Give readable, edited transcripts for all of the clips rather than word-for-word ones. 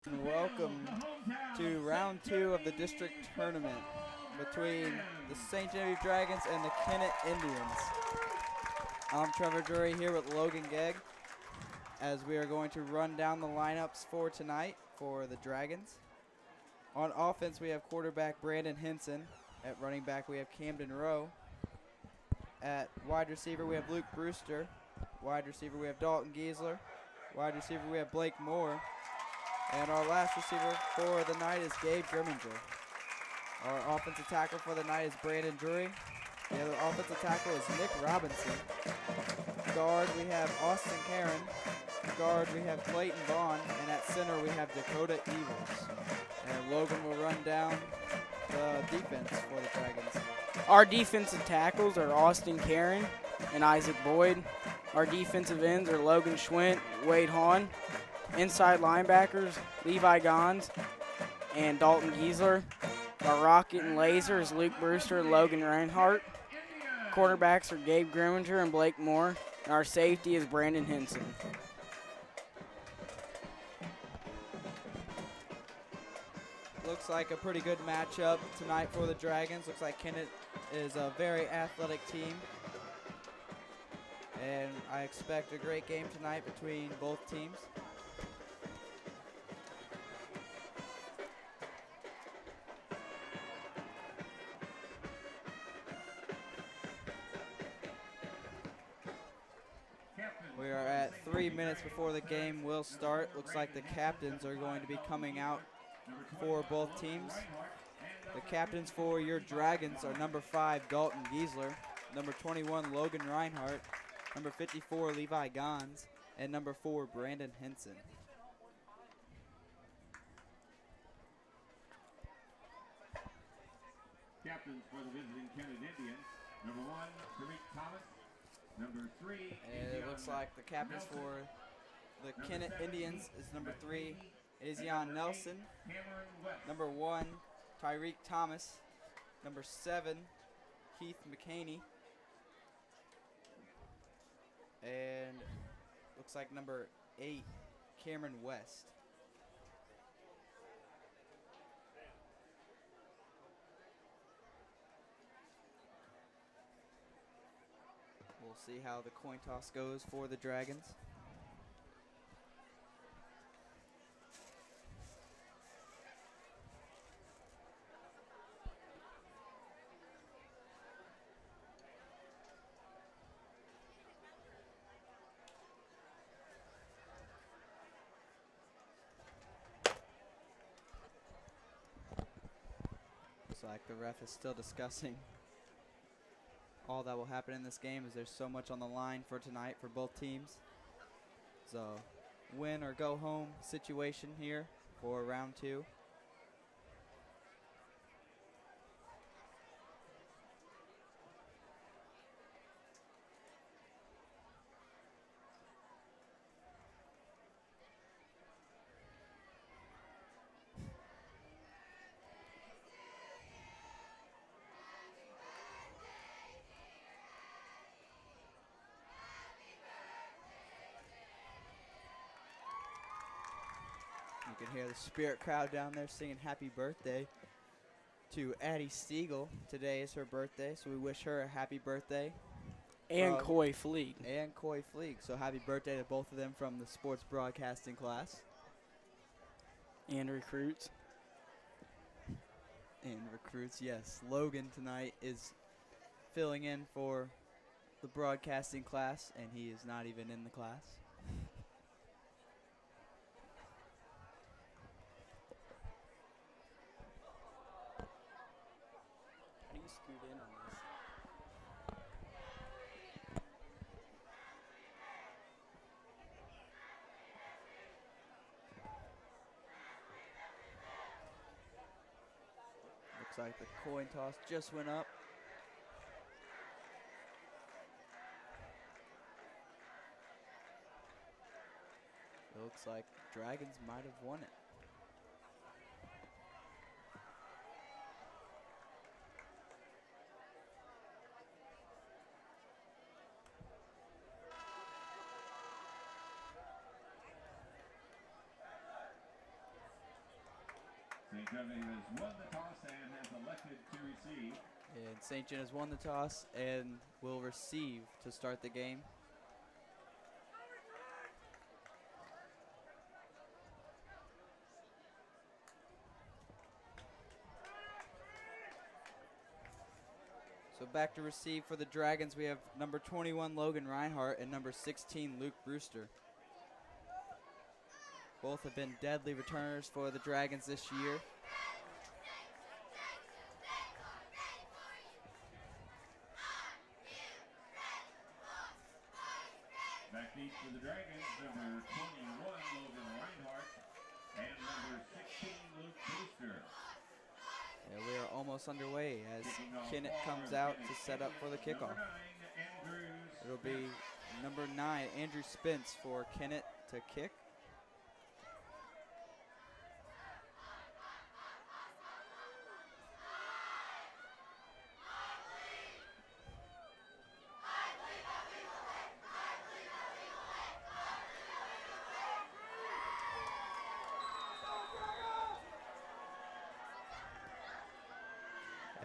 And welcome to round two of the district tournament between the St. Genevieve Dragons and the Kennett Indians. I'm Trevor Drury here with Logan Gegg as we are going to run down the lineups for tonight for the Dragons. On offense, we have quarterback Brandon Henson. At running back, we have Camden Rowe. At wide receiver, we have Luke Brewster. Wide receiver, we have Dalton Giesler. Wide receiver, we have Blake Moore. And our last receiver for the night is Gabe Grimminger. Our offensive tackle for the night is Brandon Drury. The other offensive tackle is Nick Robinson. Guard, we have Austin Karen. Guard, we have Clayton Vaughn. And at center, we have Dakota Evers. And Logan will run down the defense for the Dragons. Our defensive tackles are Austin Karen and Isaac Boyd. Our defensive ends are Logan Schwint, Wade Hahn. Inside linebackers, Levi Gons and Dalton Giesler. Our rocket and laser is Luke Brewster and Logan Reinhardt. Quarterbacks are Gabe Grimminger and Blake Moore. And our safety is Brandon Henson. Looks like a pretty good matchup tonight for the Dragons. Looks like Kennett is a very athletic team. And I expect a great game tonight between both teams. We are at 3 minutes before the game will start. Looks like the captains are going to be coming out for both teams. The captains for your Dragons are number 5, Dalton Giesler, number 21, Logan Reinhardt, number 54, Levi Gons, and number 4, Brandon Henson. Captains for the visiting Kennett Indians, number 1, Tariq Thomas, number 3, And it looks like the captains for the Kennett Indians is number 3, Azion Nelson, number 1, Tyreek Thomas, number 7, Keith McCaney, and looks like number 8, Cameron West. We'll see how the coin toss goes for the Dragons. Looks like the ref is still discussing all that will happen in this game as there's so much on the line for tonight for both teams. So win or go home situation here for round 2. You can hear the spirit crowd down there singing happy birthday to Addie Stiegel. Today is her birthday, so we wish her a happy birthday. And Coy Fleet. And Coy Fleet. So happy birthday to both of them from the sports broadcasting class. And recruits. And recruits, yes. Logan tonight is filling in for the broadcasting class, and he is not even in the class. How do you scoot in on this? Looks like the coin toss just went up. It looks like Dragons might have won it. Genevieve has won the toss and has elected to receive. And St. John has won the toss and will receive to start the game. So back to receive for the Dragons, we have number 21, Logan Reinhardt, and number 16, Luke Brewster. Both have been deadly returners for the Dragons this year. Back deep for the Dragons, number 21, Logan Reinhardt, and number 16, Luke Brewster. Yeah, we are almost underway as Kennett comes out to set up for the kickoff. It'll be number 9, Andrew Spence, for Kennett to kick.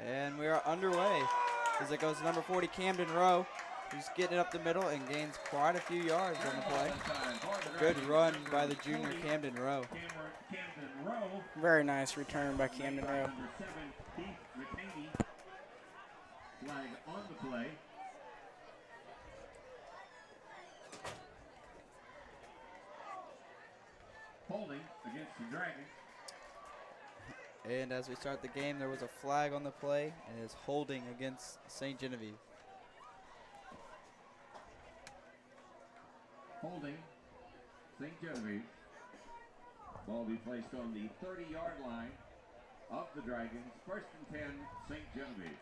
And we are underway as it goes to number 40, Camden Rowe, who's getting it up the middle and gains quite a few yards on the play. Good run by the junior Camden Rowe. Very nice return by Camden Rowe. Number 7, Keith McCaney. Flag on the play. Holding against the Dragons. And as we start the game, there was a flag on the play, and is holding against St. Genevieve. Holding St. Genevieve. Ball will be placed on the 30-yard line of the Dragons. 1st and 10, St. Genevieve.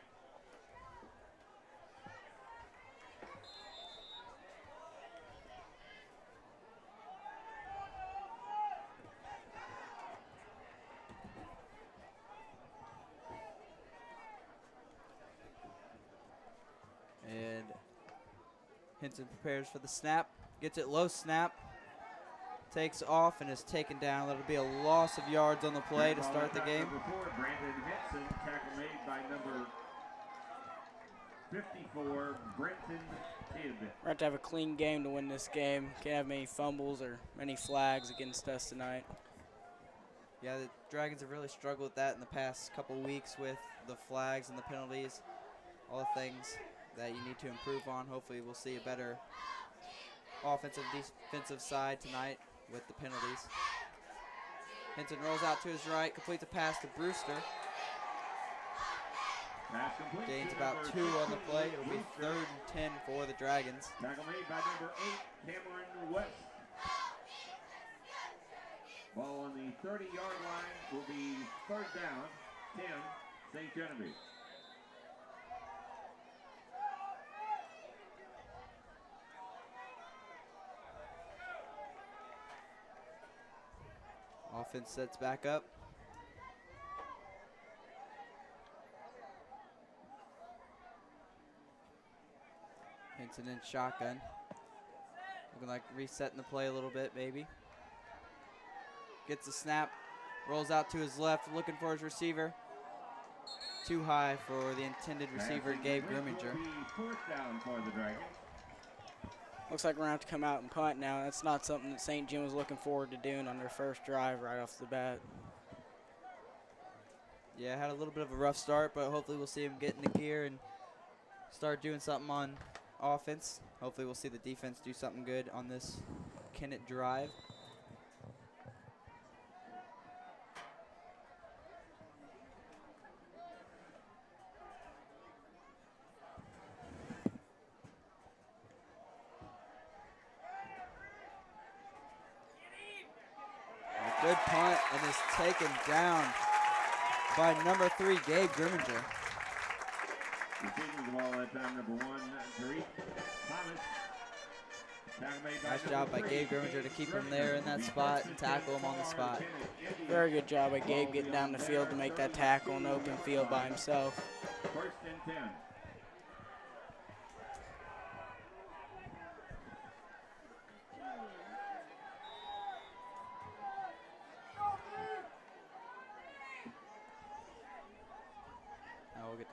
And Hinton prepares for the snap, gets it low snap, takes off and is taken down. That'll be a loss of yards on the play to start the game. Number 4, Brandon Henson, tackle made by number 54, Brenton Tidd. We're have to have a clean game to win this game. Can't have many fumbles or many flags against us tonight. Yeah, the Dragons have really struggled with that in the past couple weeks with the flags and the penalties, all the things that you need to improve on. Hopefully we'll see a better offensive defensive side tonight with the penalties. Hinton rolls out to his right, completes a pass to Brewster. Pass complete. Gains about 2 on the play. It'll be 3rd and 10 for the Dragons. Tackle made by number 8, Cameron West. Ball on the 30-yard line will be 3rd down, 10, St. Genevieve. Offense sets back up. Hinton in shotgun. Looking like resetting the play a little bit, maybe. Gets the snap, rolls out to his left, looking for his receiver. Too high for the intended receiver, Gabe Grimminger. 4th down for the Dragons. Looks like we're going to have to come out and punt now. That's not something that St. Jim was looking forward to doing on their first drive right off the bat. Yeah, had a little bit of a rough start, but hopefully we'll see him get into gear and start doing something on offense. Hopefully we'll see the defense do something good on this Kennett drive. A good punt and is taken down by number 3, Gabe Grimminger. Receiving the ball that time, number 1, Tariq Thomas. Nice job by Gabe Grimminger to keep him there in that spot and tackle him on the spot. Very good job by Gabe getting down the field to make that tackle in open field by himself. 1st and 10.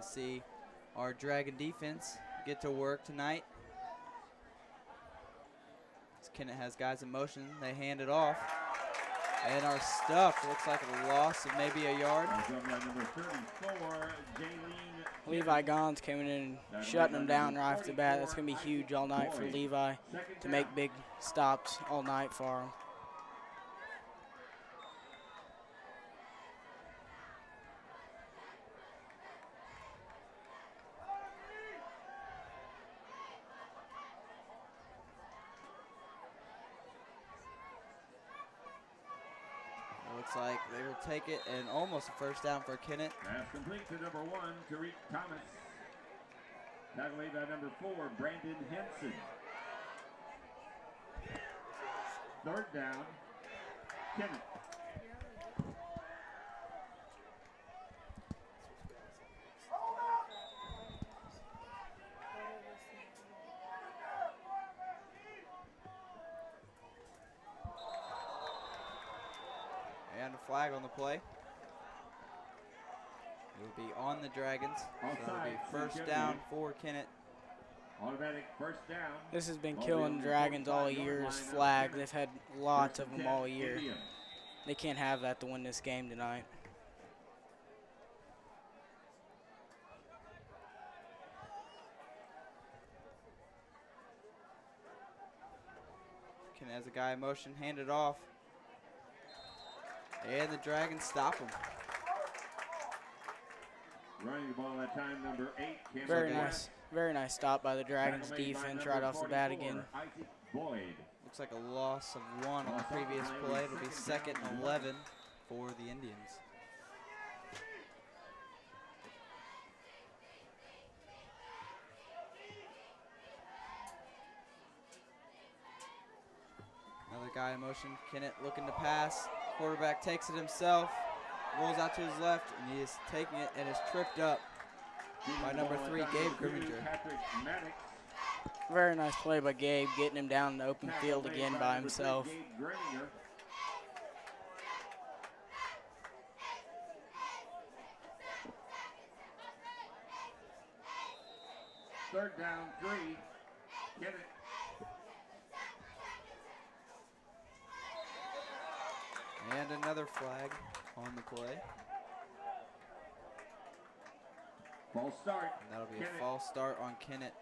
to see our Dragon defense get to work tonight. As Kennett has guys in motion, they hand it off. And are stuffed. Looks like a loss of maybe a yard. Number 34, Jaylene Levi Gons coming in and shutting them down right off the bat. That's going to be huge all night for Levi to make big stops all night for him. Looks like they will take it, and almost a first down for Kennett. Pass complete to number 1, Tariq Thomas. Tackled by number 4, Brandon Henson. Third down, Kennett. And a flag on the play. It will be on the Dragons. So it'll be first down for Kennett. Automatic first down. This has been killing Dragons all year is flag. They've had lots of them all year. They can't have that to win this game tonight. Kennett has a guy in motion, hand it off. And the Dragons stop him. Running the ball that time, number 8. Very nice stop by the Dragons defense right off the bat again. Isaac Boyd. Looks like a loss of 1 on the previous play. It'll be 2nd and 11 for the Indians. Another guy in motion. Kennett looking to pass. Quarterback takes it himself, rolls out to his left, and he is taking it and is tripped up by number 3, Gabe Grimminger. Very nice play by Gabe, getting him down in the open field again by himself. Third down, 3, Kennett. And another flag on the play. False start. And that'll be Kennett. a false start on Kennett.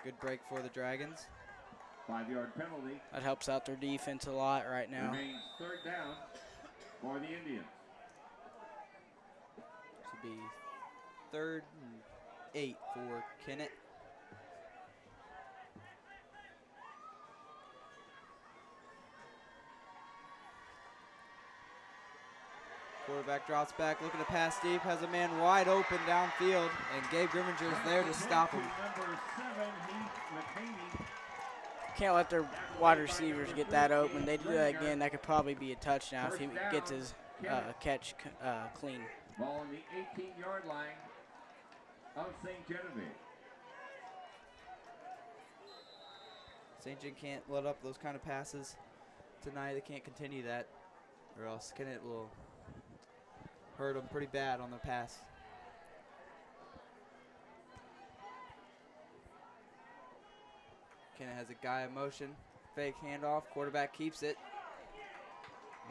Good break for the Dragons. 5-yard penalty. That helps out their defense a lot right now. Remains third down for the Indians. This will be 3rd and 8 for Kennett. Quarterback drops back, looking to pass deep, has a man wide open downfield, and Gabe Grimminger is there to stop him. Number 7, Heath McCamey. Can't let their wide receivers get that open. They do that again, that could probably be a touchdown if he gets his catch clean. Ball on the 18-yard line of St. Genevieve. St. John can't let up those kind of passes tonight. They can't continue that, or else Kennett will hurt them pretty bad on the pass. Kennett has a guy in motion. Fake handoff. Quarterback keeps it.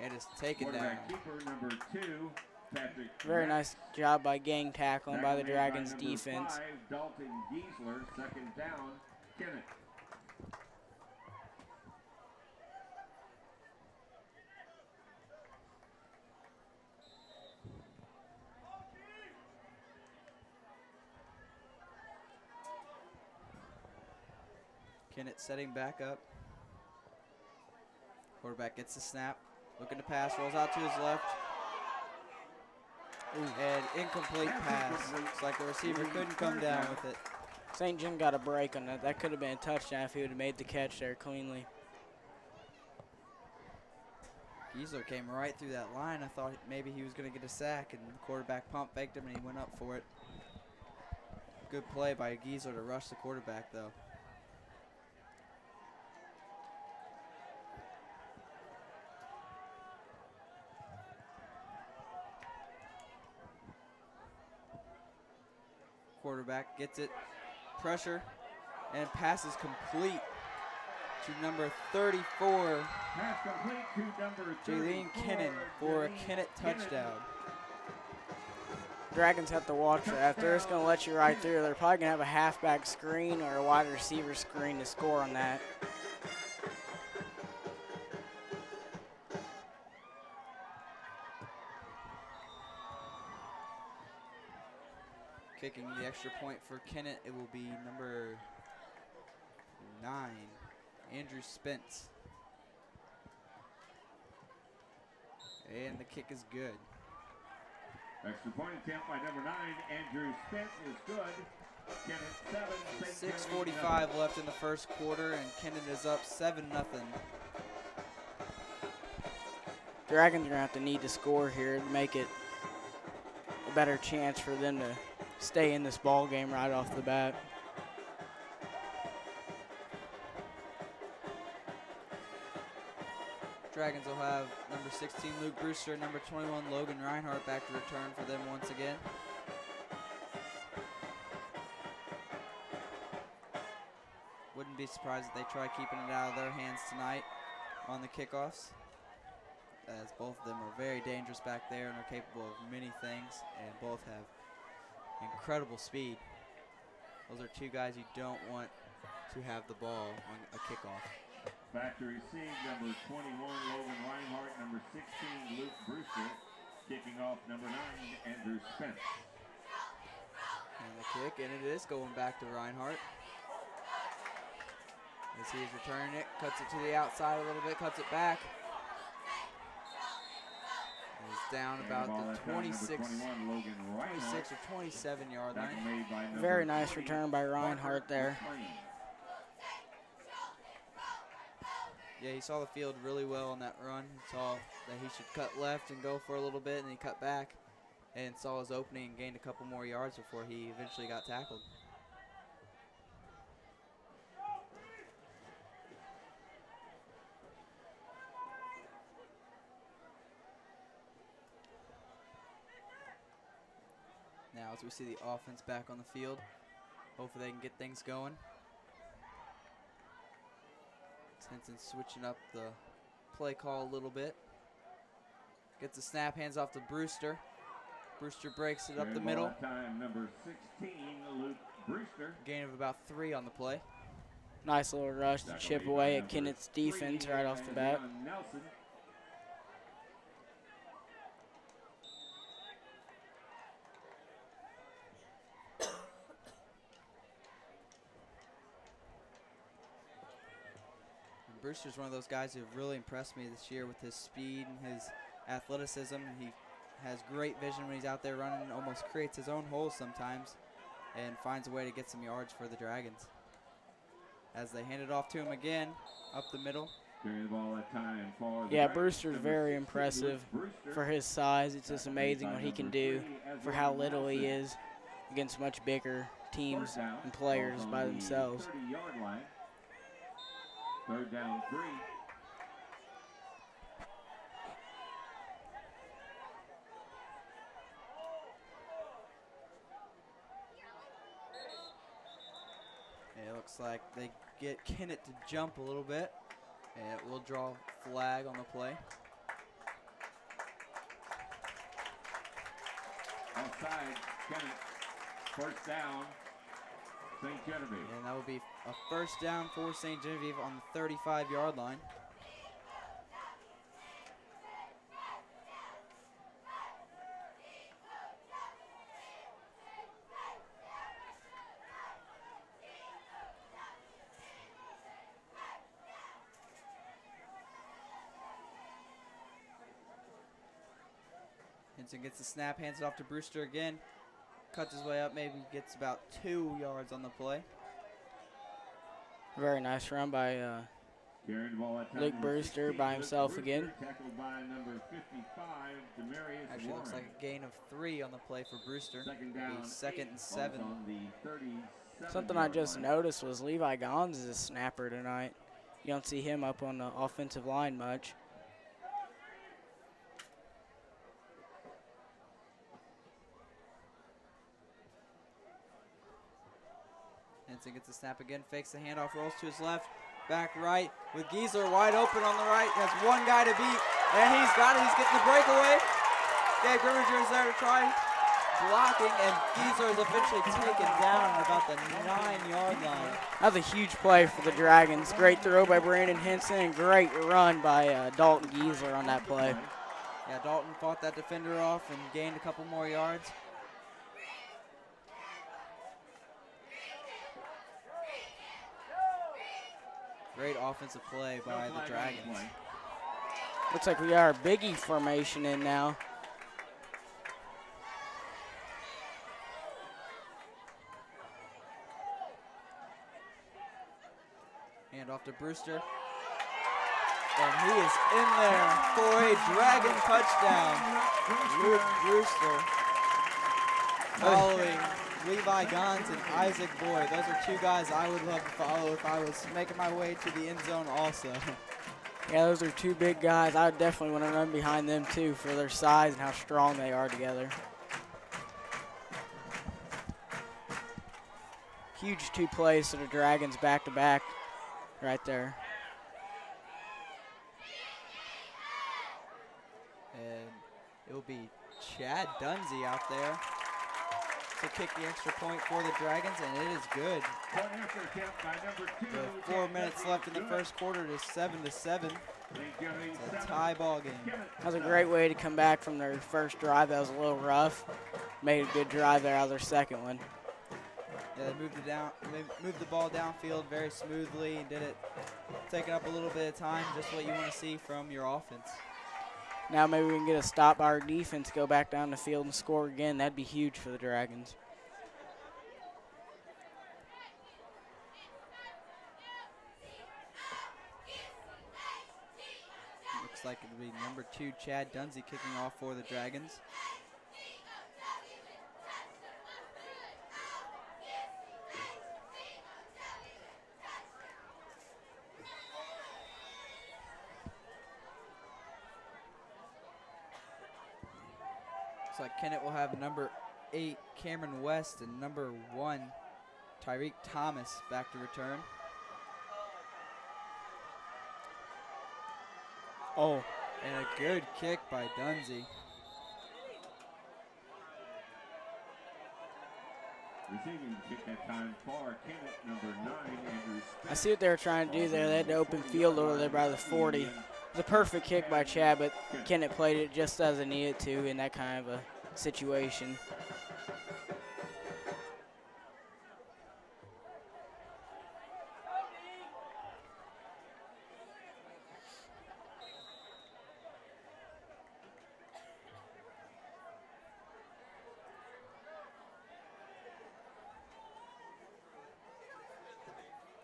And is taken down. Keeper number 2, Patrick. Very nice job by gang tackling by the Dragons defense. 5, Dalton Giesler, second down, Kennett. Kennett setting back up. Quarterback gets the snap. Looking to pass. Rolls out to his left. And incomplete pass. Looks like the receiver couldn't come down with it. St. John got a break on that. That could have been a touchdown if he would have made the catch there cleanly. Giesler came right through that line. I thought maybe he was going to get a sack, and the quarterback pump faked him, and he went up for it. Good play by Giesler to rush the quarterback, though. quarterback. Gets it, pressure, and pass is complete to number 34, Pass complete to number Jaleen 34, Kennett, for a Jaleen Kennett touchdown. Dragons have to watch that. If they're just going to let you right through, they're probably going to have a halfback screen or a wide receiver screen to score on that. Kicking the extra point for Kennett, it will be number 9, Andrew Spence. And the kick is good. Extra point attempt by number 9, Andrew Spence, is good. Kennett 7, 6:45 left in the first quarter, and Kennett is up 7-0. Dragons are going to have to need to score here to make it a better chance for them to stay in this ball game right off the bat. Dragons will have number 16, Luke Brewster, number 21, Logan Reinhardt, back to return for them once again. Wouldn't be surprised if they try keeping it out of their hands tonight on the kickoffs, as both of them are very dangerous back there and are capable of many things, and both have incredible speed. Those are two guys you don't want to have the ball on a kickoff. Back to receive, number 21, Logan Reinhardt, number 16, Luke Brewster. Kicking off, number 9, Andrew Spence. And the kick, and it is going back to Reinhardt. As he is returning it, cuts it to the outside a little bit, cuts it back. He's down about the 26 or 27 yard line. Very nice return by Reinhardt there. Yeah, he saw the field really well on that run. He saw that he should cut left and go for a little bit, and he cut back and saw his opening and gained a couple more yards before he eventually got tackled. Now as we see the offense back on the field, hopefully they can get things going. Henson switching up the play call a little bit. Gets the snap, hands off to Brewster. Brewster breaks it up the middle. Time, number 16, Luke Brewster. Gain of about 3 on the play. Nice little rush to chip away at Kennett's defense right off the bat. Nelson. Brewster's one of those guys who have really impressed me this year with his speed and his athleticism. He has great vision when he's out there running, almost creates his own holes sometimes, and finds a way to get some yards for the Dragons. As they hand it off to him again, up the middle. Carrying the ball at time for yeah, Brewster's very impressive for his size. It's just amazing what he can do for how little he is against much bigger teams and players by themselves. 30-yard line. Third down 3. It looks like they get Kennett to jump a little bit, and it will draw a flag on the play. Offside, Kennett. First down, St. Genevieve. And that will be a first down for St. Genevieve on the 35-yard line. Henson gets the snap, hands it off to Brewster again. Cuts his way up, maybe gets about 2 yards on the play. Very nice run by Luke Brewster by himself again. Tackled by number 55, Demarius Actually Warren. looks like a gain of 3 on the play for Brewster. Second down, It'll be second and 7. on the 37 Something I just noticed was Levi Gons is a snapper tonight. You don't see him up on the offensive line much. Henson gets the snap again, fakes the handoff, rolls to his left, back right, with Giesler wide open on the right, has one guy to beat, and he's got it, he's getting the breakaway. Gabe Grimminger is there to try blocking, and Giesler is eventually taken down at about the 9-yard line. That was a huge play for the Dragons. Great throw by Brandon Henson and great run by Dalton Giesler on that play. Yeah, Dalton fought that defender off and gained a couple more yards. Great offensive play by the Dragons. Looks like we got our Biggie formation in now. Hand off to Brewster. And he is in there for a Dragon touchdown. Luke Brewster following Levi Gons and Isaac Boyd. Those are two guys I would love to follow if I was making my way to the end zone also. Yeah, those are two big guys. I would definitely want to run behind them too for their size and how strong they are together. Huge two plays to the Dragons back to back right there. And it will be Chad Dunsey out there to kick the extra point for the Dragons, and it is good. With 4 minutes left in the first quarter to 7-7. It's a tie ball game. That was a great way to come back from their first drive. That was a little rough. Made a good drive there out of their second one. Yeah, they moved the ball downfield very smoothly and did it, taking up a little bit of time, just what you want to see from your offense. Now maybe we can get a stop by our defense, go back down the field and score again. That'd be huge for the Dragons. Looks like it'll be number 2, Chad Dunsey, kicking off for the Dragons. Looks like Kennett will have number 8, Cameron West, and number 1, Tyreek Thomas, back to return. Oh. And a good kick by Dunsey. Receiving kick that time for Kennett, number 9, Andrew Smith. I see what they were trying to do there. They had the open field over there by the 40. It was a perfect kick by Chad, but Kennett played it just as it needed to in that kind of a situation.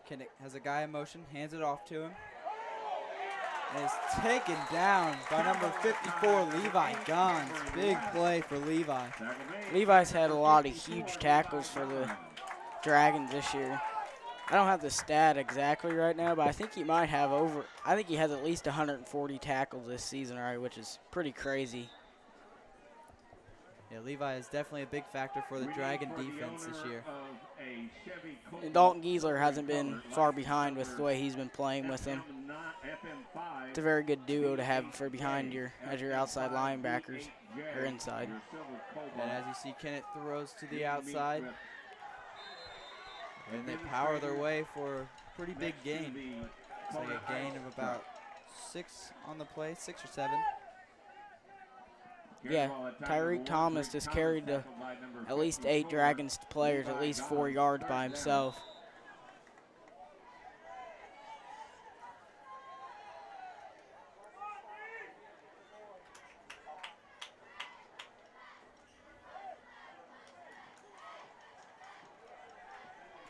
Kennett has a guy in motion, hands it off to him. And is taken down by number 54, Levi Gons. Big play for Levi. Levi's had a lot of huge tackles for the Dragons this year. I don't have the stat exactly right now, but I think he might have I think he has at least 140 tackles this season already, which is pretty crazy. Yeah, Levi is definitely a big factor for the Dragon defense this year. And Dalton Giesler hasn't been far behind with the way he's been playing with him. It's a very good duo to have for behind your outside linebackers or inside. And as you see, Kennett throws to the outside. And they power their way for a pretty big gain. It's like a gain of about 6 on the play, 6 or 7. Yeah, Tyreek Thomas just carried at least 8 Dragons players, at least 4 yards by himself.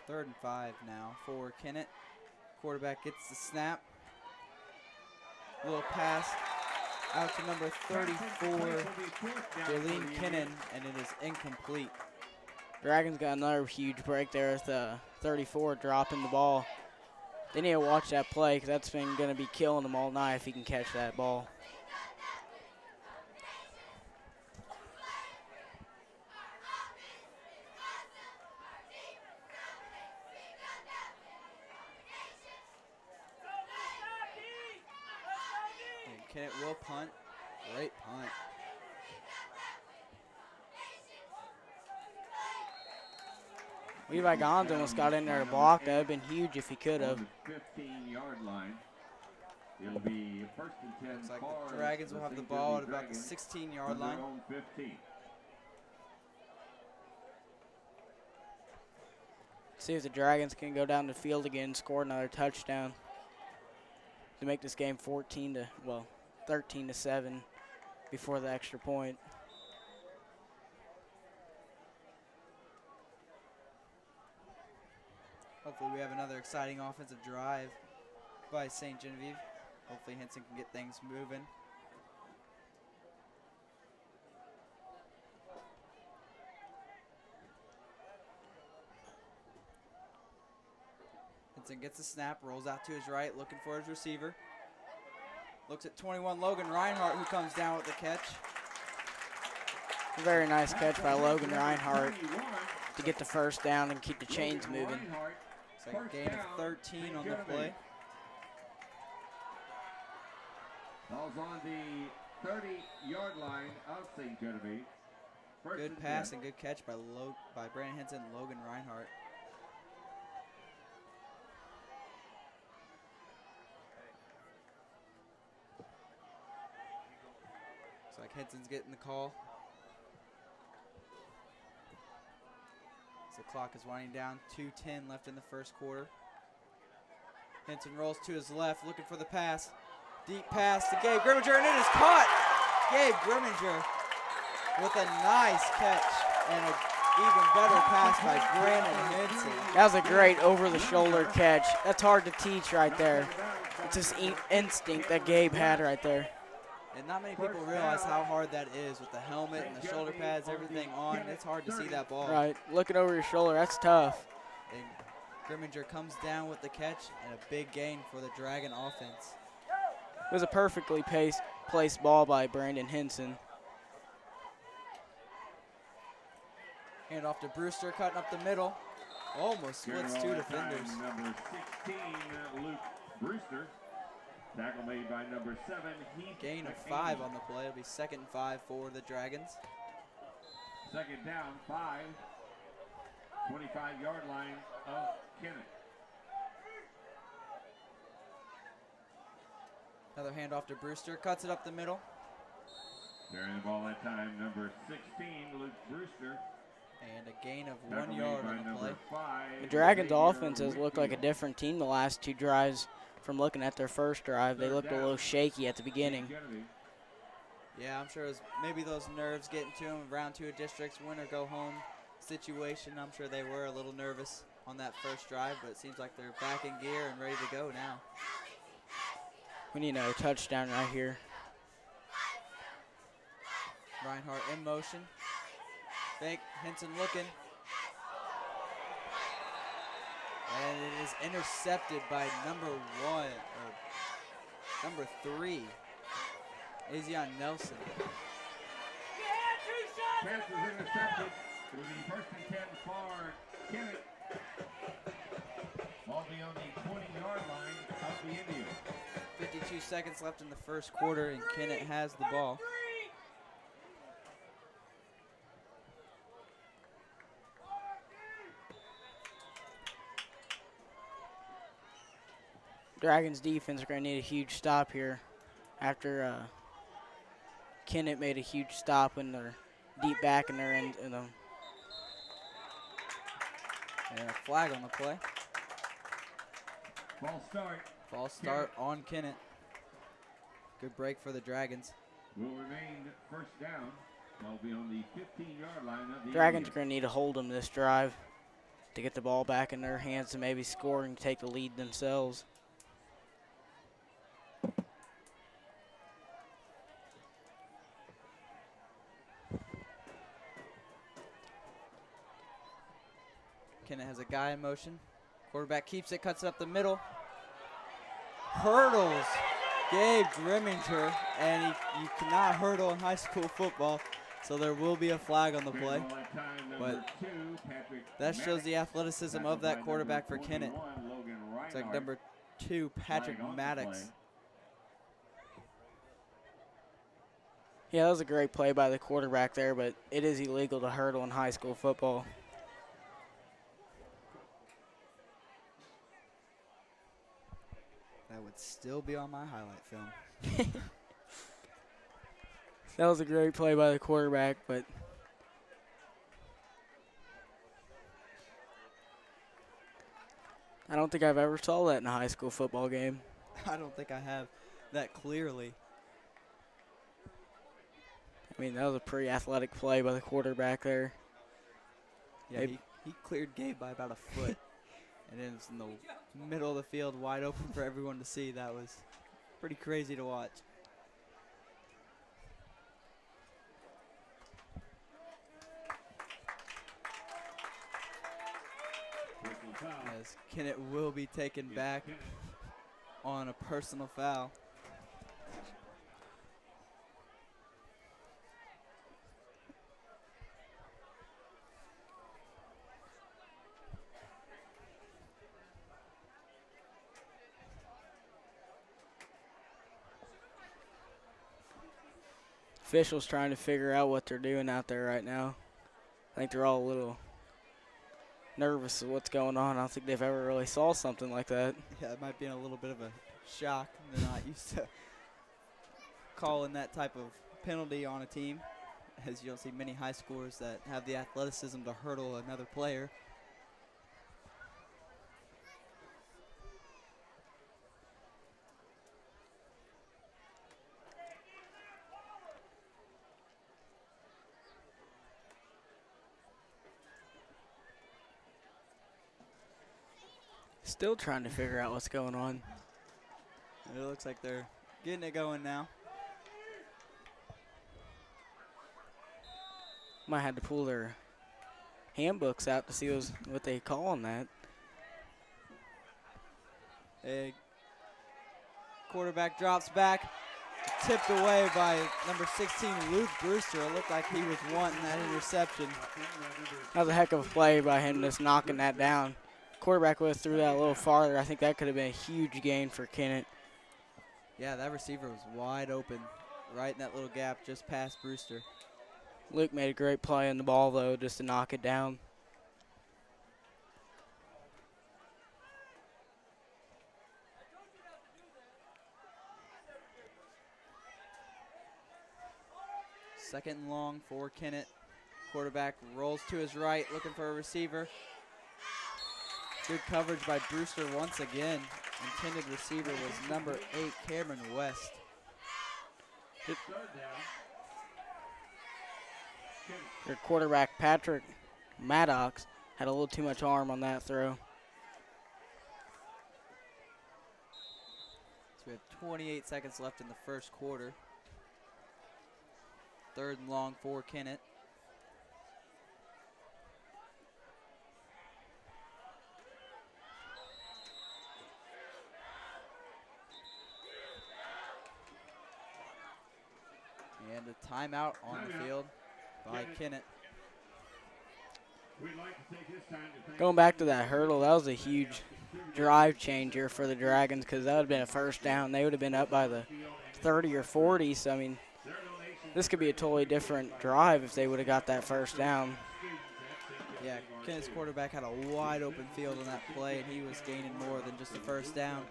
Third and 5 now for Kennett. Quarterback gets the snap. Little pass out to number 34, Jalen Kinnan, and it is incomplete. Dragons got another huge break there with 34 dropping the ball. They need to watch that play because that's been going to be killing them all night if he can catch that ball. Kennett will punt. Great punt. Levi Gons almost got in there to block. That would have been huge if he could have. 15-yard line. It'll be first and 10. Looks like the Dragons will have the ball at about the 16-yard line. 15. See if the Dragons can go down the field again and score another touchdown to make this game 13-7 before the extra point. Hopefully we have another exciting offensive drive by St. Genevieve. Hopefully Hinson can get things moving. Hinson gets the snap, rolls out to his right, looking for his receiver. Looks at 21, Logan Reinhardt, who comes down with the catch. A very nice catch by Logan Reinhardt to get the first down and keep the chains moving. It's like a gain of 13 on the play. Ball's on the 30-yard line of St. Genevieve. Good pass and good catch by Brandon Hinson and Logan Reinhardt. Looks like Hinson's getting the call. The clock is winding down. 2:10 left in the first quarter. Hinson rolls to his left, looking for the pass. Deep pass to Gabe Grimminger, and it is caught. Gabe Grimminger with a nice catch and an even better pass by Brandon Hinson. That was a great over-the-shoulder catch. That's hard to teach right there. It's just instinct that Gabe had right there. And not many people realize how hard that is with the helmet and the shoulder pads, everything on. It's hard to see that ball. Right, looking over your shoulder, that's tough. And Grimminger comes down with the catch and a big gain for the Dragon offense. It was a perfectly placed ball by Brandon Hinson. Hand off to Brewster, cutting up the middle. Almost splits two defenders. Number 16, Luke Brewster. Tackle made by number 7, Heath. Gain of 5 on the play. It'll be 2nd and 5 for the Dragons. Second down, 5. 25-yard line of Kennett. Another handoff to Brewster, cuts it up the middle. Carrying the ball that time, number 16, Luke Brewster. And a gain of 1 yard on the play. The Dragons offense has looked like a different team the last two drives. From looking at their first drive, they looked a little shaky at the beginning. Yeah, I'm sure it was maybe those nerves getting to them. Round 2 of districts, win or go home situation. I'm sure they were a little nervous on that first drive, but it seems like they're back in gear and ready to go now. We need another touchdown right here. Reinhardt in motion. Fake, Hinson looking. And it is intercepted by number 3, Azion Nelson. Pass is intercepted. It will be first and 10 for Kennett. Ball be on the 20-yard line of the Indians. 52 seconds left in the first quarter, and Kennett has the ball. Dragons defense are going to need a huge stop here after Kennett made a huge stop when they're deep back in their end. And a flag on the play. Ball start on Kennett. Good break for the Dragons. Will remain first down. Ball be on the 15-yard line of the Dragons are going to need to hold them this drive to get the ball back in their hands to maybe score and take the lead themselves. Kennett has a guy in motion. Quarterback keeps it, cuts it up the middle. Hurdles Gabe Grimminger, and you cannot hurdle in high school football, so there will be a flag on the play. But that shows the athleticism of that quarterback for Kennett. It's like number 2, Patrick Maddox. Yeah, that was a great play by the quarterback there, but it is illegal to hurdle in high school football. That would still be on my highlight film. That was a great play by the quarterback, but I don't think I've ever saw that in a high school football game. I don't think I have that clearly. I mean, that was a pretty athletic play by the quarterback there. Yeah, he cleared Gabe by about a foot. And then it's in the middle of the field, wide open for everyone to see. That was pretty crazy to watch. As Kennett will be taken back on a personal foul. Officials trying to figure out what they're doing out there right now. I think they're all a little nervous of what's going on. I don't think they've ever really saw something like that. Yeah, it might be in a little bit of a shock. They're not used to calling that type of penalty on a team, as you don't see many high schoolers that have the athleticism to hurdle another player. Still trying to figure out what's going on. It looks like they're getting it going now. Might have to pull their handbooks out to see what they call on that. A quarterback drops back, tipped away by number 16, Luke Brewster. It looked like he was wanting that interception. That was a heck of a play by him just knocking that down. Quarterback would have threw that a little farther. I think that could have been a huge gain for Kennett. Yeah, that receiver was wide open, right in that little gap just past Brewster. Luke made a great play on the ball, though, just to knock it down. Second and long for Kennett. Quarterback rolls to his right, looking for a receiver. Good coverage by Brewster once again. Intended receiver was number 8, Cameron West. Your quarterback, Patrick Maddox, had a little too much arm on that throw. So we have 28 seconds left in the first quarter. Third and long for Kennett. And a timeout on the field by Kennett. Going back to that hurdle, that was a huge drive changer for the Dragons because that would have been a first down. They would have been up by the 30 or 40. So, I mean, this could be a totally different drive if they would have got that first down. Yeah, Kennett's quarterback had a wide open field on that play, and he was gaining more than just the first down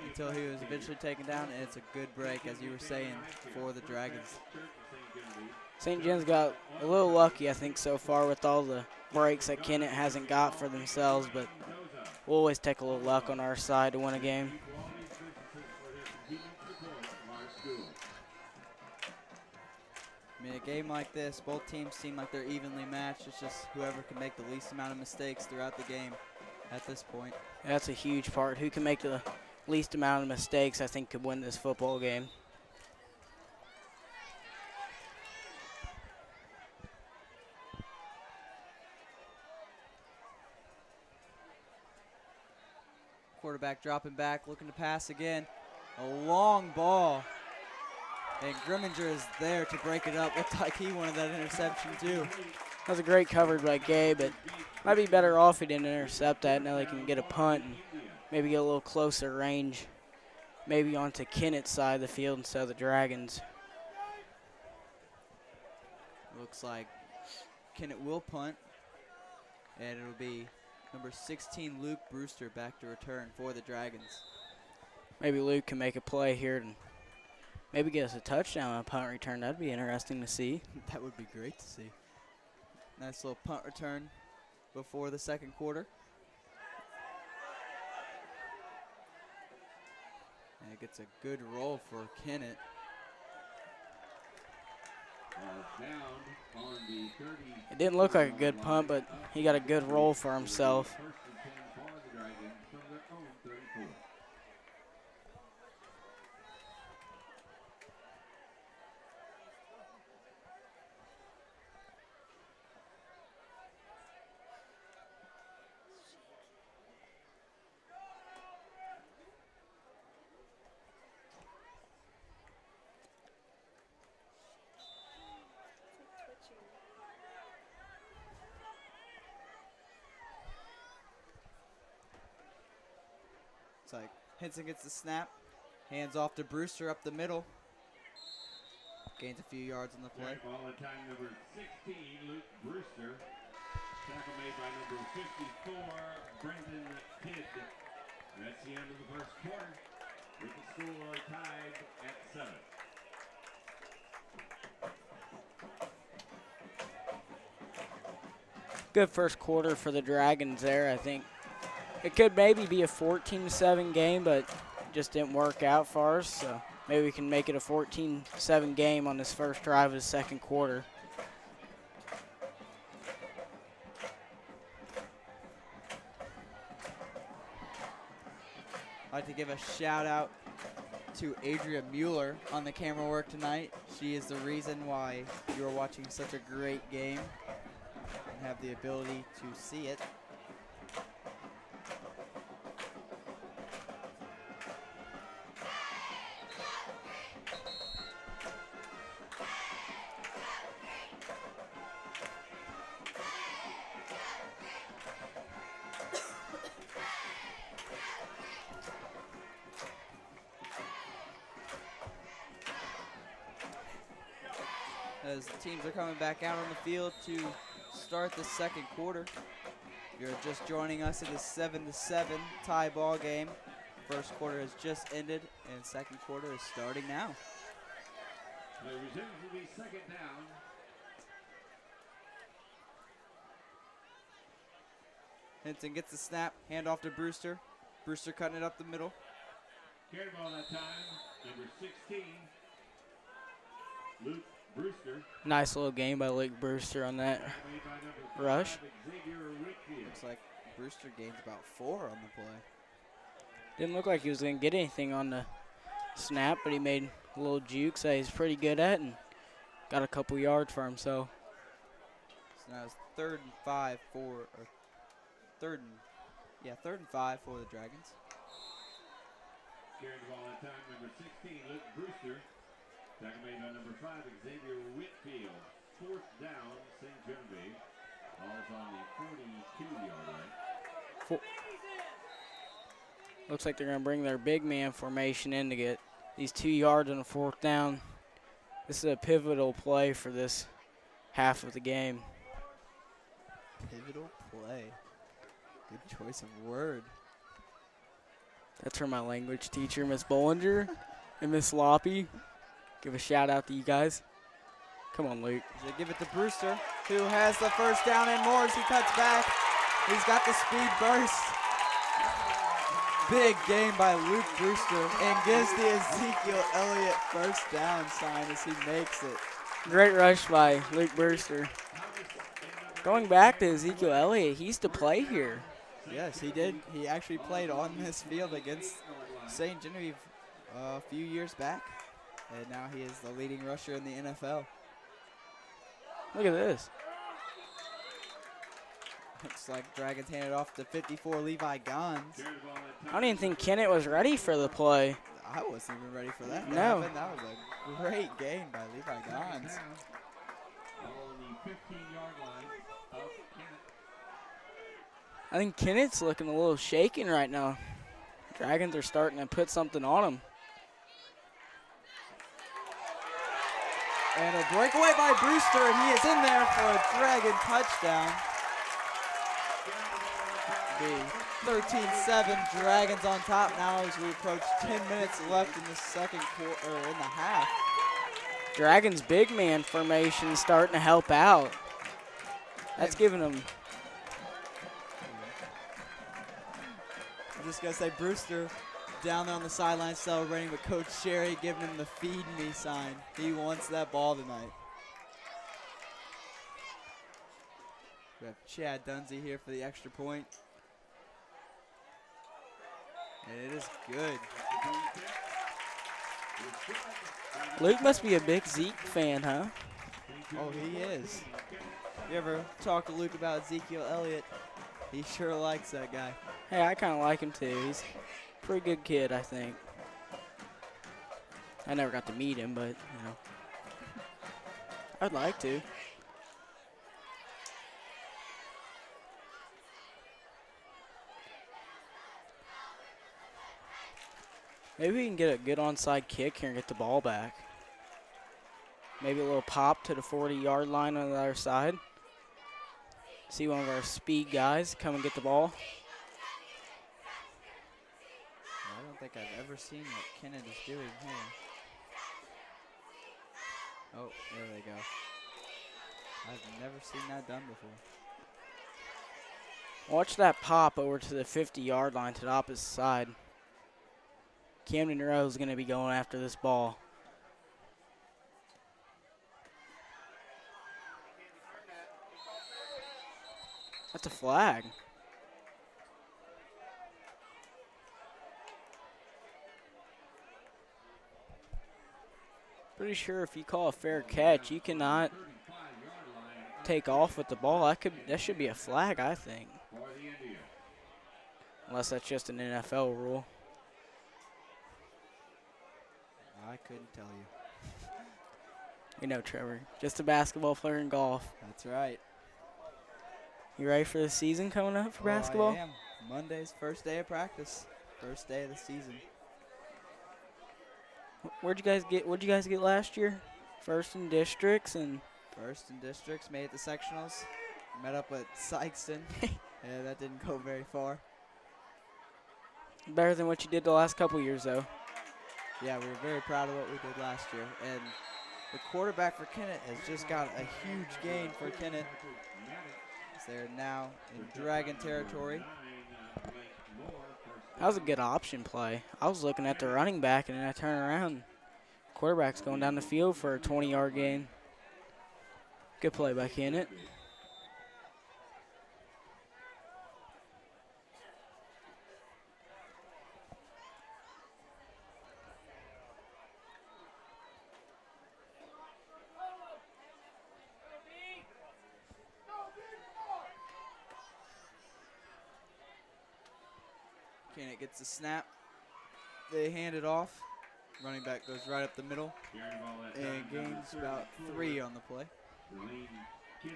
until he was eventually taken down, and it's a good break, as you were saying, for the Dragons. St. John's got a little lucky, I think, so far with all the breaks that Kennett hasn't got for themselves, but we'll always take a little luck on our side to win a game. I mean, a game like this, both teams seem like they're evenly matched. It's just whoever can make the least amount of mistakes throughout the game at this point. That's a huge part. Who can make the least amount of mistakes, I think, could win this football game. Quarterback dropping back, looking to pass again. A long ball. And Grimminger is there to break it up. Looked like he wanted that interception too. That was a great coverage by Gabe, but might be better off he didn't intercept that. Now they can get a punt and maybe get a little closer range, maybe onto Kennett's side of the field instead of the Dragons. Looks like Kennett will punt, and it'll be number 16, Luke Brewster, back to return for the Dragons. Maybe Luke can make a play here and maybe get us a touchdown on a punt return. That'd be interesting to see. That would be great to see. Nice little punt return before the second quarter. And it gets a good roll for Kennett. Down on the 30. It didn't look like a good punt, but he got a good roll for himself. First and 10 for the Dragons from their own 34. It's like Henson gets the snap, hands off to Brewster up the middle. Gains a few yards on the play. Ball at time number 16, Luke Brewster. Tackle made by number 54, Brendan Kidd. That's the end of the first quarter, with the score tied at 7. Good first quarter for the Dragons there, I think. It could maybe be a 14-7 game, but just didn't work out for us. So maybe we can make it a 14-7 game on this first drive of the second quarter. I'd like to give a shout out to Adria Mueller on the camera work tonight. She is the reason why you're watching such a great game and have the ability to see it. As the teams are coming back out on the field to start the second quarter. If you're just joining us, it is 7-7 tie ball game. First quarter has just ended and second quarter is starting now. The resumes will be second down. Henson gets the snap, hand off to Brewster. Brewster cutting it up the middle. Carry ball that time, number 16, Luke Brewster. Nice little game by Luke Brewster on that Made by number rush. 5, Xavier Whitfield. Looks like Brewster gains about 4 on the play. Didn't look like he was going to get anything on the snap, but he made a little juke that he's pretty good at and got a couple yards for himself. So now it's 3rd and 5 for, or 3rd and 5 for the Dragons. Carrying the ball that time, number 16, Luke Brewster. Tackle made by number 5, Xavier Whitfield. 4th down, St. Genevieve. Ball's on the 42-yard line. Looks like they're going to bring their big man formation in to get these 2 yards on a 4th down. This is a pivotal play for this half of the game. Pivotal play. Good choice of word. That's from my language teacher, Miss Bollinger and Miss Loppy. Give a shout out to you guys. Come on, Luke. They give it to Brewster, who has the first down and more as he cuts back. He's got the speed burst. Big game by Luke Brewster and gives the Ezekiel Elliott first down sign as he makes it. Great rush by Luke Brewster. Going back to Ezekiel Elliott, he used to play here. Yes, he did. He actually played on this field against St. Genevieve a few years back. And now he is the leading rusher in the NFL. Look at this. Looks like Dragons handed off to 54 Levi Gons. I don't even think Kennett was ready for the play. I wasn't even ready for that. No. That was a great game by Levi Gons. Ball on the 15-yard line of Kennett. I think Kennett's looking a little shaken right now. Dragons are starting to put something on him. And a breakaway by Brewster, and he is in there for a Dragon touchdown. The 13-7 Dragons on top now as we approach 10 minutes left in the second quarter, or in the half. Dragons big man formation starting to help out. That's giving them. I'm just gonna say Brewster down there on the sideline celebrating with Coach Sherry giving him the feed me sign. He wants that ball tonight. We have Chad Dunsey here for the extra point. And it is good. Luke must be a big Zeke fan, huh? Oh, he is. You ever talk to Luke about Ezekiel Elliott? He sure likes that guy. Hey, I kind of like him too. He's a pretty good kid, I think. I never got to meet him, but, you know, I'd like to. Maybe we can get a good onside kick here and get the ball back. Maybe a little pop to the 40-yard line on the other side. See one of our speed guys come and get the ball. I don't think I've ever seen what Kennett is doing here. Oh, there they go. I've never seen that done before. Watch that pop over to the 50-yard line to the opposite side. Camden Rose is going to be going after this ball. That's a flag. Pretty sure if you call a fair catch, you cannot take off with the ball. That should be a flag, I think. Unless that's just an NFL rule. I couldn't tell you. You know, Trevor, just a basketball player in golf. That's right. You ready for the season coming up for basketball? I am. Monday's first day of practice. First day of the season. What'd you guys get last year? First in districts and First in districts, made it to sectionals. Met up with Sykeston. Yeah, that didn't go very far. better than what you did the last couple years, though. Yeah, we were very proud of what we did last year. And the quarterback for Kennett has just got a huge gain for Kennett. They're now in Dragon territory. That was a good option play. I was looking at the running back, and then I turn around. Quarterback's going down the field for a 20-yard gain. Good play by Kennett. Kennett gets the snap. They hand it off. Running back goes right up the middle and gains about 3 on the play.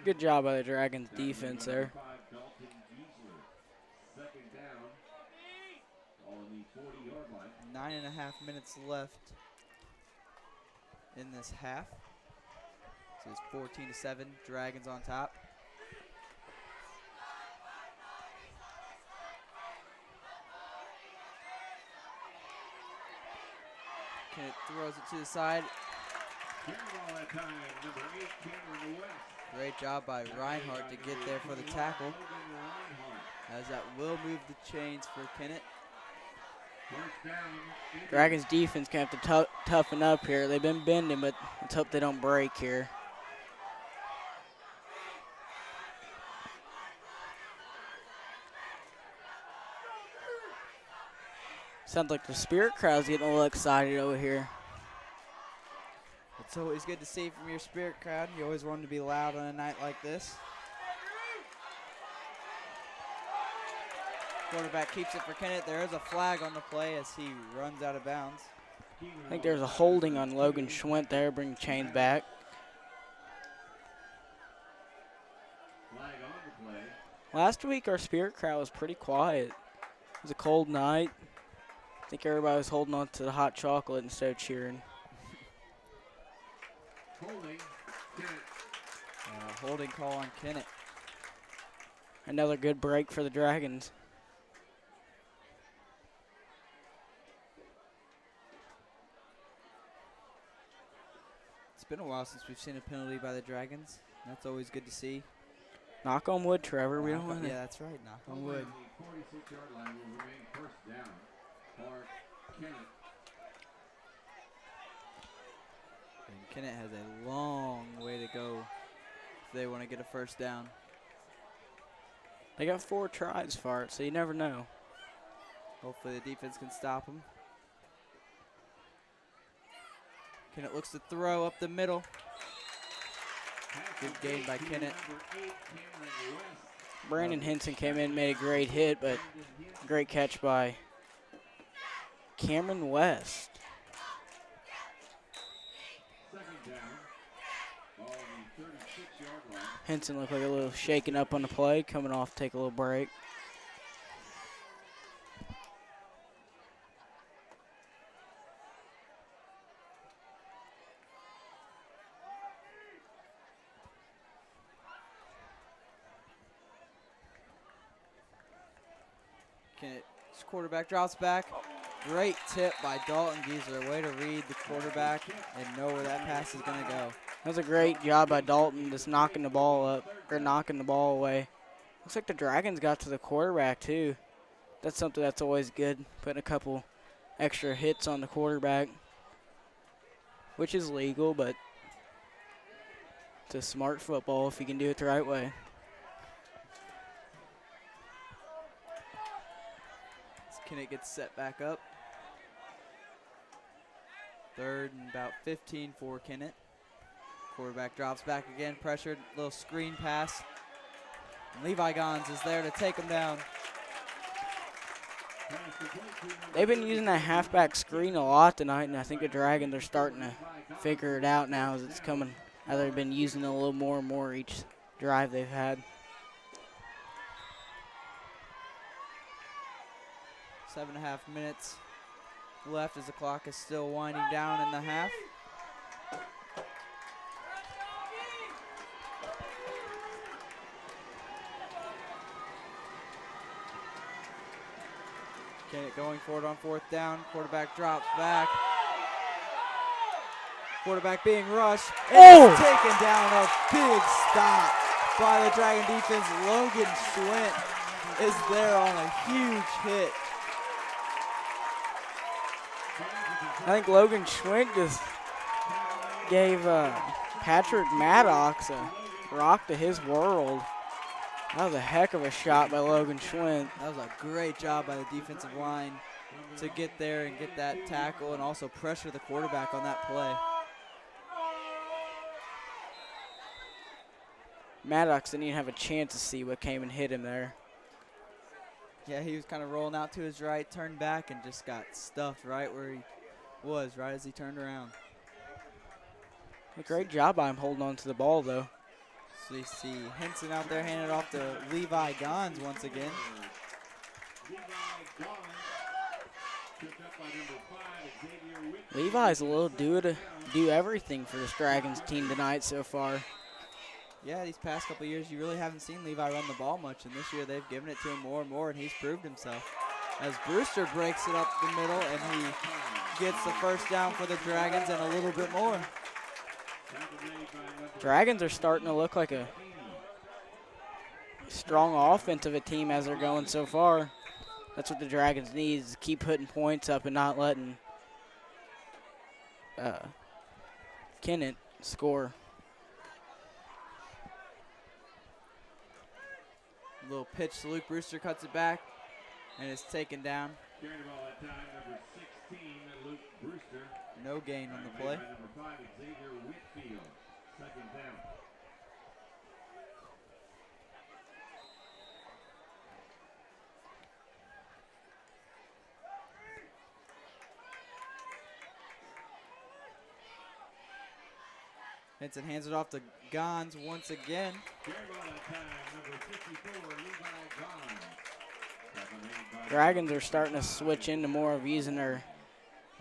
Good job by the Dragons defense there. 9.5 minutes left in this half. So it's 14-7, Dragons on top. Kennett throws it to the side. Great job by Reinhardt to get there for the tackle. As that will move the chains for Kennett. Dragons defense going to have to toughen up here. They've been bending, but let's hope they don't break here. Sounds like the Spirit crowd's getting a little excited over here. It's always good to see from your Spirit crowd. You always want them to be loud on a night like this. Quarterback keeps it for Kennett. There is a flag on the play as he runs out of bounds. I think there's a holding on Logan Schwint there, bring the chains back. Last week our Spirit crowd was pretty quiet. It was a cold night. I think everybody was holding on to the hot chocolate instead of cheering. Holding. Kennett. Holding call on Kennett. Another good break for the Dragons. It's been a while since we've seen a penalty by the Dragons. That's always good to see. Knock on wood, Trevor. We don't want to. Yeah, that's right. Knock on wood. The 46-yard line will remain first down for Kennett. And Kennett has a long way to go if they want to get a first down. They got 4 tries for it, so you never know. Hopefully the defense can stop them. Kennett looks to throw up the middle. Good gain by Kennett. Brandon Henson came in, made a great hit, but great catch by Cameron West. Henson looked like a little shaken up on the play, coming off to take a little break. Kennett's quarterback drops back. Great tip by Dalton Giesler. Way to read the quarterback and know where that pass is going to go. That was a great job by Dalton, just knocking the ball up, or knocking the ball away. Looks like the Dragons got to the quarterback, too. That's something that's always good, putting a couple extra hits on the quarterback, which is legal, but it's a smart football if you can do it the right way. Kennett gets set back up. 3rd and about 15 for Kennett. Quarterback drops back again, pressured, little screen pass. And Levi Gons is there to take him down. They've been using that halfback screen a lot tonight, and I think the Dragons are starting to figure it out now as it's coming. How they've been using it a little more and more each drive they've had. 7.5 minutes left as the clock is still winding down in the half. Kennett going forward on 4th down. Quarterback drops back. Quarterback being rushed. And it's taken down. A big stop by the Dragon defense. Logan Schwint is there on a huge hit. I think Logan Schwint just gave Patrick Maddox a rock to his world. That was a heck of a shot by Logan Schwint. That was a great job by the defensive line to get there and get that tackle and also pressure the quarterback on that play. Maddox didn't even have a chance to see what came and hit him there. Yeah, he was kind of rolling out to his right, turned back, and just got stuffed right where he was, right as he turned around. A great job by him holding on to the ball, though. So you see Henson out there handing it off to Levi Gons once again. Levi's a little do everything for this Dragons team tonight so far. Yeah, these past couple of years, you really haven't seen Levi run the ball much, and this year they've given it to him more and more, and he's proved himself. As Brewster breaks it up the middle, and he gets the first down for the Dragons and a little bit more. Dragons are starting to look like a strong offensive team as they're going so far. That's what the Dragons need, is to keep putting points up and not letting Kennett score. Little pitch to Luke Brewster, cuts it back, and it's taken down. Carrying the ball that time, number 16, Luke Brewster. No gain on the play. Number 5, Xavier Whitfield. 2nd down. Henson hands it off to Gons once again. Carrying the ball that time, number 54, Levi Gons. Dragons are starting to switch into more of using their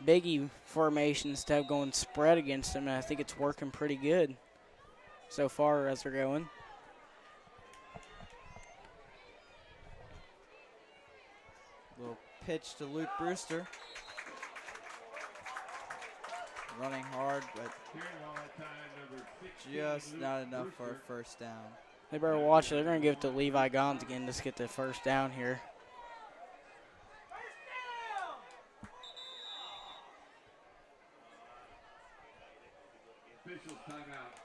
biggie formation instead of going spread against them, and I think it's working pretty good so far as they're going. Little pitch to Luke Brewster. Running hard, but just not enough for a first down. They better watch it. They're going to give it to Levi Gons again just to get the first down here. Officials timeout.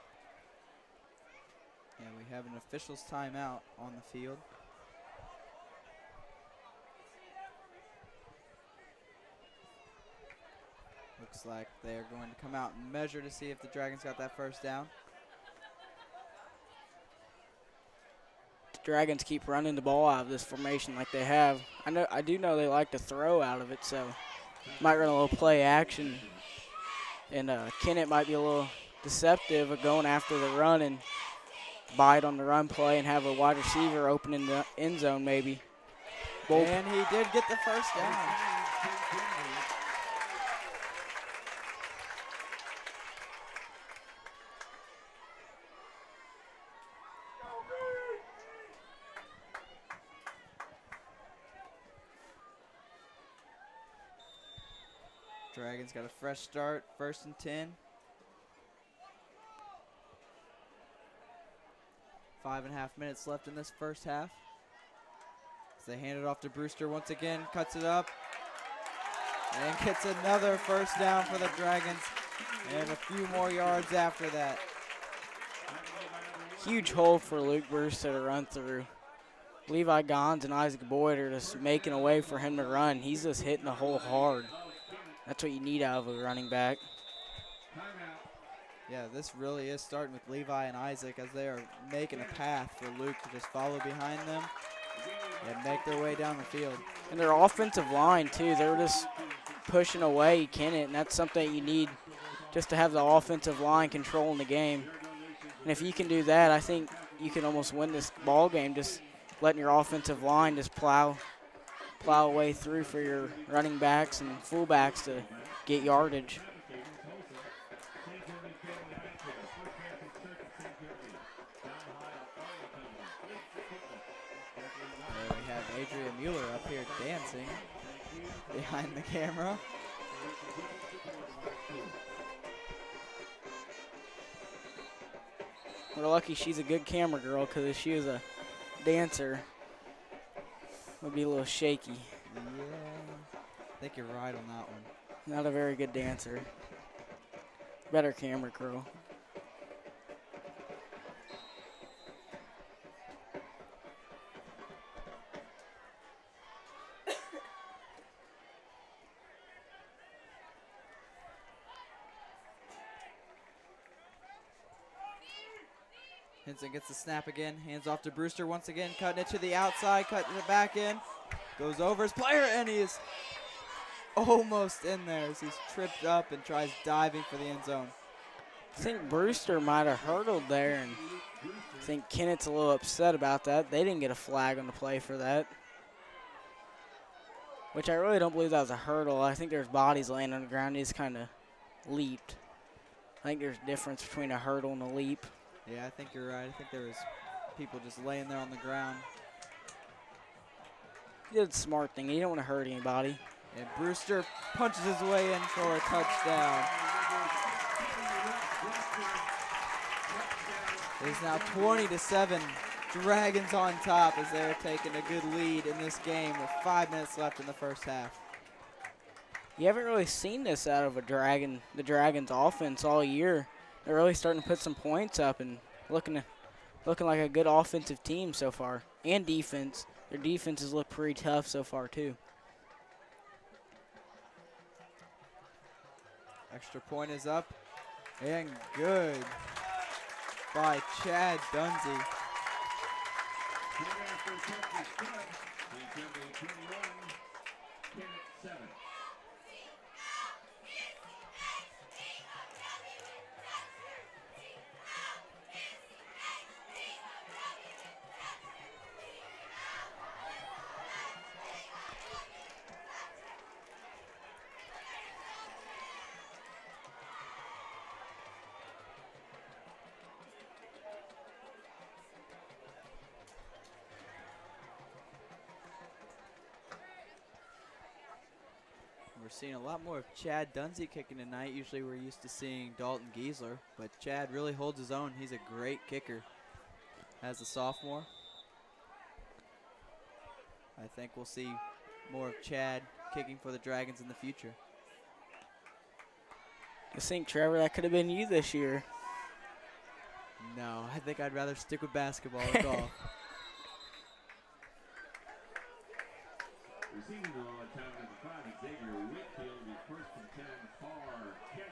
Yeah, we have an officials timeout on the field. Looks like they're going to come out and measure to see if the Dragons got that first down. The Dragons keep running the ball out of this formation like they have. I do know they like to throw out of it, so might run a little play action. And Kennett might be a little deceptive of going after the run and bite on the run play and have a wide receiver open in the end zone maybe. And he did get the first down. Dragons got a fresh start, 1st and 10. 5.5 minutes left in this first half. As they hand it off to Brewster once again, cuts it up, and gets another first down for the Dragons, and a few more yards after that. Huge hole for Luke Brewster to run through. Levi Gons and Isaac Boyd are just making a way for him to run. He's just hitting the hole hard. That's what you need out of a running back. Yeah, this really is starting with Levi and Isaac as they are making a path for Luke to just follow behind them and make their way down the field. And their offensive line, too, they're just pushing away Kennett, and that's something you need just to have the offensive line controlling the game. And if you can do that, I think you can almost win this ball game, just letting your offensive line just plow a way through for your running backs and fullbacks to get yardage. There we have Adrian Mueller up here dancing behind the camera. We're lucky she's a good camera girl, because if she was a dancer, it would be a little shaky. Yeah, I think you're right on that one. Not a very good dancer. Better camera girl. Henson gets the snap again, hands off to Brewster once again, cutting it to the outside, cutting it back in, goes over his player, and he is almost in there as he's tripped up and tries diving for the end zone. I think Brewster might have hurdled there, and I think Kennett's a little upset about that. They didn't get a flag on the play for that, which I really don't believe that was a hurdle. I think there's bodies laying on the ground. He just kind of leaped. I think there's a difference between a hurdle and a leap. Yeah, I think you're right. I think there was people just laying there on the ground. He did the smart thing. He didn't want to hurt anybody. And Brewster punches his way in for a touchdown. It is now 20-7. Dragons on top as they're taking a good lead in this game with 5 minutes left in the first half. You haven't really seen this out of the Dragons offense all year. They're really starting to put some points up and looking like a good offensive team so far. And defense. Their defenses look pretty tough so far too. Extra point is up and good by Chad Dunsey. We're seeing a lot more of Chad Dunsey kicking tonight. Usually we're used to seeing Dalton Giesler, but Chad really holds his own. He's a great kicker as a sophomore. I think we'll see more of Chad kicking for the Dragons in the future. I think, Trevor, that could have been you this year. No, I think I'd rather stick with basketball or golf. Receiving the ball at time number 5, Xavier Whitfield will be first and 10 for Kennett.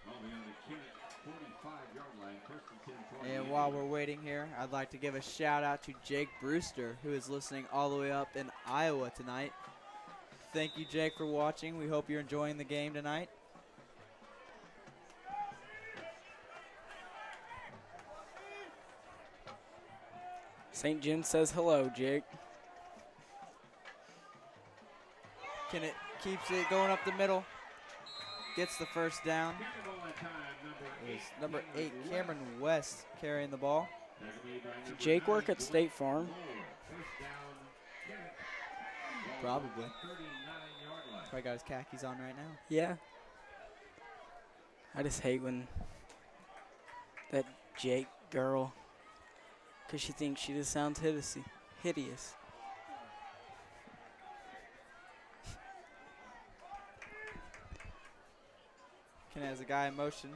Ball beyond the Kennett 45-yard line, first and 10 for And while we're waiting here, I'd like to give a shout out to Jake Brewster, who is listening all the way up in Iowa tonight. Thank you, Jake, for watching. We hope you're enjoying the game tonight. St. Jim says hello, Jake. Kennett keeps it going up the middle. Gets the first down. It's number 8, Cameron West, carrying the ball. Did Jake work at State Farm? Probably. Probably got his khakis on right now. Yeah. I just hate when that Jake girl, because she thinks she just sounds hideous. Kennett has a guy in motion.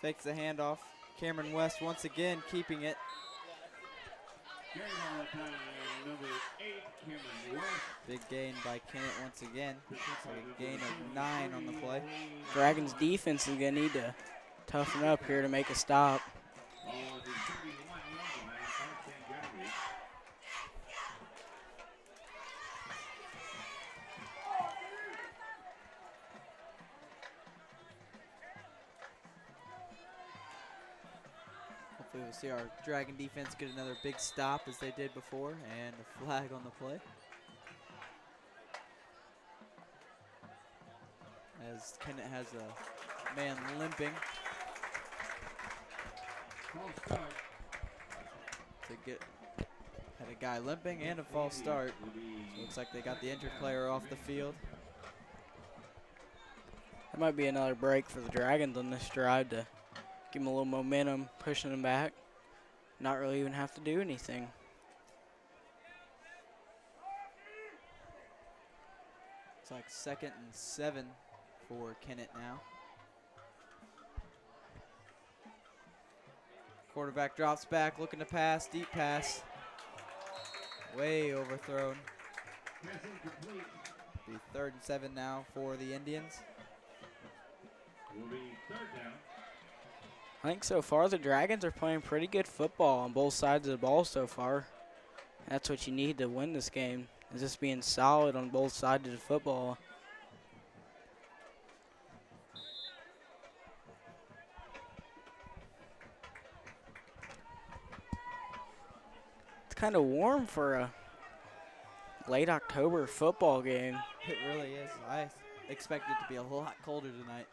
Fakes the handoff. Cameron West once again keeping it. Big gain by Kennett once again. Looks like a gain of 9 on the play. Dragons defense is going to need to toughen up here to make a stop. Hopefully we'll see our Dragon defense get another big stop as they did before, and a flag on the play. As Kennett has a man limping. Had a guy limping and a false start. So looks like they got the injured player off the field. That might be another break for the Dragons on this drive to give them a little momentum, pushing them back. Not really even have to do anything. It's like 2nd and 7 for Kennett now. Quarterback drops back, looking to pass, deep pass. Way overthrown. Be 3rd and 7 now for the Indians. Will be 3rd down. I think so far the Dragons are playing pretty good football on both sides of the ball so far. That's what you need to win this game, is just being solid on both sides of the football. It's kind of warm for a late October football game. It really is. I expect it to be a lot colder tonight.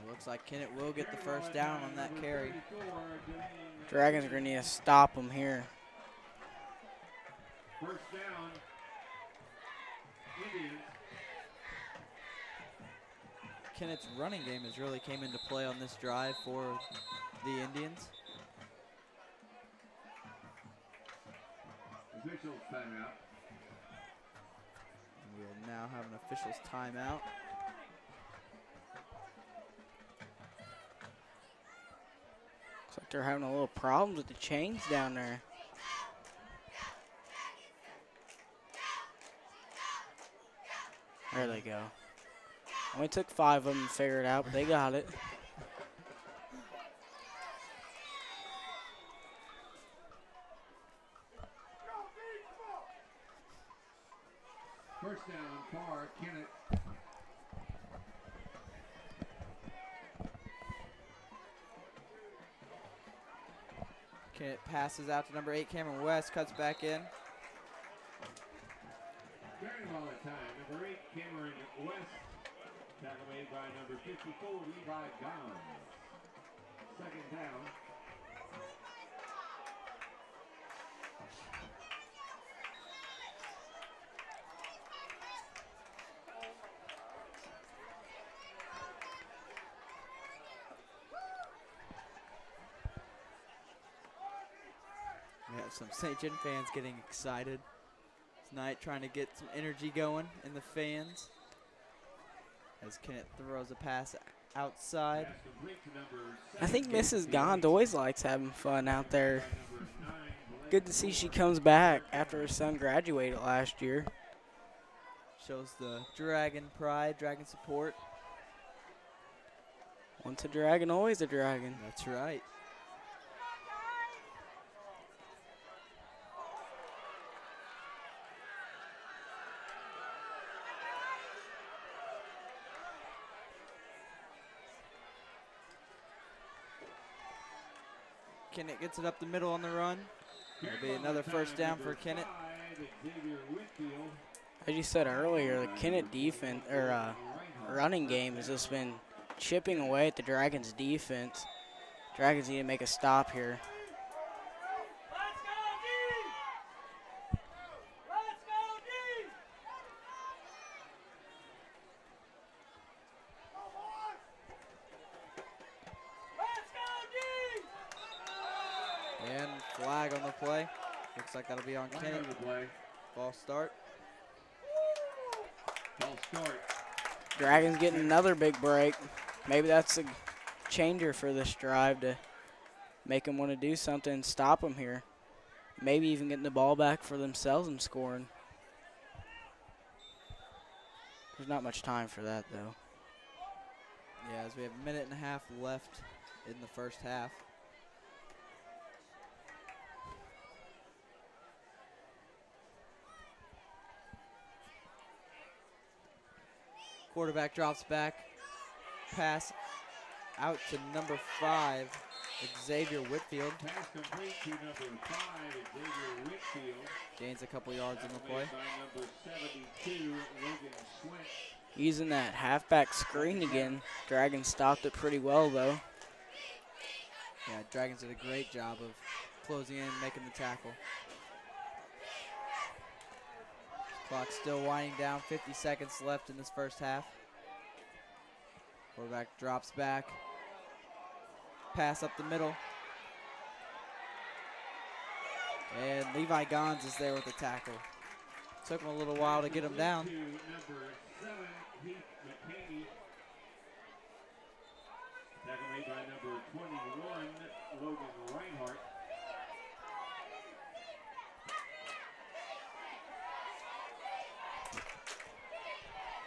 Looks like Kennett will get the first down on that carry. Dragons are going to need to stop them here. First down, Indians. Kennett's running game has really came into play on this drive for the Indians. Officials timeout. We'll now have an officials timeout. Looks like they're having a little problems with the chains down there. There they go. Only took 5 of them to figure it out, but they got it. First down for Kennett. Kennett passes out to number 8, Cameron West, cuts back in. Carrying the ball at time, number 8, Cameron West. Tackle made by number 54, Levi Gons. Second down. We have some St. John fans getting excited tonight, trying to get some energy going in the fans. As Kennett throws a pass outside. I think Mrs. Gond always likes having fun out there. Good to see she comes back after her son graduated last year. Shows the Dragon pride, Dragon support. Once a Dragon, always a Dragon. That's right. Kennett gets it up the middle on the run. It'll be another first down for Kennett. As you said earlier, the Kennett defense or running game has just been chipping away at the Dragons' defense. Dragons need to make a stop here. And flag on the play. Looks like that'll be on Kennett. False start. False start. Dragons getting another big break. Maybe that's a changer for this drive to make them want to do something and stop them here. Maybe even getting the ball back for themselves and scoring. There's not much time for that, though. Yeah, as we have a minute and a half left in the first half. Quarterback drops back. Pass out to number 5, Xavier Whitfield. Pass complete to number 5, Xavier Whitfield. Gains a couple yards in the play. By number 72, Logan Schwint. Using that halfback screen again. Dragons stopped it pretty well, though. Yeah, Dragons did a great job of closing in and making the tackle. Clock still winding down, 50 seconds left in this first half. Quarterback drops back. Pass up the middle. And Levi Gons is there with the tackle. Took him a little while to get him down. Number 7, Heath McCaney. Tackle made by number 21, Logan Reinhardt.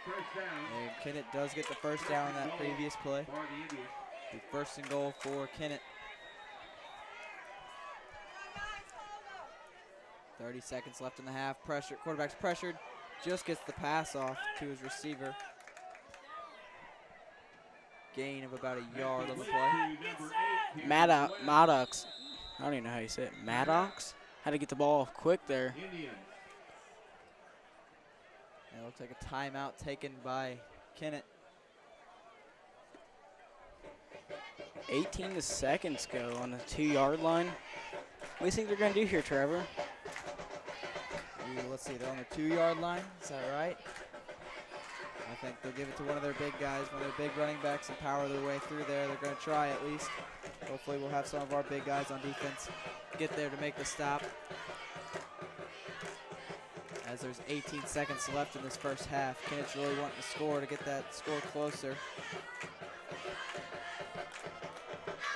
First down. And Kennett does get the first down on that previous play. For the Indians. The first and goal for Kennett. 30 seconds left in the half. Pressure. Quarterback's pressured. Just gets the pass off to his receiver. Gain of about a yard on the play. Maddox. I don't even know how you say it. Maddox? Had to get the ball quick there. Indians. It looks like a timeout taken by Kennett. 18 seconds go on the 2-yard line. What do you think they're going to do here, Trevor? Ooh, let's see, they're on the 2-yard line. Is that right? I think they'll give it to one of their big guys, one of their big running backs, and power their way through there. They're going to try at least. Hopefully we'll have some of our big guys on defense get there to make the stop. As there's 18 seconds left in this first half. Kennett's really wanting to score to get that score closer.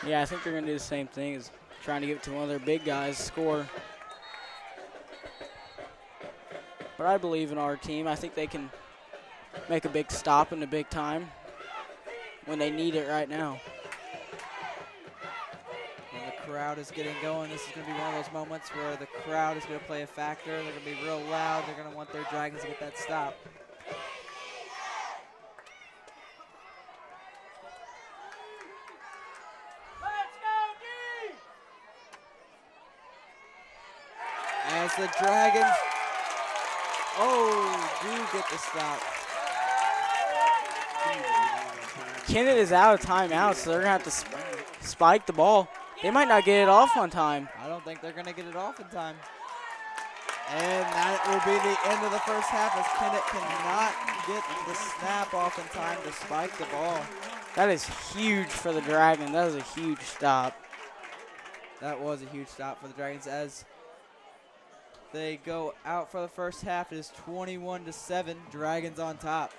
Yeah, I think they're going to do the same thing as trying to give it to one of their big guys, score. But I believe in our team. I think they can make a big stop in the big time when they need it right now. When the crowd is getting going, this is going to be one of those moments where the crowd is going to play a factor. They're going to be real loud. They're going to want their Dragons to get that stop. As the Dragons Oh, do get the stop. Kennett is out of timeout, so they're going to have to spike the ball. They might not get it off on time. I don't think they're going to get it off in time. And that will be the end of the first half as Kennett cannot get the snap off in time to spike the ball. That is huge for the Dragons. That was a huge stop. That was a huge stop for the Dragons as they go out for the first half. It is 21-7, Dragons on top.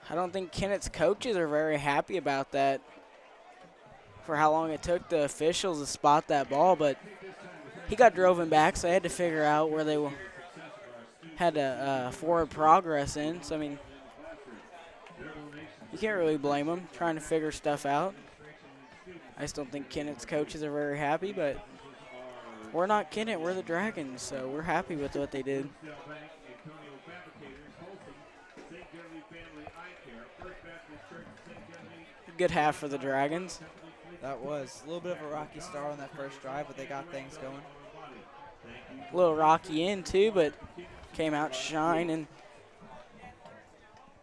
I don't think Kennett's coaches are very happy about that for how long it took the officials to spot that ball, but he got driven back, so they had to figure out where they had a forward progress in. So, I mean, you can't really blame them trying to figure stuff out. I just don't think Kennett's coaches are very happy, but we're not Kennett, we're the Dragons, so we're happy with what they did. Good half for the Dragons. That was a little bit of a rocky start on that first drive, but they got things going. A little rocky in too, but came out shining.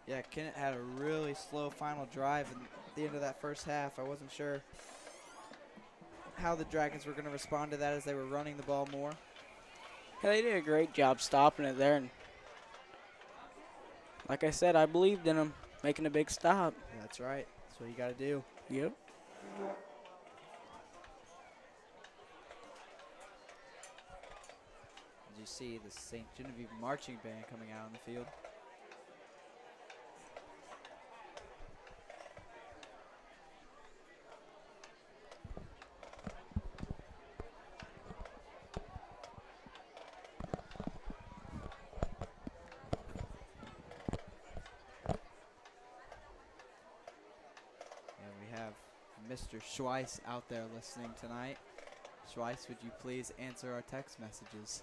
Yeah, Kennett had a really slow final drive at the end of that first half. I wasn't sure how the Dragons were going to respond to that as they were running the ball more. Yeah, they did a great job stopping it there. And like I said, I believed in them making a big stop. That's right. That's what you got to do. Yep. As you see the St. Genevieve marching band coming out on the field. Mr. Schweiss out there listening tonight. Schweiss, would you please answer our text messages?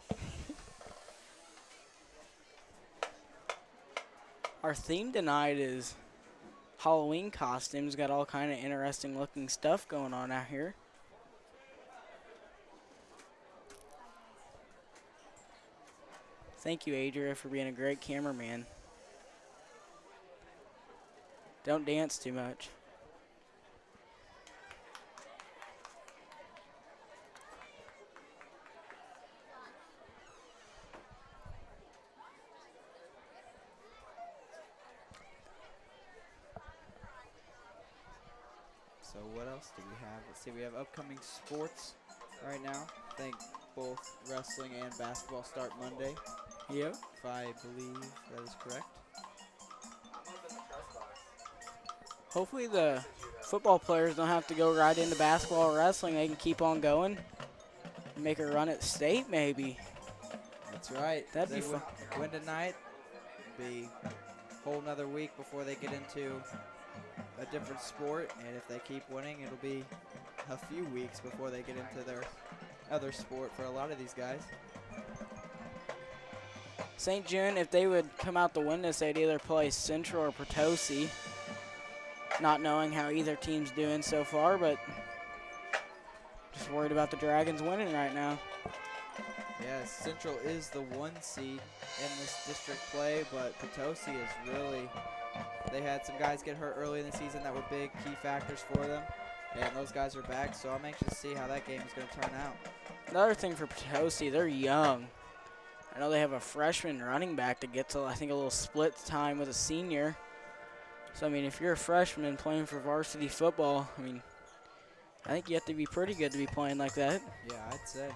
Our theme tonight is Halloween costumes. Got all kind of interesting looking stuff going on out here. Thank you, Adria, for being a great cameraman. Don't dance too much. So what else do we have? Let's see, we have upcoming sports right now. I think both wrestling and basketball start Monday. Yep. If I believe that is correct. Hopefully the football players don't have to go right into basketball or wrestling. They can keep on going. Make a run at state maybe. That's right. That'd be fun. Win tonight. Be a whole nother week before they get into a different sport, and if they keep winning, it'll be a few weeks before they get into their other sport for a lot of these guys. St. John, if they would come out to win this, they'd either play Central or Potosi. Not knowing how either team's doing so far, but just worried about the Dragons winning right now. Yeah, Central is the 1 seed in this district play, but Potosi is really, they had some guys get hurt early in the season that were big key factors for them, and those guys are back, so I'm anxious to see how that game is going to turn out. Another thing for Potosi, they're young. I know they have a freshman running back to get to, I think, a little split time with a senior. So, I mean, if you're a freshman playing for varsity football, I mean, I think you have to be pretty good to be playing like that. Yeah, I'd say.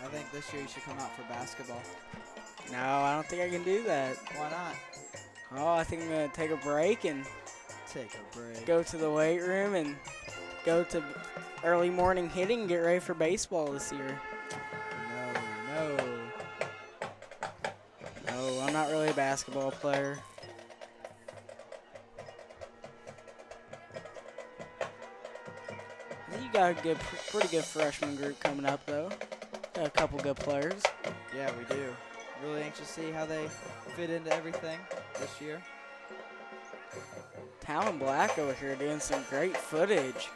I think this year you should come out for basketball. No, I don't think I can do that. Why not? Oh, I think I'm going to take a break and Take a break. go to the weight room and go to early morning hitting and get ready for baseball this year. No. No, I'm not really a basketball player. I think you got a pretty good freshman group coming up, though. Got a couple good players. Yeah, we do. Really anxious to see how they fit into everything this year. Talon Black over here doing some great footage.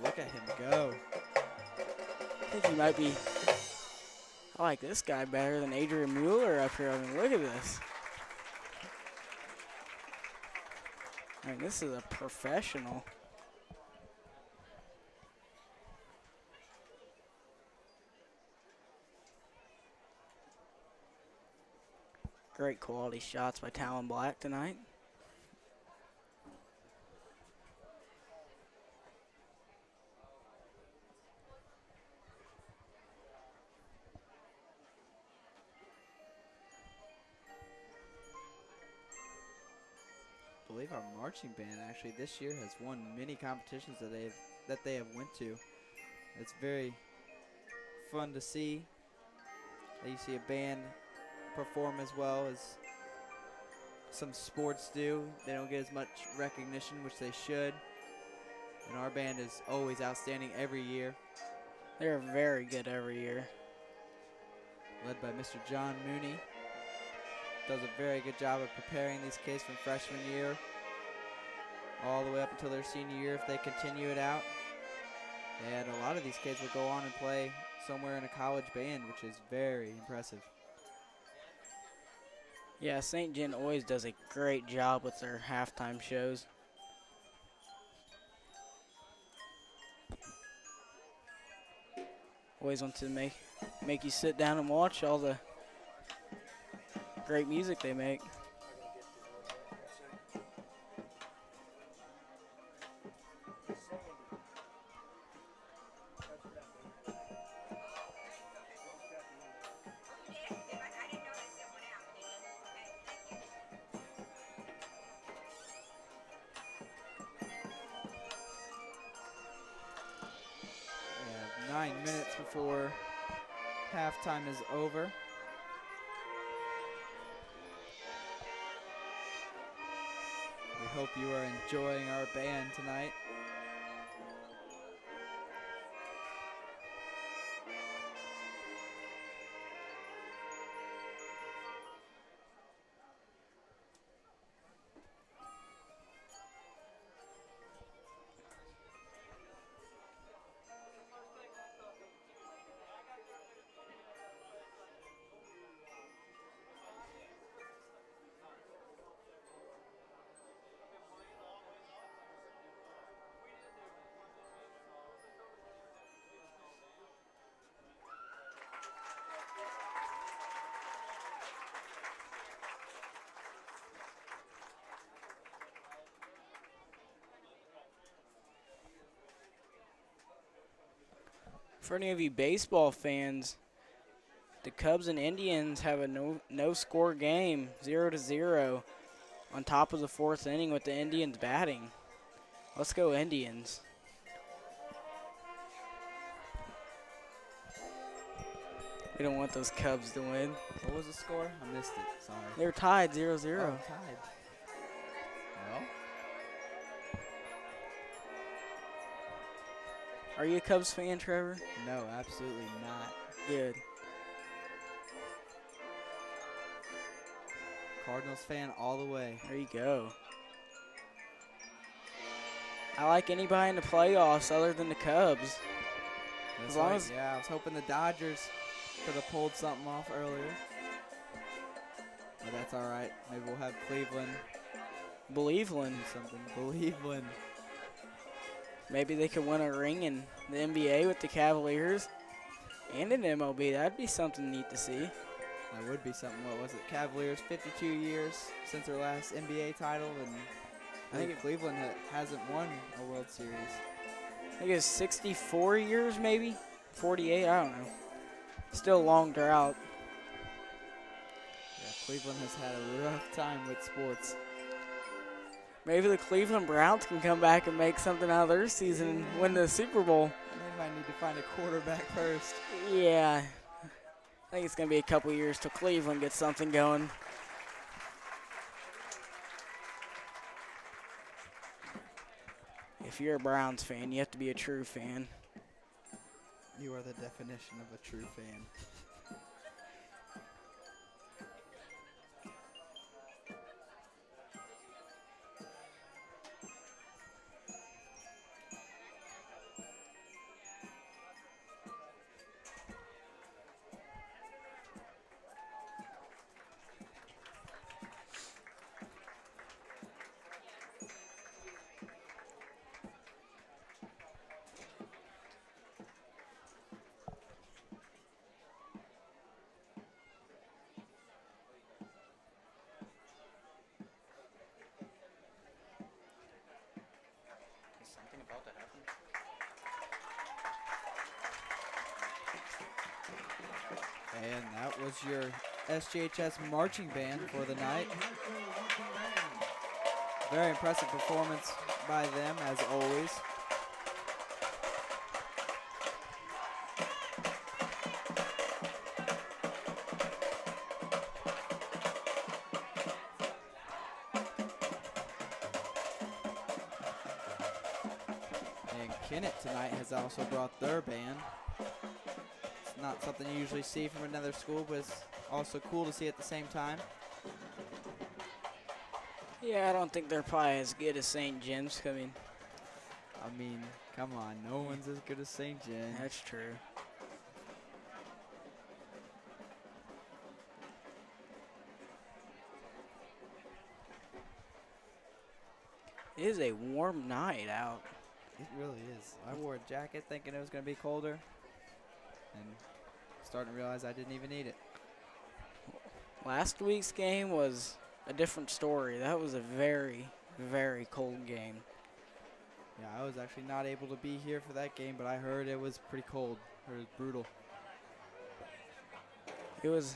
Look at him go. I think he might be. I like this guy better than Adrian Mueller up here. I mean, look at this. I mean, this is a professional. Great quality shots by Talon Black tonight. I believe our marching band actually this year has won many competitions that they have went to. It's very fun to see that you see a band perform as well as some sports do. They don't get as much recognition, which they should. And our band is always outstanding every year. They're very good every year. Led by Mr. John Mooney. Does a very good job of preparing these kids from freshman year all the way up until their senior year if they continue it out. And a lot of these kids will go on and play somewhere in a college band, which is very impressive. Yeah, St. John always does a great job with their halftime shows. Always want to make you sit down and watch all the great music they make. We have 9 minutes before halftime is over. We hope you are enjoying our band tonight. For any of you baseball fans, the Cubs and Indians have a no score game, 0-0, on top of the 4th inning with the Indians batting. Let's go Indians. We don't want those Cubs to win. What was the score? I missed it. Sorry. They're tied 0-0. Oh, tied. Well, Are you a Cubs fan, Trevor? no, absolutely not. Good. Cardinals fan all the way. There you go. I like anybody in the playoffs other than the Cubs. That's As long right. as- Yeah, I was hoping the Dodgers could have pulled something off earlier. But that's all right. Maybe we'll have Cleveland Believeland. do something. Cleveland. Maybe they could win a ring in the NBA with the Cavaliers and in MLB. That'd be something neat to see. That would be something. What was it? Cavaliers, 52 years since their last NBA title, and I think Cleveland hasn't won a World Series. I think it's 64 years, maybe 48. I don't know. Still a long drought. Yeah, Cleveland has had a rough time with sports. Maybe the Cleveland Browns can come back and make something out of their season and win the Super Bowl. They might need to find a quarterback first. Yeah. I think it's going to be a couple years till Cleveland gets something going. If you're a Browns fan, you have to be a true fan. You are the definition of a true fan. And that was your SGHS marching band for the night. Very impressive performance by them, as always. And Kennett tonight has also brought their band. Not something you usually see from another school, but it's also cool to see at the same time. Yeah, I don't think they're probably as good as St. Jim's. I mean, come on, no one's as good as St. Jim's. That's true. It is a warm night out. It really is. I wore a jacket thinking it was going to be colder, and starting to realize I didn't even need it. Last week's game was a different story. That was a very, very cold game. Yeah, I was actually not able to be here for that game, but I heard it was pretty cold. It was brutal. It was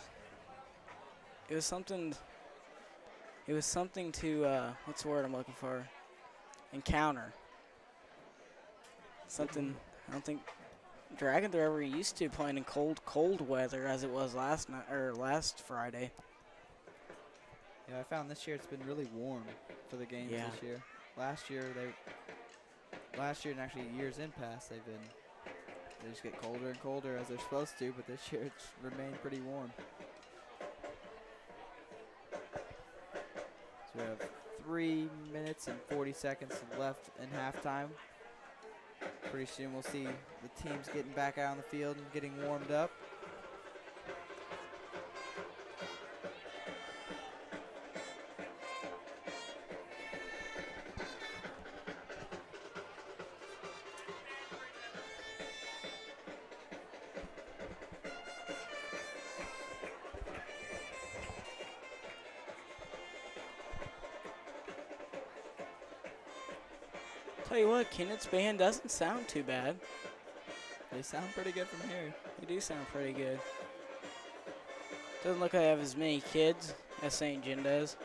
something to what's the word I'm looking for? Encounter. Something I don't think Dragons are ever used to playing in cold weather as it was last night or last Friday. Yeah, I found this year it's been really warm for the games this year. Last year and actually years in past they just get colder and colder as they're supposed to, but this year it's remained pretty warm. So we have 3 minutes and 40 seconds left in halftime. Pretty soon we'll see the teams getting back out on the field and getting warmed up. Tell you what, Kennett's band doesn't sound too bad. They sound pretty good from here. They do sound pretty good. Doesn't look like they have as many kids as St. John does.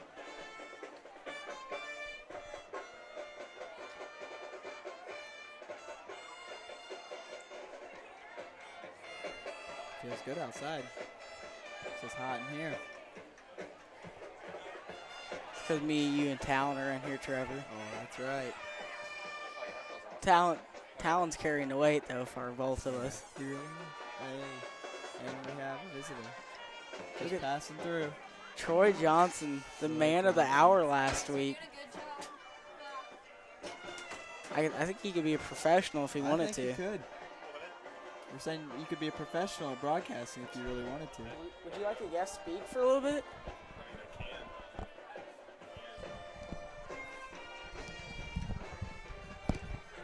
Feels good outside. It's just hot in here. It's because me, you, and Talon are in here, Trevor. Oh, that's right. Talon's carrying the weight, though, for both of us. Really? Hey. And we have a visitor. Just passing through. Troy Johnson, the man of the hour last week. I think he could be a professional if he wanted to. I think he could. We're saying you could be a professional at broadcasting if you really wanted to. Would you like to guest speak for a little bit?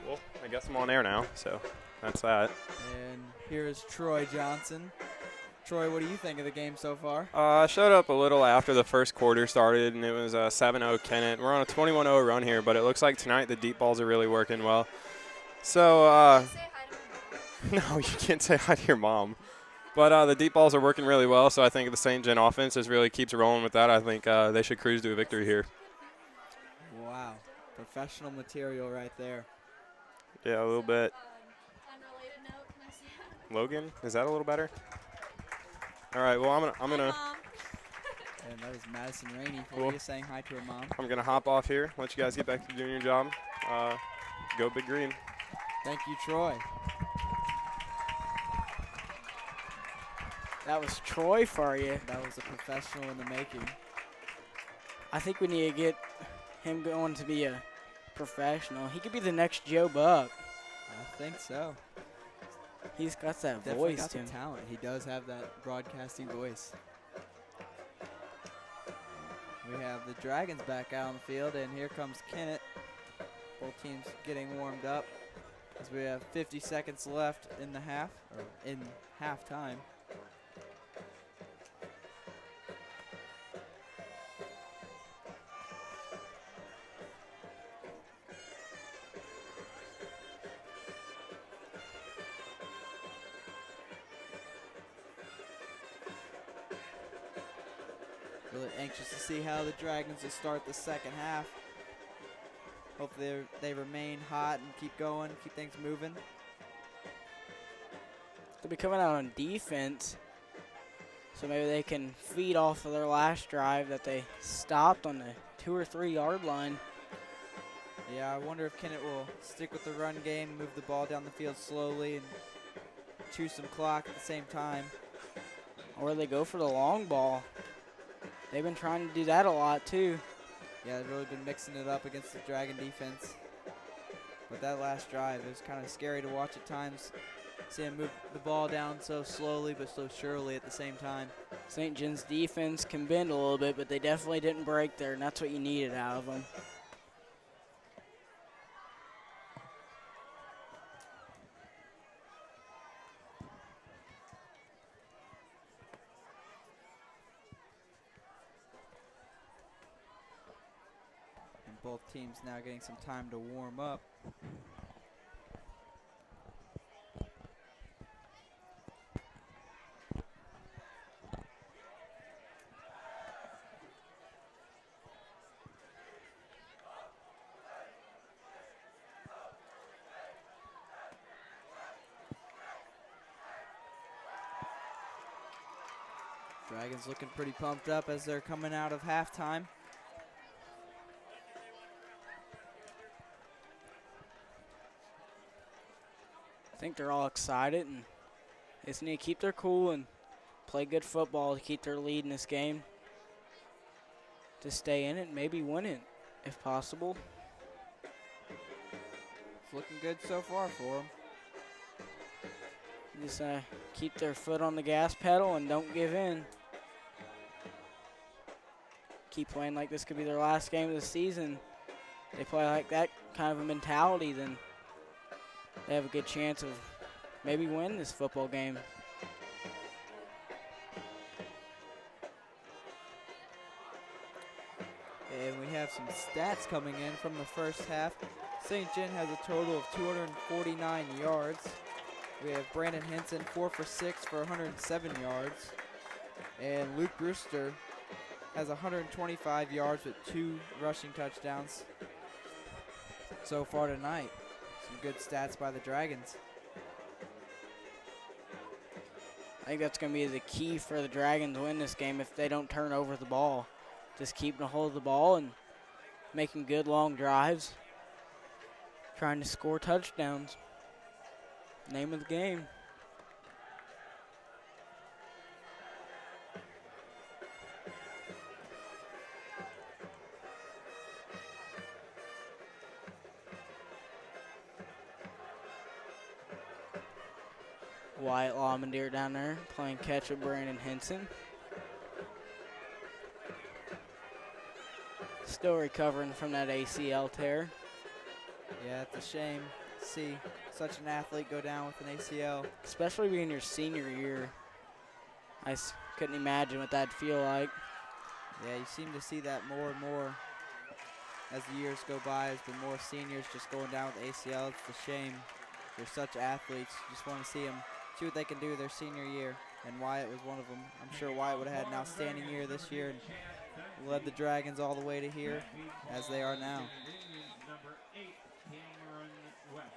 Well, I guess I'm on air now, so that's that. And here is Troy Johnson. Troy, what do you think of the game so far? I showed up a little after the first quarter started, and it was 7-0 Kennett. We're on a 21-0 run here, but it looks like tonight the deep balls are really working well. So, no, you can't say hi to your mom. But the deep balls are working really well, so I think the St. John offense just really keeps rolling with that. I think they should cruise to a victory here. Wow. Professional material right there. Yeah, a little bit. Unrelated note, can I see that? Logan, is that a little better? All right. Well, I'm gonna Mom. And that is Madison Rainey for Cool. you saying hi to her mom. I'm gonna hop off here. Let you guys get back to doing your job. Go Big Green. Thank you, Troy. That was Troy for you. That was a professional in the making. I think we need to get him going to be a professional. He could be the next Joe Buck. I think so. He's got that Definitely voice got to the him. talent. He does have that broadcasting voice. We have the Dragons back out on the field, and here comes Kennett. Both teams getting warmed up as we have 50 seconds left in the half, or in halftime. Really anxious to see how the Dragons will start the second half. Hopefully they remain hot and keep going, keep things moving. They'll be coming out on defense, so maybe they can feed off of their last drive that they stopped on the 2 or 3 yard line. Yeah, I wonder if Kennett will stick with the run game, move the ball down the field slowly, and chew some clock at the same time. Or they go for the long ball. They've been trying to do that a lot too. Yeah, they've really been mixing it up against the Dragon defense. But that last drive, it was kind of scary to watch at times. See him move the ball down so slowly but so surely at the same time. St. John's defense can bend a little bit, but they definitely didn't break there, and that's what you needed out of them. And both teams now getting some time to warm up. Dragons looking pretty pumped up as they're coming out of halftime. I think they're all excited, and they just need to keep their cool and play good football to keep their lead in this game. To stay in it, maybe win it, if possible. It's looking good so far for them. Just keep their foot on the gas pedal and don't give in. Keep playing like this could be their last game of the season. They play like that kind of a mentality, then they have a good chance of maybe winning this football game. And we have some stats coming in from the first half. St. John has a total of 249 yards. We have Brandon Henson 4 for 6 for 107 yards. And Luke Brewster has 125 yards with 2 rushing touchdowns so far tonight. Some good stats by the Dragons. I think that's going to be the key for the Dragons to win this game if they don't turn over the ball. Just keeping a hold of the ball and making good long drives, trying to score touchdowns. Name of the game. Wyatt Lawmandeer down there playing catch with Brandon Henson. Still recovering from that ACL tear. Yeah, it's a shame to see such an athlete go down with an ACL. Especially being your senior year. I couldn't imagine what that'd feel like. Yeah, you seem to see that more and more as the years go by. There's been more seniors just going down with ACL. It's a shame. They're such athletes. You just want to see them, see what they can do their senior year. And Wyatt was one of them. I'm sure Wyatt would have had an outstanding year this year and led the Dragons all the way to here as they are now. number 8, Cameron West.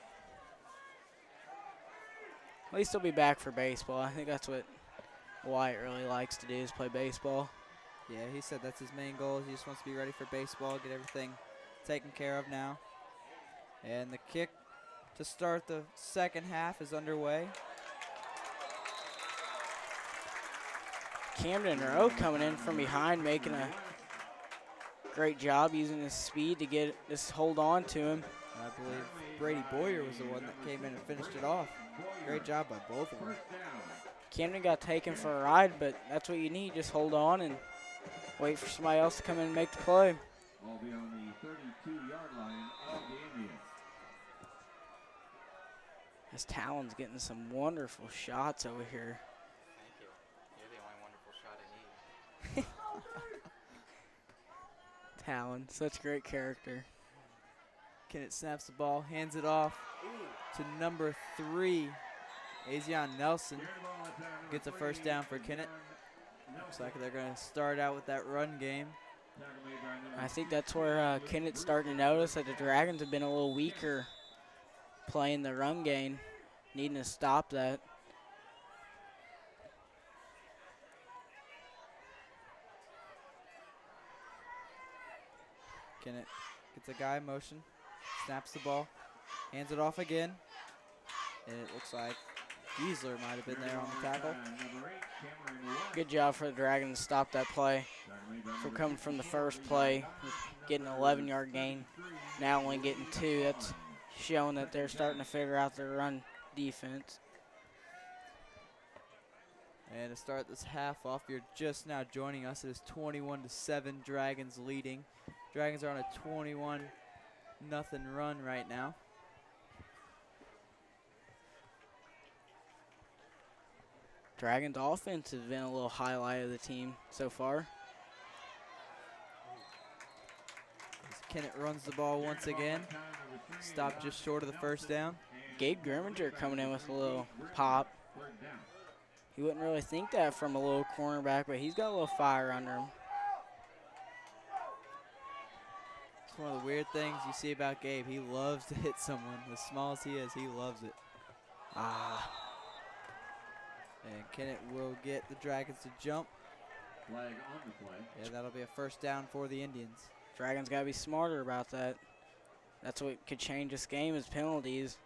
At least he'll be back for baseball. I think that's what Wyatt really likes to do, is play baseball. Yeah, he said that's his main goal. He just wants to be ready for baseball, get everything taken care of now. And the kick to start the second half is underway. Camden Rowe coming in from behind, making a great job using his speed to get this hold on to him. I believe Brady Boyer was the one that came in and finished it off. Great job by both of them. Camden got taken for a ride, but that's what you need. Just hold on and wait for somebody else to come in and make the play. Will be on the 32-yard line of the Indians. This Talon's getting some wonderful shots over here. Thank you. You're the only wonderful shot I need. Talon, such great character. Kennett snaps the ball, hands it off to number 3, Azion Nelson. Gets a first down for Kennett. Looks like they're going to start out with that run game. I think that's where Kennett's starting to notice that the Dragons have been a little weaker playing the run game, needing to stop that. Kennett gets a guy in motion, snaps the ball, hands it off again, and it looks like Giesler might have been there on the tackle. Good job for the Dragons to stop that play. From coming from the first play, getting an 11-yard gain, now only getting 2. That's showing that they're starting to figure out their run defense. And to start this half off, you're just now joining us. It is 21-7, Dragons leading. Dragons are on a 21-0 run right now. Dragons offense has been a little highlight of the team so far. As Kennett runs the ball once again. Stopped just short of the first down. Gabe Grimminger coming in with a little pop. You wouldn't really think that from a little cornerback, but he's got a little fire under him. It's one of the weird things you see about Gabe. He loves to hit someone. As small as he is, he loves it. And Kennett will get the Dragons to jump. Flag on the play. Yeah, that'll be a first down for the Indians. Dragons got to be smarter about that. That's what could change this game is penalties.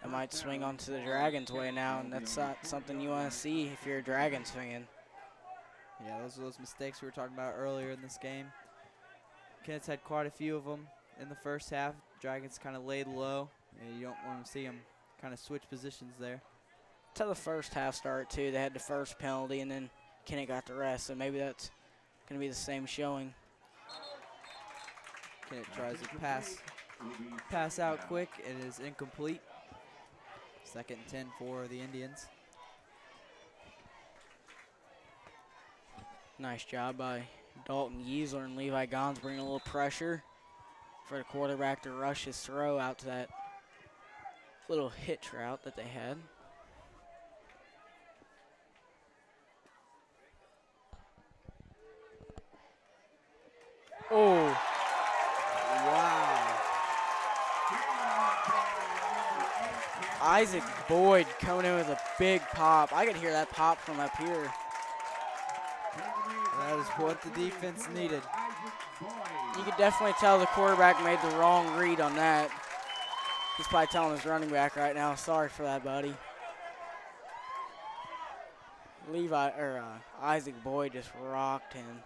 It might swing onto the Dragons' way now, and that's not something you want to see if you're a Dragons fan. Yeah, those are those mistakes we were talking about earlier in this game. Kennett's had quite a few of them in the first half. Dragons kind of laid low, and you don't want to see them kind of switch positions there. That's how the first half started, too. They had the first penalty, and then Kennett got the rest, so maybe that's going to be the same showing. Kennett tries to pass out quick. It is incomplete. 2nd and 10 for the Indians. Nice job by Dalton Giesler and Levi Gons bringing a little pressure for the quarterback to rush his throw out to that little hitch route that they had. Oh. Wow. Isaac Boyd coming in with a big pop. I could hear that pop from up here. That is what the defense needed. You could definitely tell the quarterback made the wrong read on that. He's probably telling his running back right now, sorry for that, buddy. Isaac Boyd just rocked him.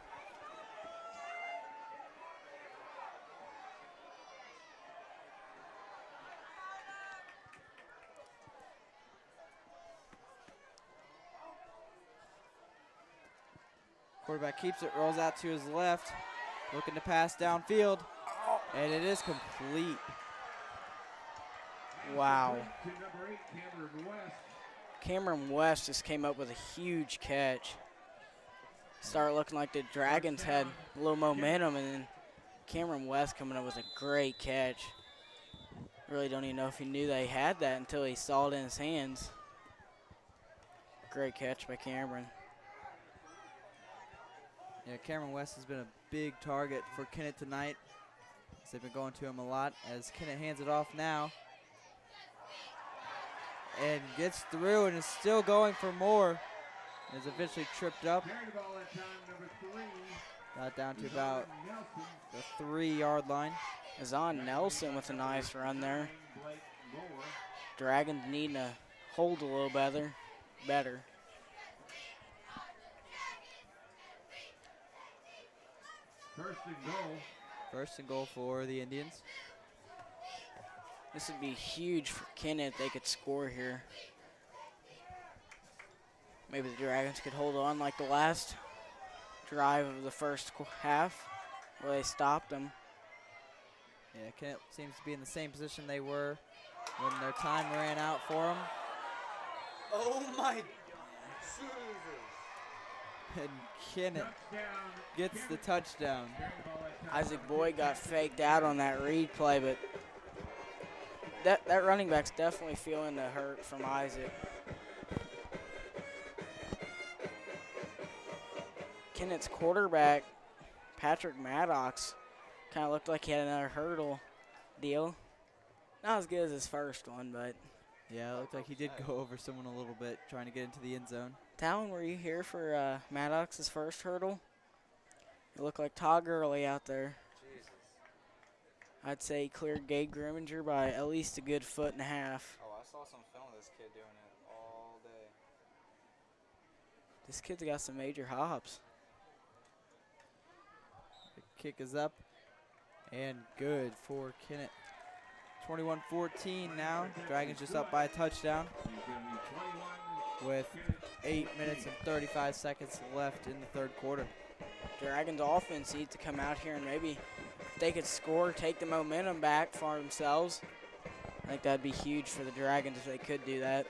Quarterback keeps it, rolls out to his left, looking to pass downfield, and it is complete. Wow. Cameron West just came up with a huge catch. Started looking like the Dragons had a little momentum, and then Cameron West coming up with a great catch. Really don't even know if he knew they had that until he saw it in his hands. Great catch by Cameron. Yeah, Cameron West has been a big target for Kennett tonight. as they've been going to him a lot, as Kennett hands it off now. And gets through and is still going for more. And is eventually tripped up. Carried the ball that time, number 3. Got down to about the 3-yard line. Azan Nelson with a nice run there. Blake Moore. Dragons needing to hold a little better. First and goal. First and goal for the Indians. This would be huge for Kennett if they could score here. Maybe the Dragons could hold on like the last drive of the first half where they stopped them. Yeah, Kennett seems to be in the same position they were when their time ran out for them. Oh my And Kennett gets the touchdown. Isaac Boyd got faked out on that read play, but that running back's definitely feeling the hurt from Isaac. Kennett's quarterback, Patrick Maddox, kind of looked like he had another hurdle deal. Not as good as his first one, but. Yeah, it looked like he did go over someone a little bit trying to get into the end zone. Talon, were you here for Maddox's first hurdle? It looked like Todd Gurley out there. Jesus. I'd say he cleared Gabe Grimminger by at least a good 1.5 foot. Oh, I saw some film of this kid doing it all day. This kid's got some major hops. The kick is up and good for Kennett. 21-14 now. Dragons just up by a touchdown with 8 minutes and 35 seconds left in the third quarter. Dragons offense needs to come out here and maybe if they could score, take the momentum back for themselves. I think that'd be huge for the Dragons if they could do that.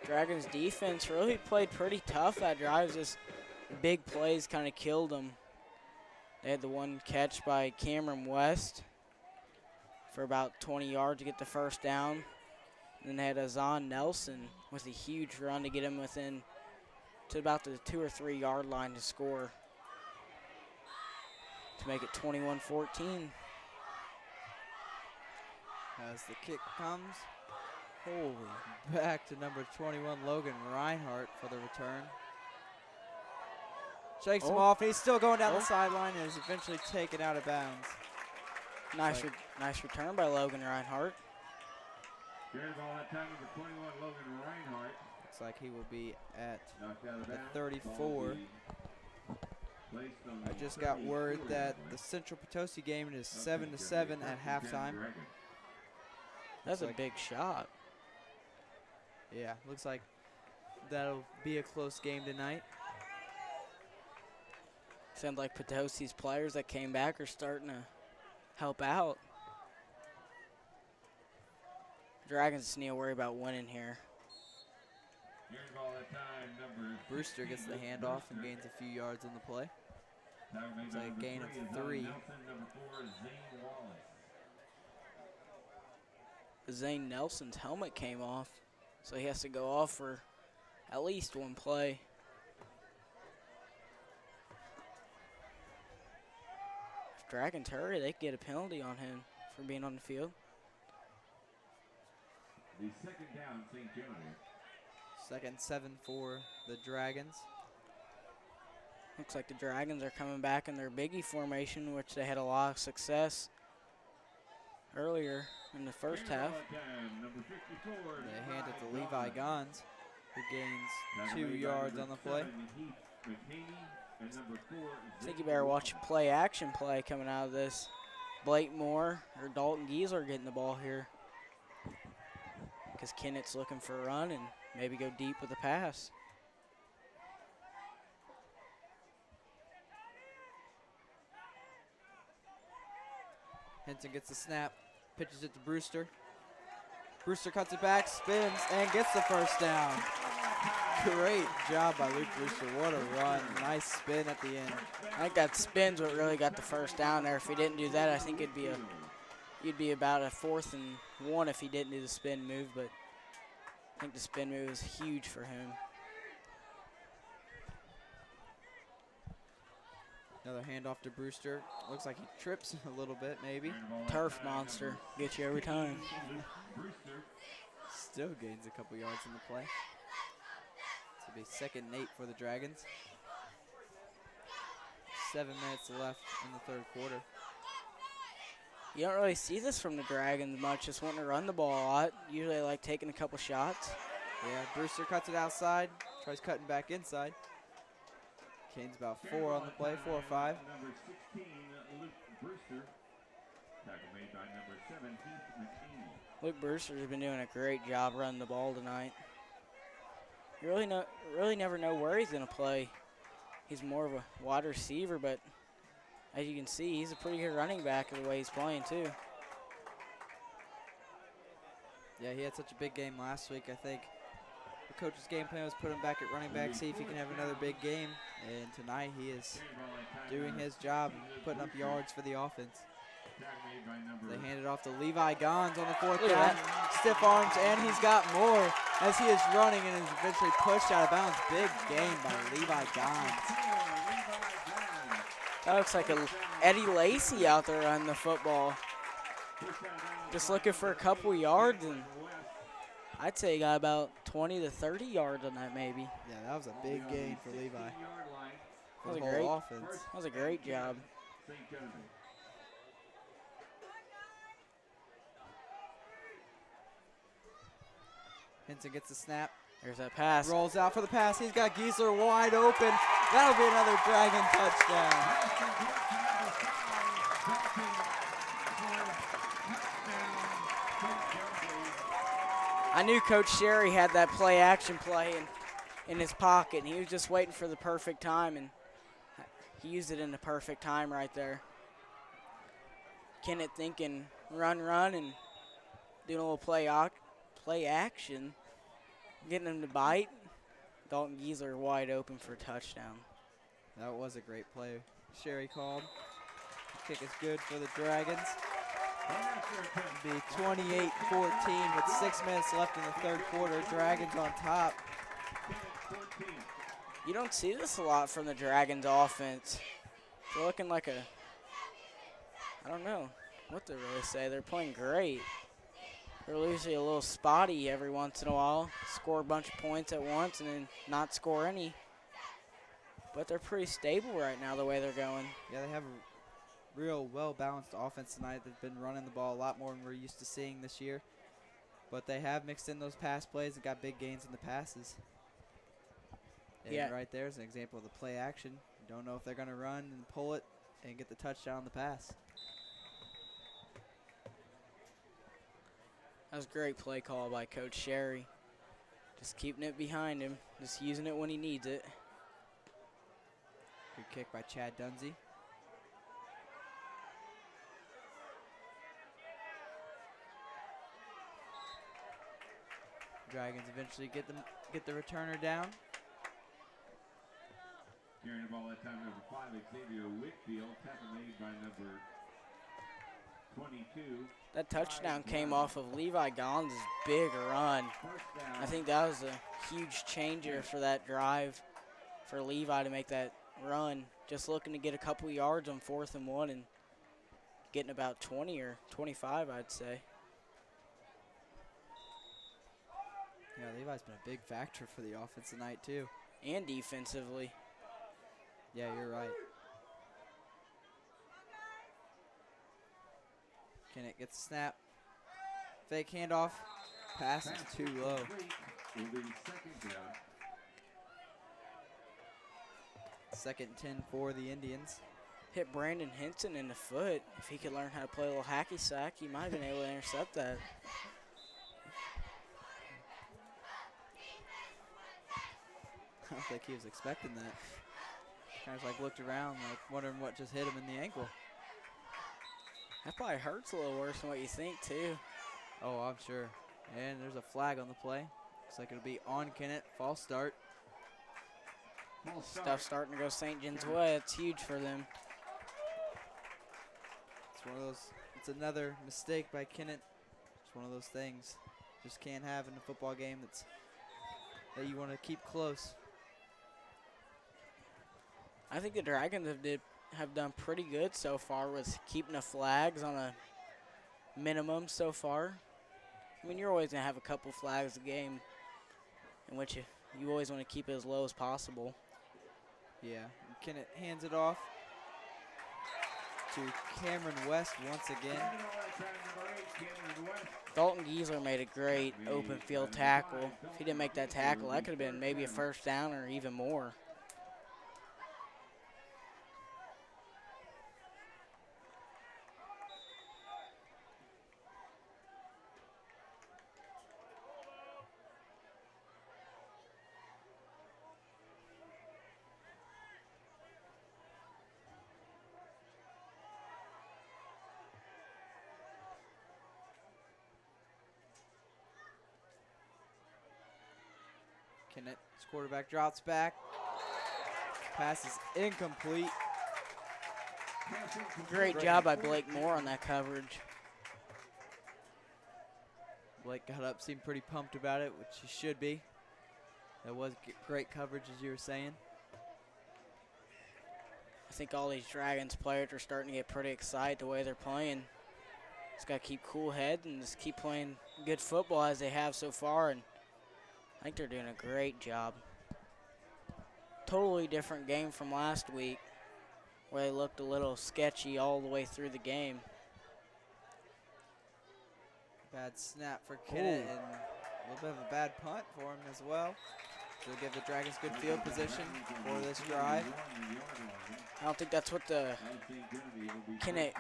Dragons defense really played pretty tough that drive. Just big plays kind of killed them. They had the one catch by Cameron West for about 20 yards to get the first down. And then they had Azan Nelson with a huge run to get him within to about the 2 or 3 yard line to score to make it 21-14. As the kick comes, holy, back to number 21, Logan Reinhardt for the return. Shakes him off, and he's still going down the sideline and is eventually taken out of bounds. Nice return by Logan Reinhardt. Carried the ball that time, number 21, Logan Reinhardt. Looks like he will be at Knocked out of the bounds. 34. Placed on I the just got 30 word that quarterback. the Central Potosi game is Okay, 7-7 at Dragons. halftime. That's a like- big shot. Yeah, looks like that'll be a close game tonight. Sounds like Potosi's players that came back are starting to help out. Dragons just need to worry about winning here. Carried the ball that time, number Brewster gets the 16, handoff and Brewster. gains a few yards on the play. Tackle made It's by like a number gain of 3 is 3. Nelson, number 4 is Zane Wallace. Zane Nelson's helmet came off, so he has to go off for at least one play. If Dragons hurry, they could get a penalty on him for being on the field. The second down, St. Genevieve. Second 7 for the Dragons. Looks like the Dragons are coming back in their biggie formation, which they had a lot of success earlier in the first half. They hand it to Levi Gons, who gains 2 yards on the play. I think you better watch a play action play coming out of this. Blake Moore or Dalton Giesler getting the ball here, because Kennett's looking for a run and maybe go deep with a pass. Henson gets the snap, pitches it to Brewster. Brewster cuts it back, spins, and gets the first down. Great job by Luke Brewster. What a run. Nice spin at the end. I think that spin's what really got the first down there. If he didn't do that, I think it'd be a you'd be about a 4th and 1 if he didn't do the spin move, but I think the spin move is huge for him. Another handoff to Brewster. Looks like he trips a little bit, maybe. Turf monster. Gets you every time. Still gains a couple yards in the play. This will be 2nd and 8 for the Dragons. 7 minutes left in the 3rd quarter. You don't really see this from the Dragons much, just wanting to run the ball a lot. Usually they like taking a couple shots. Yeah, Brewster cuts it outside, tries cutting back inside. Kane's about 4 on the play, 4 or 5. Number 16, Luke Brewster. Tackle made by number 7, Heath McCain. Luke Brewster's been doing a great job running the ball tonight. You really never know where he's going to play. He's more of a wide receiver, but as you can see, he's a pretty good running back the way he's playing too. Yeah, he had such a big game last week. I think the coach's game plan was put him back at running back, see if he can have another big game. And tonight he is doing his job and putting up yards for the offense. They hand it off to Levi Gons on the 4th down. Stiff arms, and he's got more as he is running and is eventually pushed out of bounds. Big game by Levi Gons. That looks like a Eddie Lacy out there on the football. Just looking for a couple yards, and I'd say he got about 20 to 30 yards on that maybe. Yeah, that was a big gain for Levi. That was the whole offense. That was a great job. Hinton gets the snap. There's that pass. Rolls out for the pass. He's got Giesler wide open. That'll be another Dragon touchdown. I knew Coach Sherry had that play action play in his pocket, and he was just waiting for the perfect time, and he used it in the perfect time right there. Kennett thinking run, and doing a little play action, getting him to bite. Dalton Giesler wide open for a touchdown. That was a great play. Sherry called. The kick is good for the Dragons. It'll be 28-14 with 6 minutes left in the 3rd quarter. Dragons on top. You don't see this a lot from the Dragons offense. They're looking like I don't know what to really say. They're playing great. They're usually a little spotty every once in a while, score a bunch of points at once and then not score any. But they're pretty stable right now the way they're going. Yeah, they have a real well-balanced offense tonight. They've been running the ball a lot more than we're used to seeing this year. But they have mixed in those pass plays and got big gains in the passes. And yeah, right there is an example of the play action. You don't know if they're going to run and pull it and get the touchdown on the pass. That was a great play call by Coach Sherry. Just keeping it behind him, just using it when he needs it. Good kick by Chad Dunsey. Dragons eventually get the returner down. Carrying the ball that time, number 5, Xavier Whitfield. Tackle made by number 22. That touchdown came off of Levi Gons' big run. I think that was a huge changer for that drive for Levi to make that run. Just looking to get a couple yards on 4th and 1 and getting about 20 or 25, I'd say. Yeah, Levi's been a big factor for the offense tonight, too. And defensively. Yeah, you're right. Kennett gets a snap. Fake handoff. Pass is too low. Will be 2nd down. 2nd and 10 for the Indians. Hit Brandon Henson in the foot. If he could learn how to play a little hacky sack, he might have been able to intercept that. I don't think he was expecting that. Kind of like looked around, like wondering what just hit him in the ankle. That probably hurts a little worse than what you think, too. Oh, I'm sure. And there's a flag on the play. Looks like it'll be on Kennett. False start. Stuff starting to go St. John's way. It's huge for them. It's one of those It's another mistake by Kennett. It's one of those things just can't have in a football game that you want to keep close. I think the Dragons have done pretty good so far with keeping the flags on a minimum so far. I mean, you're always going to have a couple flags a game in which you always want to keep it as low as possible. Yeah, and Kennett hands it off to Cameron West once again. Dalton Giesler made a great open field tackle. If he didn't make that tackle, that could have been maybe a first down or even more. Kennett's quarterback drops back. Pass is incomplete. Great job by Blake Moore on that coverage. Blake got up, seemed pretty pumped about it, which he should be. That was great coverage, as you were saying. I think all these Dragons players are starting to get pretty excited the way they're playing. Just got to keep cool head and just keep playing good football as they have so far, and I think they're doing a great job. Totally different game from last week where they looked a little sketchy all the way through the game. Bad snap for Kennett and a little bit of a bad punt for him as well. So give the Dragons good field position for this drive. I don't think that's what the Kennett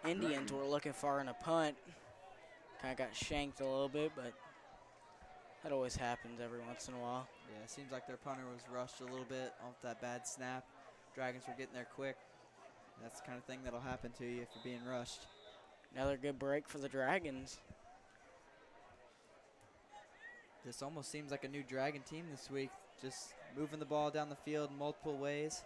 Indians were looking for in a punt. Kind of got shanked a little bit, but that always happens every once in a while. Yeah, it seems like their punter was rushed a little bit off that bad snap. Dragons were getting there quick. That's the kind of thing that'll happen to you if you're being rushed. Another good break for the Dragons. This almost seems like a new Dragon team this week. Just moving the ball down the field multiple ways.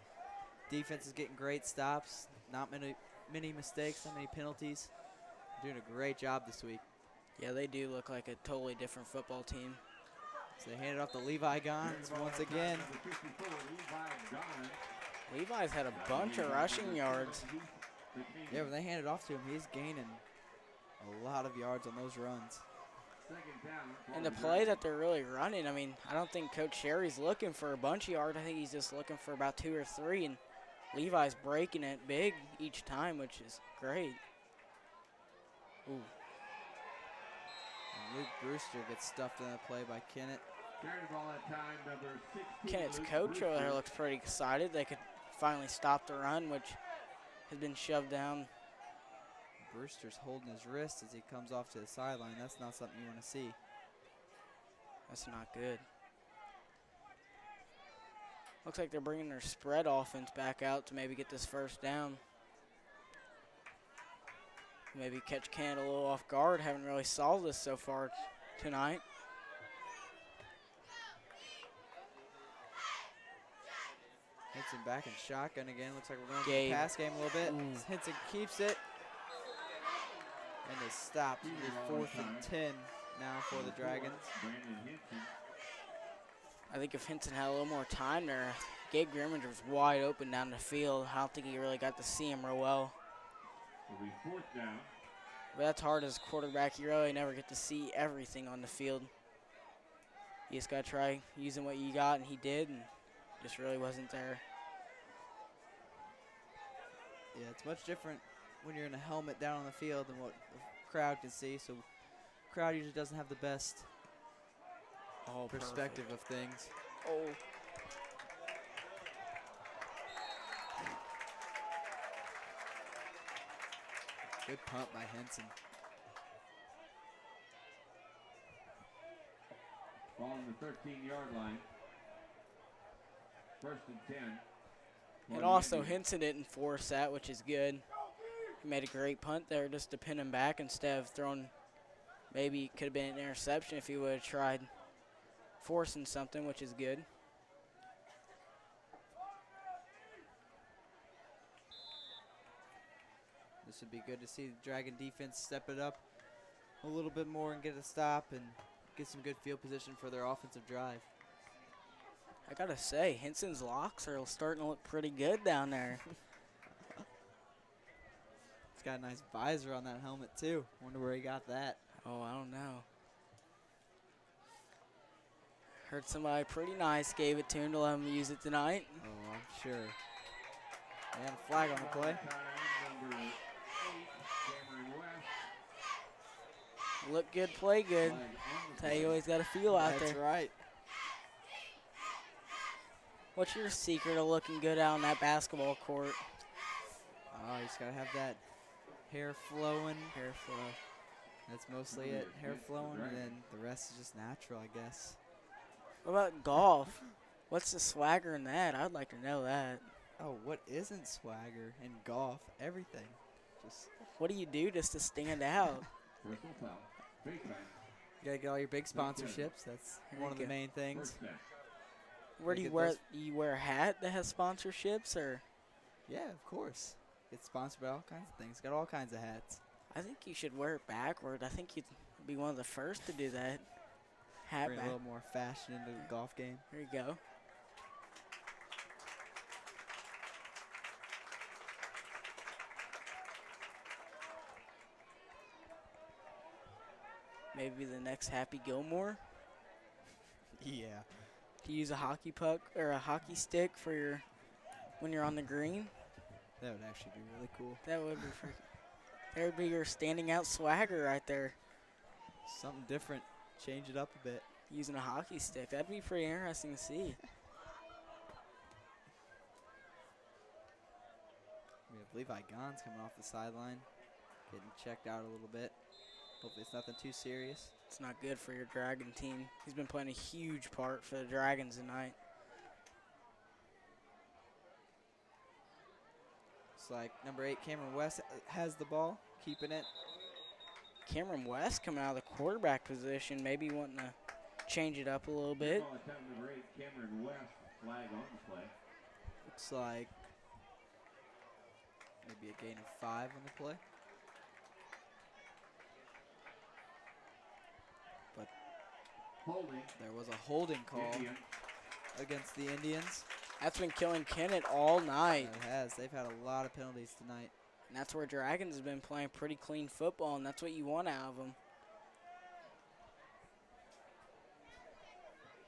Defense is getting great stops. Not many mistakes, not many penalties. Doing a great job this week. Yeah, they do look like a totally different football team. So they hand it off to Levi Gons once again. Levi's had a bunch of rushing yards. Yeah, when they hand it off to him, he's gaining a lot of yards on those runs. And the play that they're really running, I mean, I don't think Coach Sherry's looking for a bunch of yards. I think he's just looking for about 2 or 3, and Levi's breaking it big each time, which is great. Ooh. And Luke Brewster gets stuffed in that play by Kennett. Kennett's coach over there looks pretty excited. They could finally stop the run, which has been shoved down. Brewster's holding his wrist as he comes off to the sideline. That's not something you want to see. That's not good. Looks like they're bringing their spread offense back out to maybe get this first down. Maybe catch Kennett a little off guard. Haven't really saw this so far tonight. Hinson back in shotgun again. Looks like we're going to the pass game a little bit. Hinson keeps it. And is stopped. 4th and 10 now for the Dragons. I think if Hinson had a little more time there, Gabe Grimminger was wide open down the field. I don't think he really got to see him real well. But that's hard as a quarterback. You really never get to see everything on the field. You just got to try using what you got, and he did, and just really wasn't there. Yeah, it's much different when you're in a helmet down on the field than what the crowd can see. So crowd usually doesn't have the best perspective of things. Oh. Good punt by Hinson. Ball on the 13-yard line. 1st and 10. And also Hinson didn't force that, which is good. He made a great punt there just to pin him back instead of throwing. Maybe it could have been an interception if he would have tried forcing something, which is good. The This would be good to see the Dragon defense step it up a little bit more and get a stop and get some good field position for their offensive drive. I gotta say, Henson's locks are starting to look pretty good down there. He's got a nice visor on that helmet too. Wonder where he got that. Oh, I don't know. Heard somebody pretty nice gave it to him to let him use it tonight. Oh, I'm sure. And a flag on the play. Number 8, Cameron West. Look good, play good. Flag on the Tell you play. always got a feel out That's there. right. What's your secret of looking good out on that basketball court? Oh, you just gotta have that hair flowing. Hair flow. That's mostly it. Hair flowing, and then the rest is just natural, I guess. What about golf? What's the swagger in that? I'd like to know that. Oh, what isn't swagger in golf? Everything. Just What do you do just to stand out? Personal foul. Baseline. you gotta get all your big sponsorships. That's There one you of the go. main things. First down. Where do Gotta you get wear? those- You wear a hat that has sponsorships, or Yeah, of course. It's sponsored by all kinds of things. Got all kinds of hats. I think you should wear it backward. I think you'd be one of the first to do that. Hat Bring a back. little more fashion into the golf game. There you go. Maybe the next Happy Gilmore. Yeah. To use a hockey puck or a hockey stick for your when you're on the green. That would actually be really cool. That would be freaking. There would be your standing out swagger right there. Something different. Change it up a bit. Using a hockey stick. That'd be pretty interesting to see. We have Levi Gons coming off the sideline, getting checked out a little bit. Hopefully it's nothing too serious. It's not good for your Dragon team. He's been playing a huge part for the Dragons tonight. Looks like number 8, Cameron West, has the ball, keeping it. Cameron West coming out of the quarterback position, maybe wanting to change it up a little bit. Ball at time number 8, Cameron West. Flag on the play. Looks like maybe a gain of 5 on the play. Holding. There was a holding call Indian. against the Indians. That's been killing Kennett all night. It has. They've had a lot of penalties tonight. And that's where Dragons has been playing pretty clean football, and that's what you want out of them.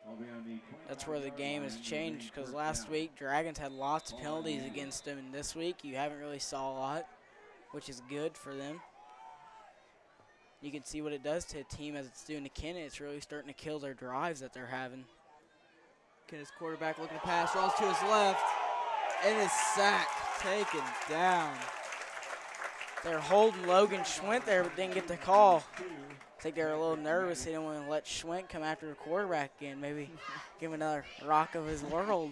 I'll be on the That's where the 25-yard game line. has changed, because First last down. week Dragons had lots of penalties against them, and this week you haven't really saw a lot, which is good for them. You can see what it does to a team as it's doing to Kennett. It's really starting to kill their drives that they're having. Kennett's quarterback looking to pass, rolls to his left, and is sacked, taken down. They're holding Logan Schwint there, but didn't get the call. I think they were a little nervous. They didn't want to let Schwint come after the quarterback again. Maybe give him another rock of his world.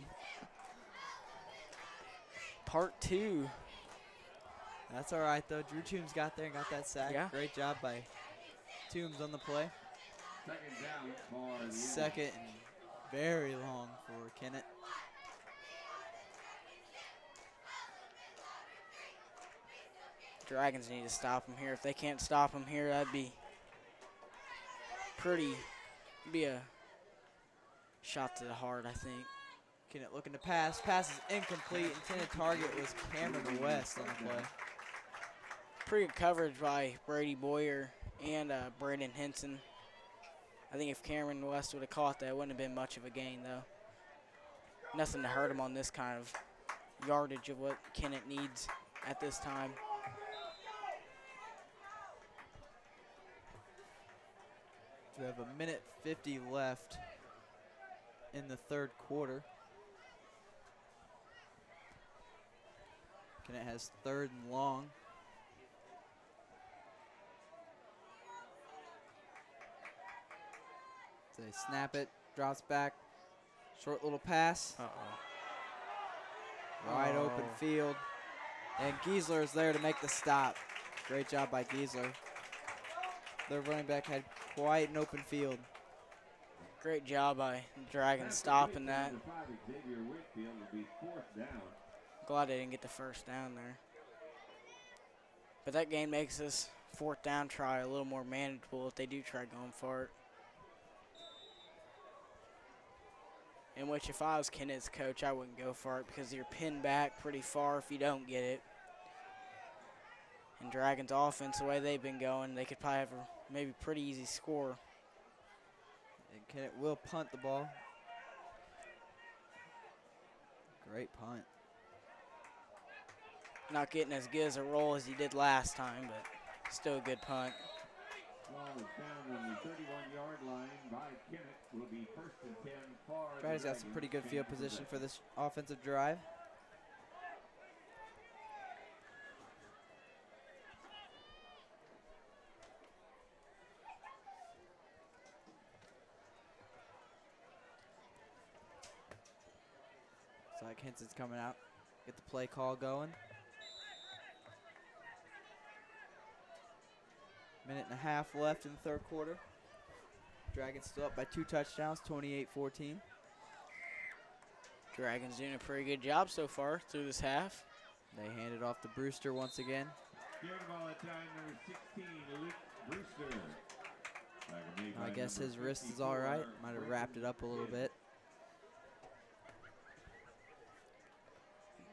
Part 2. That's all right, though. Drew Toombs got there and got that sack. Yeah. Great job by Toombs on the play. Second down for the Second and very long for Kennett. Dragons need to stop him here. If they can't stop him here, that'd be a shot to the heart, I think. Kennett looking to pass. Pass is incomplete. Intended target was Cameron West on the play. Pretty good coverage by Brady Boyer and Braden Henson. I think if Cameron West would have caught that, it wouldn't have been much of a gain, though. Nothing to hurt him on this kind of yardage of what Kennett needs at this time. We have a minute 50 left in the third quarter. Kennett has third and long. They snap it, drops back, short little pass, wide open field, and Giesler is there to make the stop. Great job by Giesler. The running back had quite an open field. Great job by the Dragons stopping that. Number 5, Xavier Whitfield will be fourth down. Glad they didn't get the first down there. But that game makes this 4th down try a little more manageable if they do try going for it. In which if I was Kennett's coach, I wouldn't go for it because you're pinned back pretty far if you don't get it. And Dragons offense, the way they've been going, they could probably have a maybe pretty easy score. And Kennett will punt the ball. Great punt. Not getting as good as a roll as he did last time, but still a good punt. Ball is down on the 31-yard line by Kennett. Will be 1st and 10 for the Dragons got some pretty good field position for this offensive drive. So like Henson's coming out, get the play call going. Minute and a half left in the 3rd quarter. Dragons still up by 2 touchdowns, 28-14. Dragons doing a pretty good job so far through this half. They hand it off to Brewster once again. Carrying the ball at time, number 16, Luke Brewster. I guess his wrist is all right. Might have wrapped it up a little bit.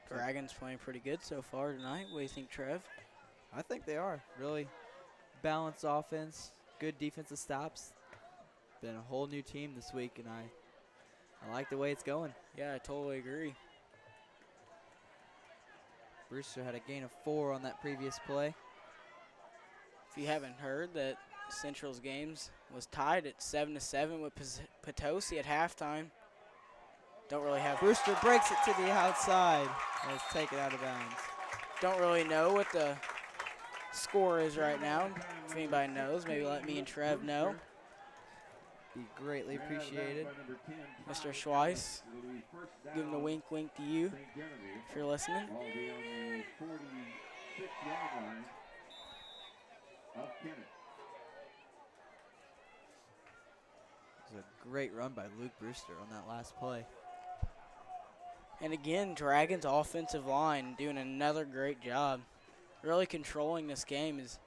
Dragons playing pretty good so far tonight. What do you think, Trev? I think they are. Really balanced offense, good defensive stops. Been a whole new team this week, and I like the way it's going. Yeah, I totally agree. Brewster had a gain of 4 on that previous play. If you haven't heard, that Central's games was tied at 7-7 with Potosi at halftime. Don't really have. Brewster breaks it to the outside and it's taken out of bounds. Don't really know what the score is right now. If anybody knows, maybe let me and Trev know. Be greatly appreciated. Mr. Schweiss, give him a wink to you if you're listening. Ball be on the 46-yard line of Kennett. It was a great run by Luke Brewster on that last play. And again, Dragons offensive line doing another great job. Really controlling this game is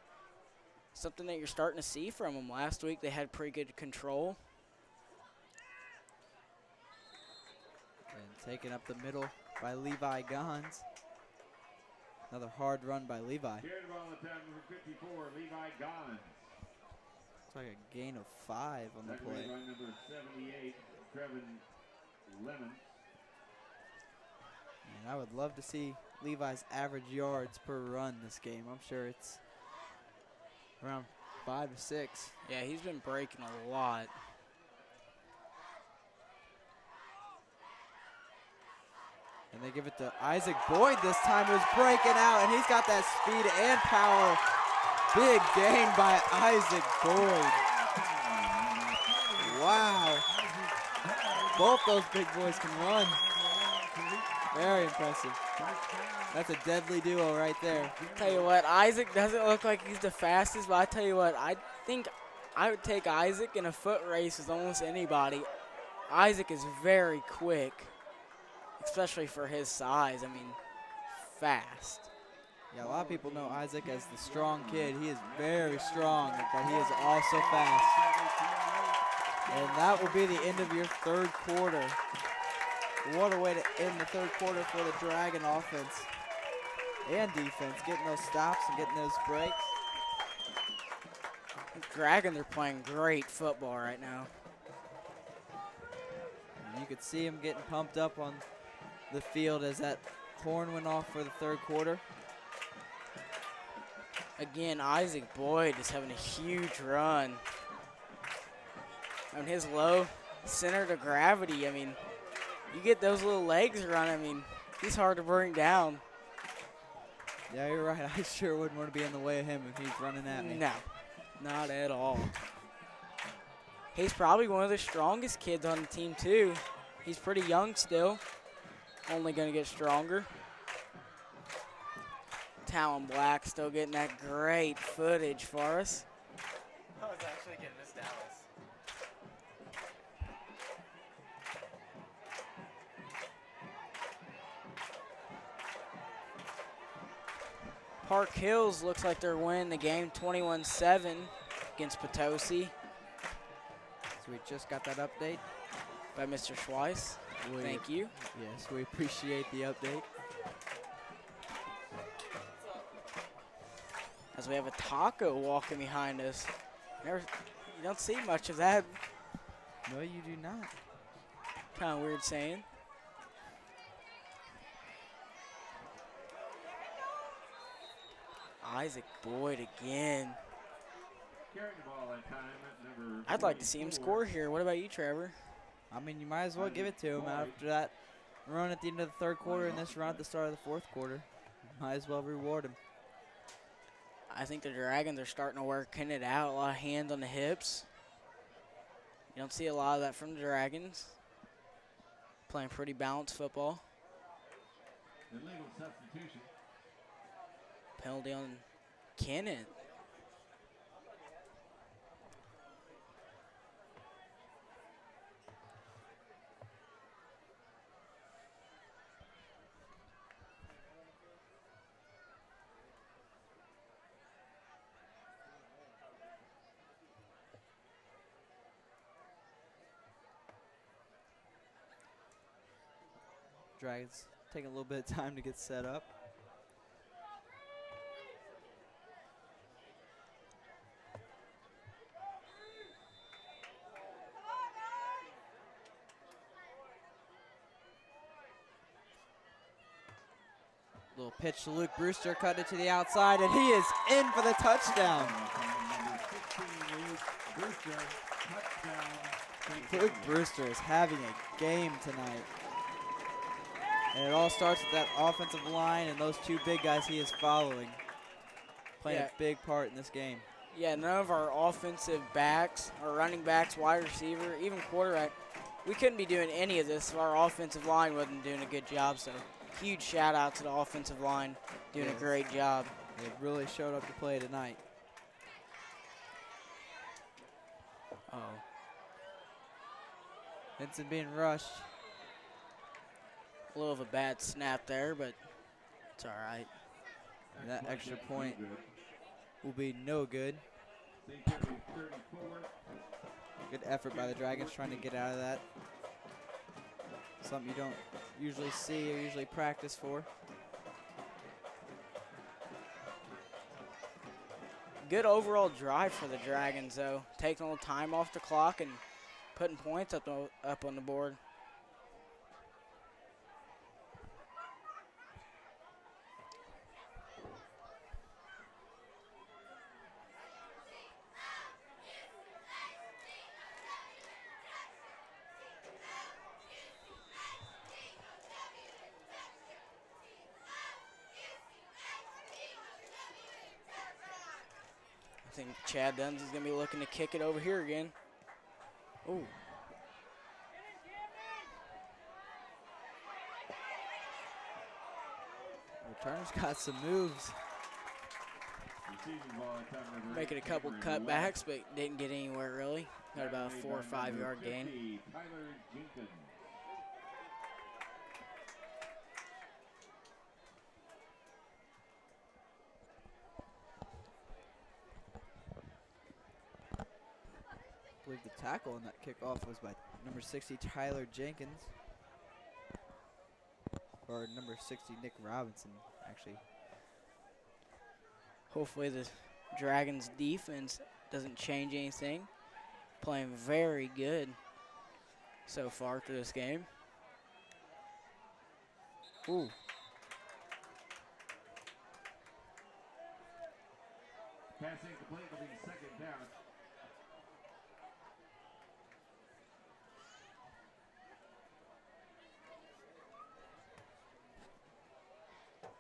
something that you're starting to see from them. Last week they had pretty good control. And taken up the middle by Levi Gons. Another hard run by Levi. Carrying the ball at time, number 54, Levi Gons. Looks like a gain of 5 on the play. By number 78, Trevin Lemon. And I would love to see Levi's average yards per run this game. I'm sure it's around 5 or 6. Yeah, he's been breaking a lot. And they give it to Isaac Boyd this time, who's breaking out, and he's got that speed and power. Big gain by Isaac Boyd. Wow. Both those big boys can run. Very impressive. That's a deadly duo right there. Tell you what, Isaac doesn't look like he's the fastest, but I tell you what, I think I would take Isaac in a foot race with almost anybody. Isaac is very quick, especially for his size. I mean, fast. Yeah, a lot of people know Isaac as the strong kid. He is very strong, but he is also fast. And that will be the end of your 3rd quarter. What a way to end the 3rd quarter for the Dragon offense and defense, getting those stops and getting those breaks. The Dragons are playing great football right now. And you could see him getting pumped up on the field as that horn went off for the 3rd quarter. Again, Isaac Boyd is having a huge run. I mean, his low center to gravity, I mean, you get those little legs run, I mean, he's hard to bring down. Yeah, you're right. I sure wouldn't want to be in the way of him if he's running at me. No, not at all. He's probably one of the strongest kids on the team, too. He's pretty young still, only going to get stronger. Talon Black still getting that great footage for us. I was actually getting Miss Dallas. Park Hills looks like they're winning the game 21-7 against Potosi So we just got that update. by Mr. Schweiss. Thank you. Yes, we appreciate the update. As we have a taco walking behind us. You don't see much of that. No, you do not. Kind of weird saying. Isaac Boyd again. Carrying the ball that time at number I'd like to see him 44. score here. What about you, Trevor? I mean, you might as well give it to him after that run at the end of the third quarter and this run at the start of the fourth quarter. Might as well reward him. I think the Dragons are starting to work Kennett out. A lot of hands on the hips. You don't see a lot of that from the Dragons. Playing pretty balanced football. Illegal substitution. Penalty on Kennett. Dragons taking a little bit of time to get set up. Little pitch to Luke Brewster, cut it to the outside, and he is in for the touchdown. Number 16, Luke Brewster, touchdown. Luke Brewster is having a game tonight. And it all starts with that offensive line and those two big guys he is following. Playing Yeah. a big part in this game. Yeah, none of our offensive backs, our running backs, wide receiver, even quarterback, we couldn't be doing any of this if our offensive line wasn't doing a good job. So huge shout out to the offensive line doing Yes. a great job. They really showed up to play tonight. Oh. Vincent being rushed. A little of a bad snap there, but it's all right. And that extra point will be no good. St. Jeremy 34. Good effort by the Dragons trying to get out of that. Something you don't usually see or usually practice for. Good overall drive for the Dragons, though. Taking a little time off the clock and putting points up on the board. I think Chad Duns is going to be looking to kick it over here again. Ooh. Returner's got some moves. Receiving ball at time number Making a couple number cutbacks, but didn't get anywhere really. Got about a 4 or 5 yard gain. 50, Tyler Jenkins. I believe the tackle on that kickoff was by number 60, Tyler Jenkins. Or number 60, Nick Robinson, actually. Hopefully the Dragons defense doesn't change anything. Playing very good so far through this game. Ooh. Passing complete will be second down.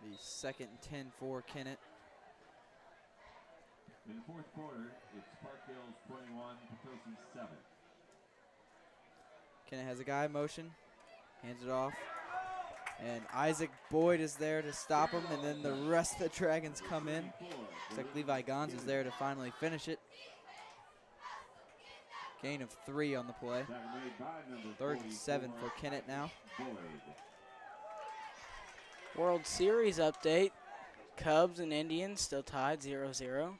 The second and 10 for Kennett. In the fourth quarter, it's Park Hills 21, Potosi 7. Kennett has a guy in motion, hands it off. And Isaac Boyd is there to stop him, and then the rest of the Dragons come in. Looks like Levi Gons is there to finally finish it. Gain of 3 on the play. Tackle made by number 3rd and 7 for 44, Kennett now. Boyd. World Series update. Cubs and Indians still tied 0-0.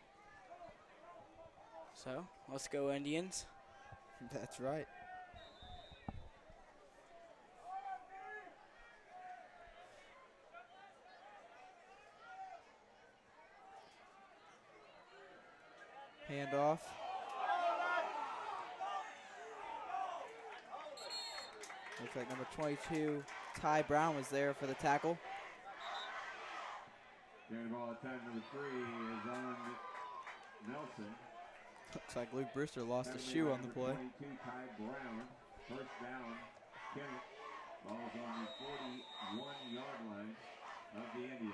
So let's go Indians. That's right. Handoff. Looks like number 22, Ty Brown, was there for the tackle. Carrying the ball at time number 3 is on Nelson. Looks like Luke Brewster lost a shoe on the play. 22, Ty Brown. First down, Kennett. Ball's on the 41-yard line of the Indians.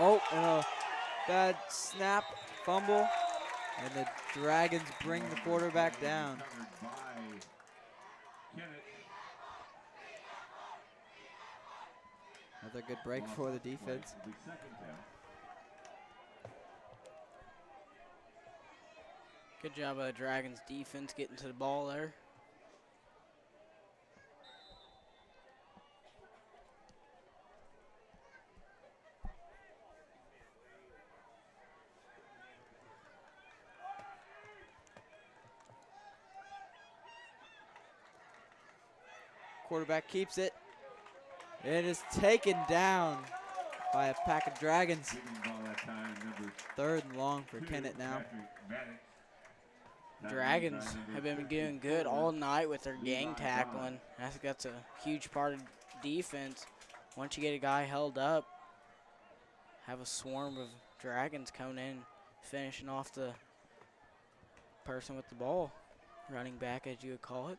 Oh, and a bad snap, fumble, and the Dragons bring the quarterback down. Covered by Kennett. Another good break for the defense. The second down. Good job by the Dragons defense getting to the ball there. Quarterback keeps it. It is taken down by a pack of Dragons. Giving the ball that time, number 3rd and long for 2, Kennett now. Patrick Maddox. Dragons have been doing good all night with their gang tackling. I think that's a huge part of defense. Once you get a guy held up, have a swarm of Dragons coming in, finishing off the person with the ball. Running back, as you would call it.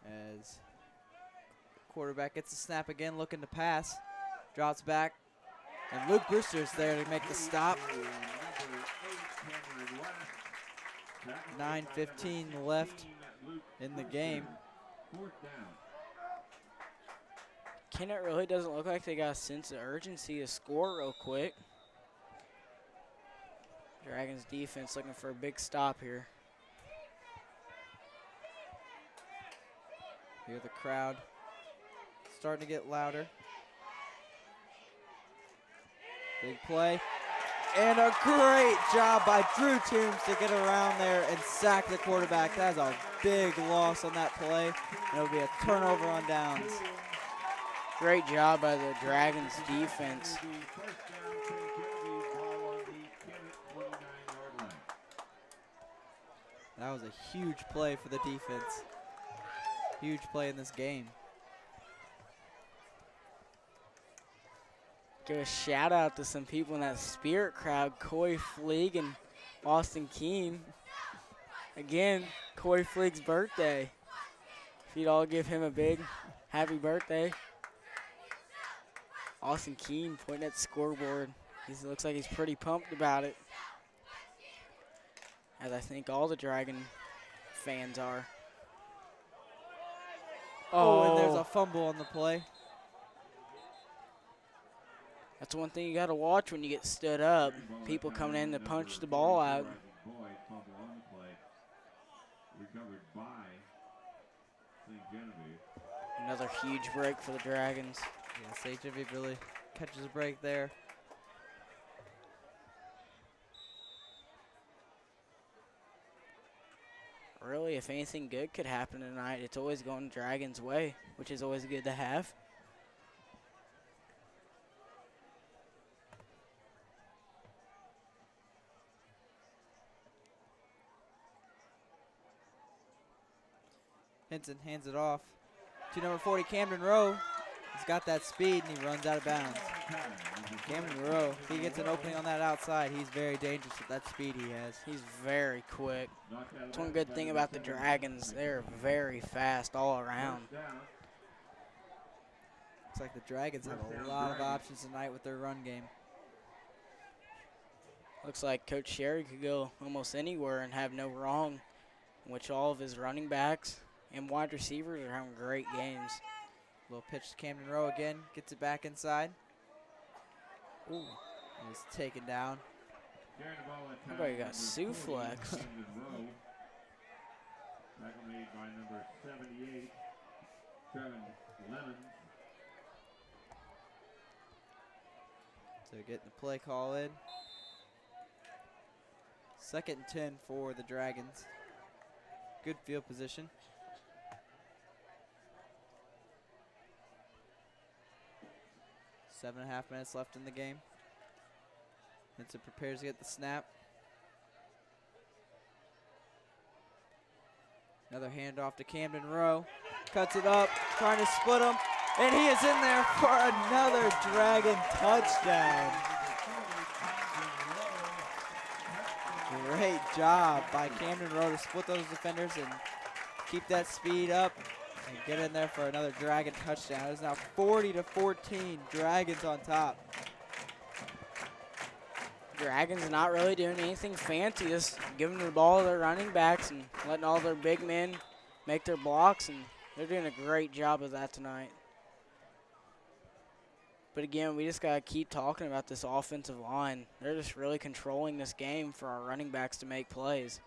As quarterback gets the snap again, looking to pass. Drops back. And Luke Brewster's there to make the stop. 9:15 left in the game. Kennett really doesn't look like they got a sense of urgency to score real quick. Dragons defense looking for a big stop here. Hear the crowd starting to get louder. Big play. And a great job by Drew Toombs to get around there and sack the quarterback. That's a big loss on that play. It'll be a turnover on downs. Great job by the Dragons defense. That was a huge play for the defense. Huge play in this game. Give a shout out to some people in that Spirit crowd, Coy Fleeg and Austin Keene. Again, Coy Fleeg's birthday. If you'd all give him a big happy birthday. Austin Keene pointing at the scoreboard. He looks like he's pretty pumped about it. As I think all the Dragon fans are. Oh, and there's a fumble on the play. That's one thing you got to watch when you get stood up. People coming in to punch the ball out. Recovered by St. Genevieve. Another huge break for the Dragons. Yeah, St. Genevieve really catches a break there. Really, if anything good could happen tonight, it's always going Dragons' way, which is always good to have. Henson hands it off to number 40, Camden Rowe. He's got that speed and he runs out of bounds. Camden Rowe, if he gets an opening on that outside, he's very dangerous with that speed he has. He's very quick. That's one good thing about the Dragons. They're very fast all around. Looks like the Dragons have a lot of options tonight with their run game. Looks like Coach Sherry could go almost anywhere and have no wrong, in which all of his running backs and wide receivers are having great games. Little pitch to Camden Rowe again, gets it back inside. Ooh, he's taken down. Carrying the ball at How time, about you got number 40, suplex? Camden Rowe. Tackle made by number 78, Trevin Lemons. So getting the play call in. 2nd and 10 for the Dragons. Good field position. Seven and a half minutes left in the game. Vincent prepares to get the snap. Another handoff to Camden Rowe. Cuts it up, trying to split him. And he is in there for another Dragon touchdown. Great job by Camden Rowe to split those defenders and keep that speed up and get in there for another Dragon touchdown. It is now 40-14, Dragons on top. Dragons not really doing anything fancy, just giving the ball to their running backs and letting all their big men make their blocks, and they're doing a great job of that tonight. But again, we just got to keep talking about this offensive line. They're just really controlling this game for our running backs to make plays.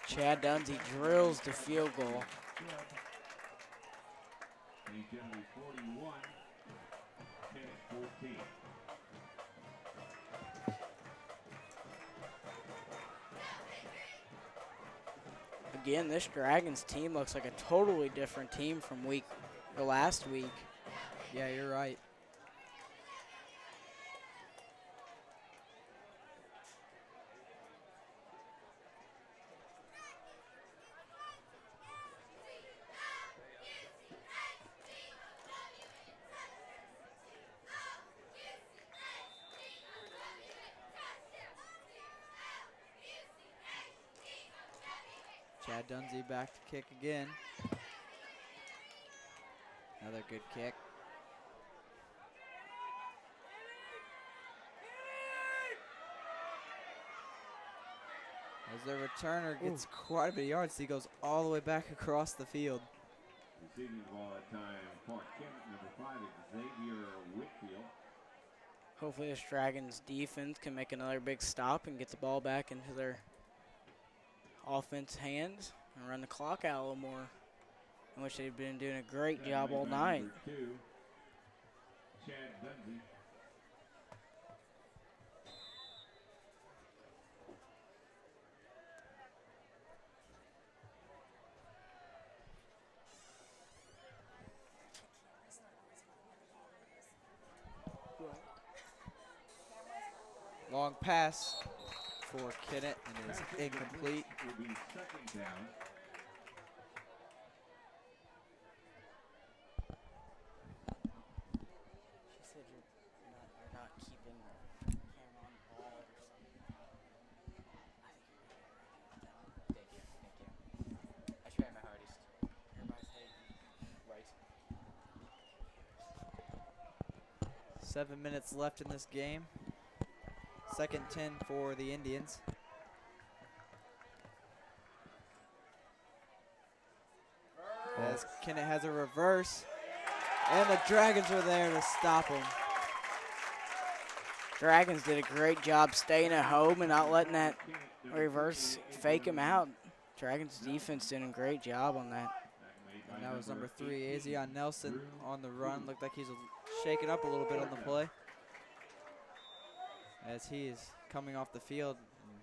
Chad Dunsey drills the field goal. Generally 41, Kennett 14. Again, this Dragons team looks like a totally different team from last week. Yeah, you're right. Chad Dunsey back to kick again. Another good kick. As the returner gets quite a bit of yards, he goes all the way back across the field. Receiving the ball at time, Park Kennett, number 5, Xavier Whitfield. Hopefully this Dragons defense can make another big stop and get the ball back into their offense hands and run the clock out a little more, in which they've been doing a great job all night. Number 2, Chad Dunsey. Long pass for Kennett, and it is incomplete. Will be 2nd down. She said you're not keeping the camera on the ball or something. Thank you. I try my hardest. Everybody's right. 7 minutes left in this game. 2nd 10 for the Indians. As Kennett has a reverse, and the Dragons are there to stop him. Dragons did a great job staying at home and not letting that reverse fake him out. Dragons defense did a great job on that. And that was number 3, Azion Nelson on the run. Looked like he's shaking up a little bit on the play, as he is coming off the field and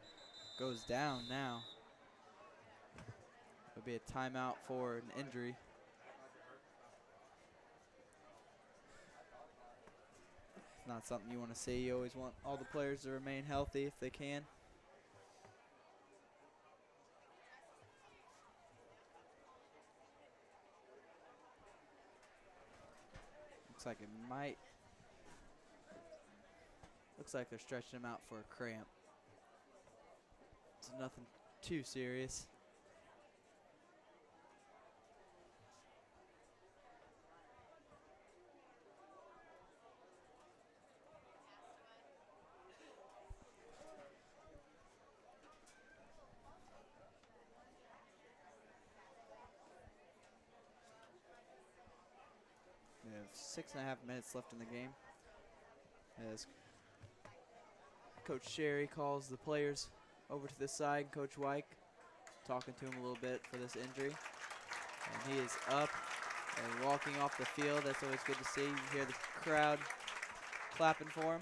goes down now. It'll be a timeout for an injury. It's not something you want to see. You always want all the players to remain healthy if they can. Looks like it might. Looks like they're stretching him out for a cramp. It's nothing too serious. We have 6.5 minutes left in the game. As Coach Sherry calls the players over to the side. Coach Wyke talking to him a little bit for this injury. And he is up and walking off the field. That's always good to see. You hear the crowd clapping for him.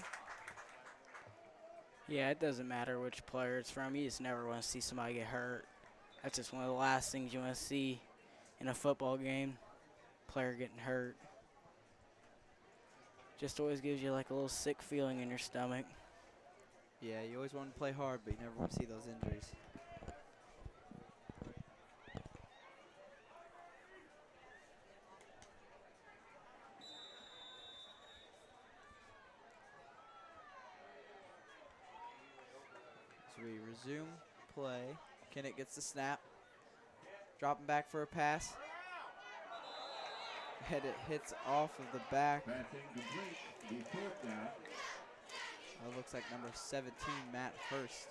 Yeah, it doesn't matter which player it's from. You just never want to see somebody get hurt. That's just one of the last things you want to see in a football game, player getting hurt. Just always gives you like a little sick feeling in your stomach. Yeah, you always want to play hard, but you never want to see those injuries. So we resume play. Kennett gets the snap. Dropping back for a pass. And it hits off of the back. Pass incomplete. The fourth down. That looks like number 17, Matt Hurst.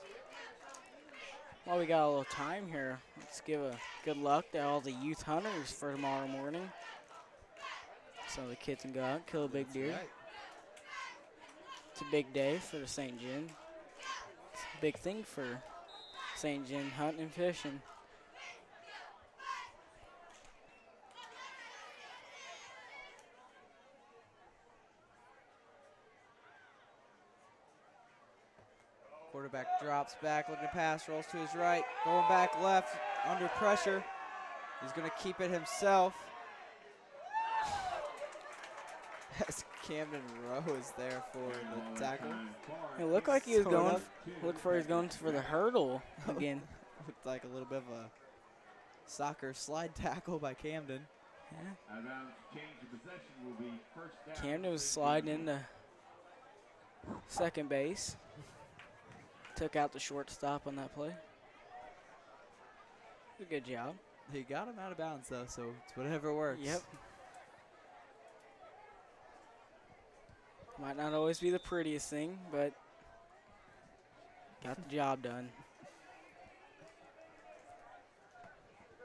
Well, we got a little time here. Let's give a good luck to all the youth hunters for tomorrow morning. So the kids can go out and kill a big deer. Right. It's a big day for the St. John. It's a big thing for St. John hunting and fishing. Quarterback drops back, looking to pass, rolls to his right, going back left, under pressure. He's going to keep it himself. As Camden Rowe is there for the tackle. It looked like he was Throwing going. up. Looked for he's going for the hurdle again. Looked like a little bit of a soccer slide tackle by Camden. Yeah. Out of bounds, change of possession will be first down. Camden was sliding into second base. Took out the shortstop on that play. A good job. He got him out of bounds though, so it's whatever works. Yep. Might not always be the prettiest thing, but got the job done.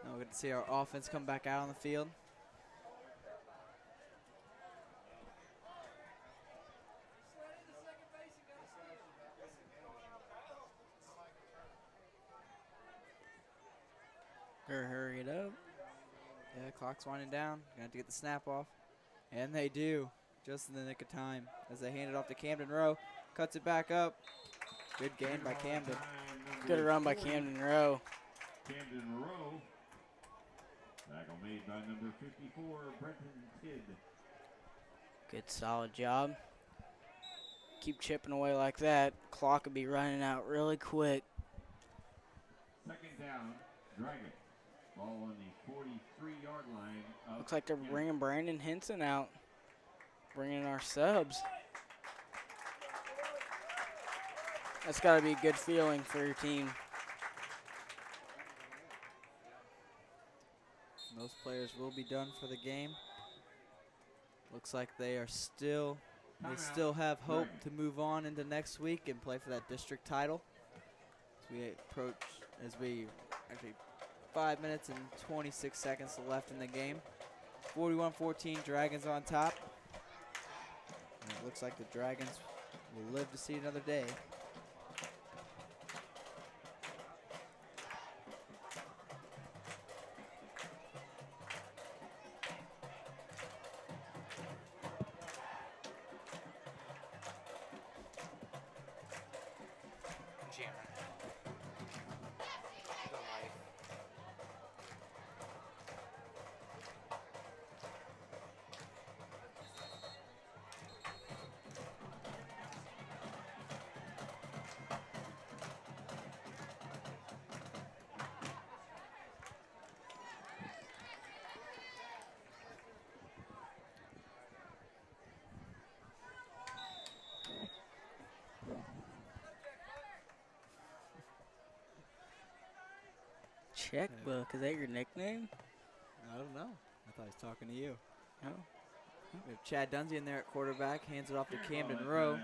Now we get to see our offense come back out on the field. Better hurry it up. Yeah, clock's winding down. Gonna have to get the snap off. And they do, just in the nick of time. As they hand it off to Camden Rowe. Cuts it back up. Good gain by Camden. Good run by Camden Rowe. Camden Rowe. Tackle made by number 54, Brenton Tidd. Good solid job. Keep chipping away like that. Clock will be running out really quick. Second down, Dragon. Ball on the 43-yard line. Looks like they're bringing Brandon Henson out. Bringing our subs. That's got to be a good feeling for your team. Most players will be done for the game. Looks like they are still, they still have hope to move on into next week and play for that district title. As we approach, actually 5 minutes and 26 seconds left in the game. 41-14, Dragons on top. And it looks like the Dragons will live to see another day. Checkbook, is that your nickname? I don't know. I thought he was talking to you. No. We have Chad Dunsey in there at quarterback, hands it off to Camden Rowe.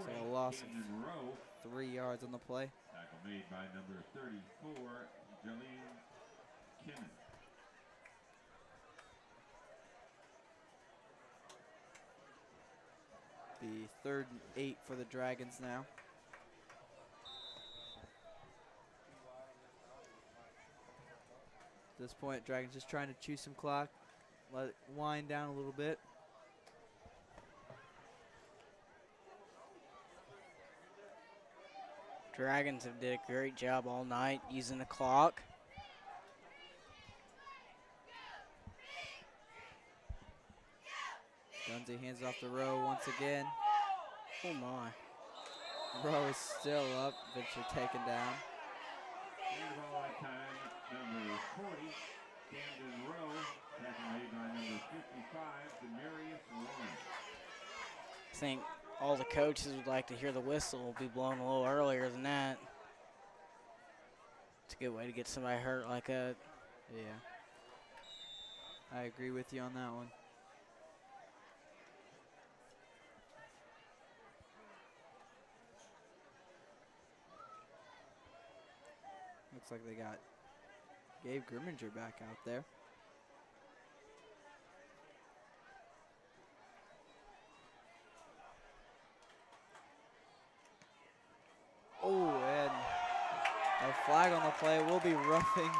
So a loss of 3 yards on the play. Tackle made by number 34, Jolene Kennett. The 3rd and 8 for the Dragons now. At this point, Dragons just trying to chew some clock, let it wind down a little bit. Dragons have did a great job all night using the clock. Dunsey hands it off to Rowe once again. Oh my. Rowe is still up, eventually taken down. And ball at time, number 40, Camden Rowe. Tackle made by number 55, Demarius Lawrence. I think all the coaches would like to hear the whistle be blown a little earlier than that. It's a good way to get somebody hurt like that. Yeah. I agree with you on that one. Looks like they got Gabe Grimminger back out there. Oh, and a flag on the play. Will be roughing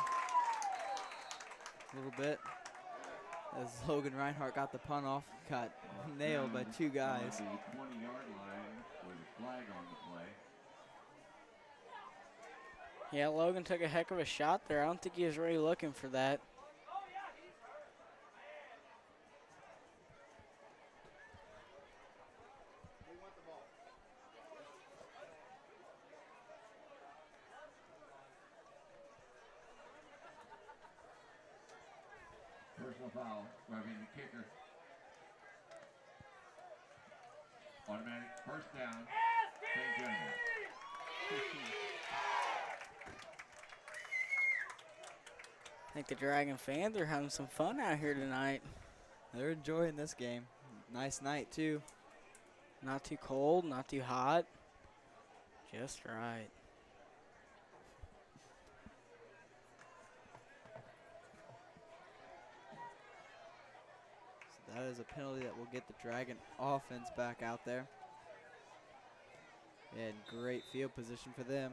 a little bit as Logan Reinhardt got the punt off. Got nailed by two guys. The 20-yard line with a flag on the play. Yeah, Logan took a heck of a shot there. I don't think he was really looking for that. Personal foul, grabbing the kicker. Automatic first down, St. Genevieve. I think the Dragon fans are having some fun out here tonight. They're enjoying this game. Nice night, too. Not too cold, not too hot. Just right. So that is a penalty that will get the Dragon offense back out there. And great field position for them.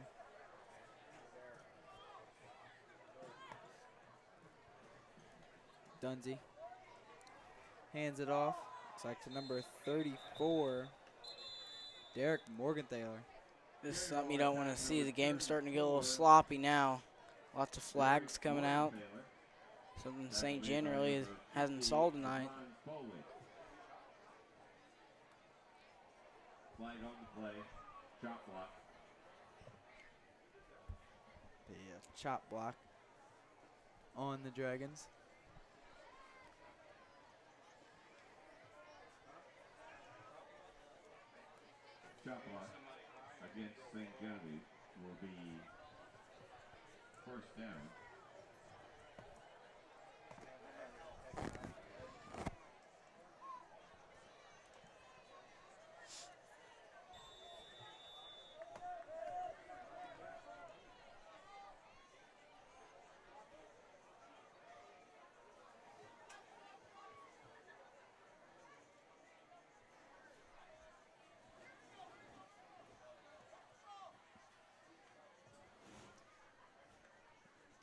Dunsey hands it off. Looks like to number 34, Derek Morgenthaler. This is something you don't want to see. The game's starting to get a little sloppy now. Lots of flags coming out. Something St. Gen really hasn't saw tonight. Flag on the play, chop block. The chop block on the Dragons. Shot block against St. Genevieve will be first down.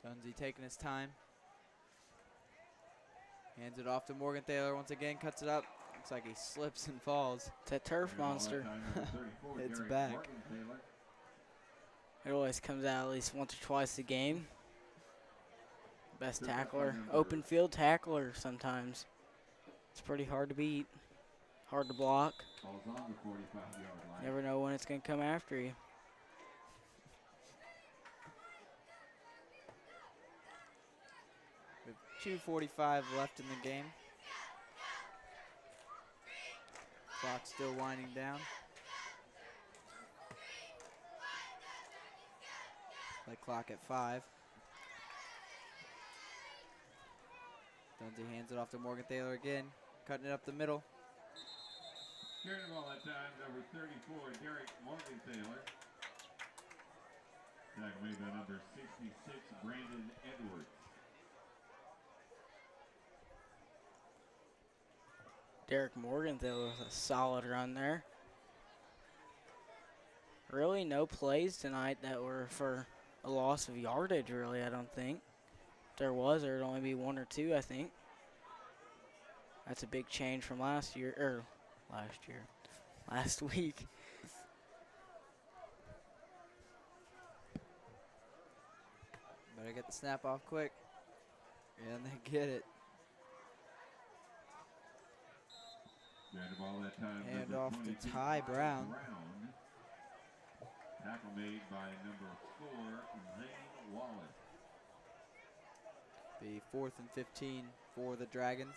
Dunsey taking his time. Hands it off to Morgenthaler once again, cuts it up. Looks like he slips and falls. It's a turf monster. It's back. It always comes out at least once or twice a game. Best tackler, open field tackler sometimes. It's pretty hard to beat, hard to block. Ball's on the 45-yard line. Never know when it's going to come after you. With 2:45 left in the game. Clock still winding down. Play clock at 5. Dunsey hands it off to Morgenthaler again, cutting it up the middle. Carrying the ball at time, number 34, Derek Morgenthaler. Tackle made by number 66, Brandon Edwards. Derek Morgenthaler with a solid run there. Really no plays tonight that were for a loss of yardage, really, I don't think. there would only be 1 or 2, I think. That's a big change from last week. Better get the snap off quick. And they get it. Grand ball that time. Hand number off to 22, Ty Brown. Tackle made by number 4, Zane Wallace. Be 4th and 15 for the Dragons.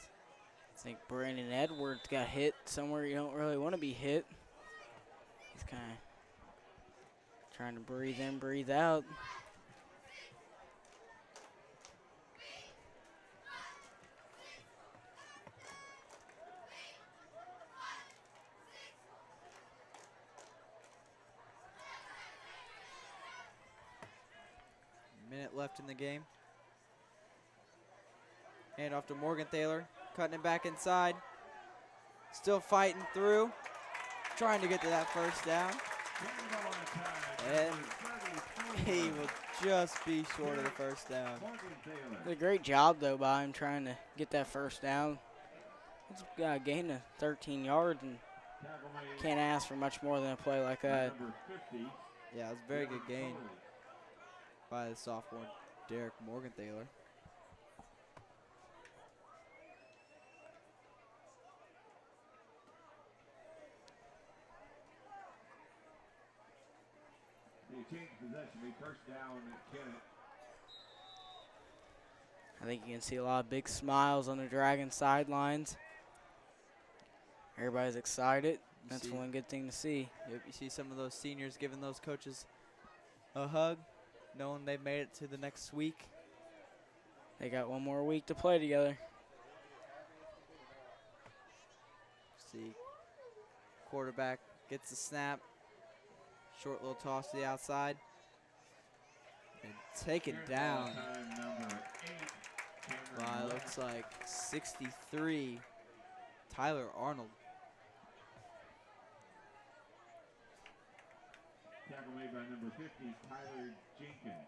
I think Brandon Edwards got hit somewhere you don't really want to be hit. He's kind of trying to breathe in, breathe out. Minute left in the game. Hand off to Morgan Thaler, cutting it back inside. Still fighting through, trying to get to that first down. And he will just be short of the first down. Did a great job, though, by him trying to get that first down. It's a gain of 13 yards, and can't ask for much more than a play like that. Yeah, it was a very good gain by the sophomore, Derek Morgenthaler. Change possession, we first down Kennett. I think you can see a lot of big smiles on the Dragon sidelines. Everybody's excited. That's one good thing to see. Yep, you see some of those seniors giving those coaches a hug, knowing they've made it to the next week. They got 1 more week to play together. See, quarterback gets the snap. Short little toss to the outside. And taken down by, looks like, 63, Tyler Arnold. Tackle made by number 50, Tyler Jenkins.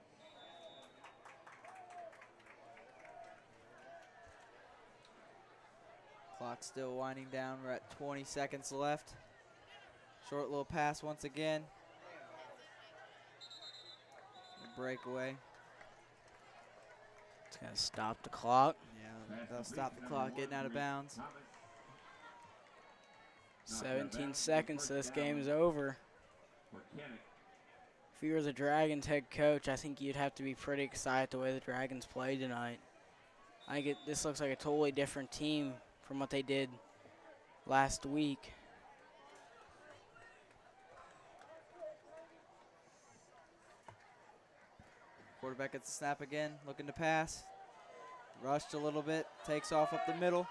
Clock still winding down. We're at 20 seconds left. Short little pass once again. Breakaway. It's going to stop the clock. Yeah, they'll stop the clock getting out of bounds. 17 seconds, so this game is over. If you were the Dragons head coach, I think you'd have to be pretty excited the way the Dragons played tonight. This looks like a totally different team from what they did last week. Quarterback gets the snap again, looking to pass. Rushed a little bit, takes off up the middle.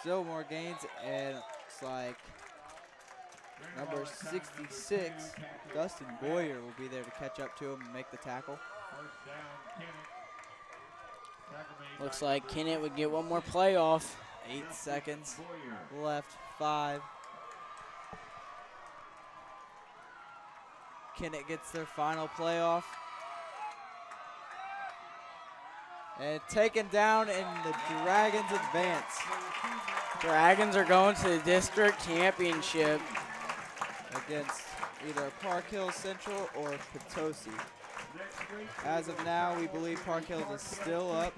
Still more gains, and looks like number 66, Dustin Boyer, will be there to catch up to him and make the tackle. Looks like Kennett would get 1 more play off. 8 seconds left, 5. Kennett gets their final playoff. And taken down, and the Dragons advance. Dragons are going to the district championship Against either Park Hills Central or Potosi. As of now, we believe Park Hills is still up.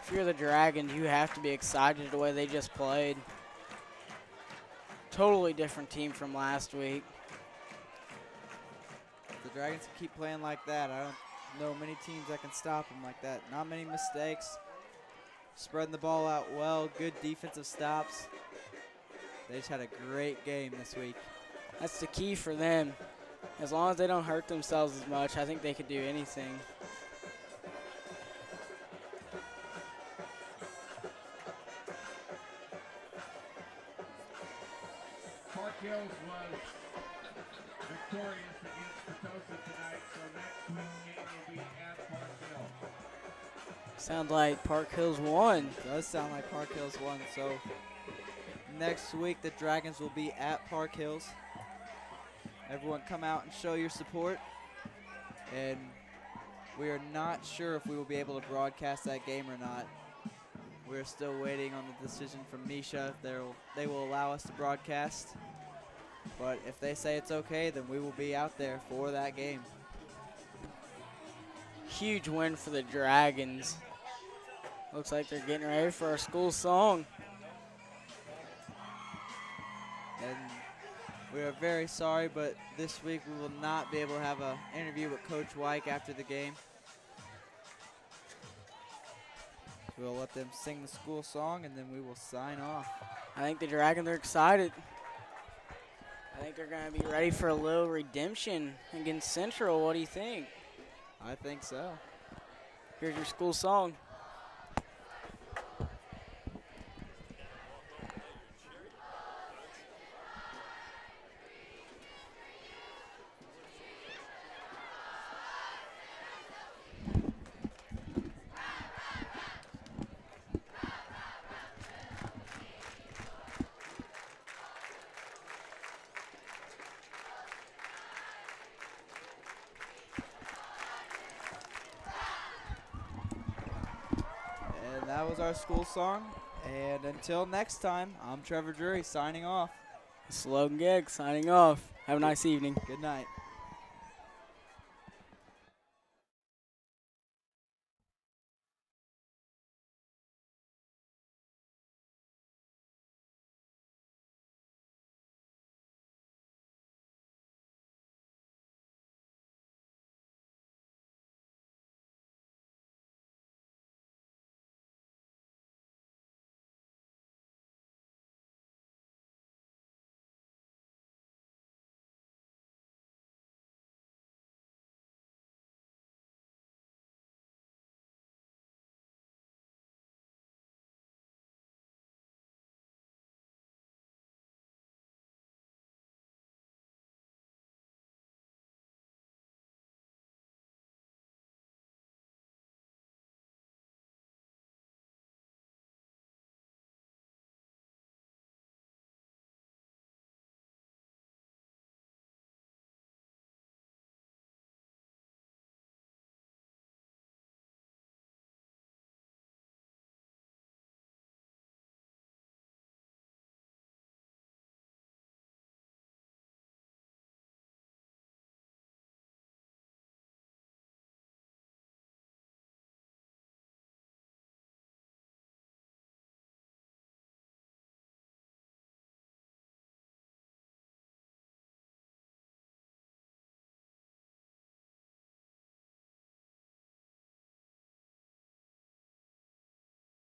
If you're the Dragons, you have to be excited the way they just played. Totally different team from last week. If the Dragons can keep playing like that, I don't know many teams that can stop them like that. Not many mistakes. Spreading the ball out well. Good defensive stops. They just had a great game this week. That's the key for them. As long as they don't hurt themselves as much, I think they could do anything. Park Hills was victorious against Potosi tonight, so next week's game will be at Park Hills. Sounds like Park Hills won. Does sound like Park Hills won. So next week the Dragons will be at Park Hills. Everyone come out and show your support. And we are not sure if we will be able to broadcast that game or not. We're still waiting on the decision from Misha if they will allow us to broadcast. But if they say it's okay, then we will be out there for that game. Huge win for the Dragons. Looks like they're getting ready for our school song. And we are very sorry, but this week we will not be able to have an interview with Coach Wyke after the game. We'll let them sing the school song, and then we will sign off. I think the Dragons are excited. I think they're going to be ready for a little redemption against Central. What do you think? I think so. Here's your school song. That was our school song. And until next time, I'm Trevor Drury signing off. This is Logan Gegg signing off. Have a nice evening. Good night.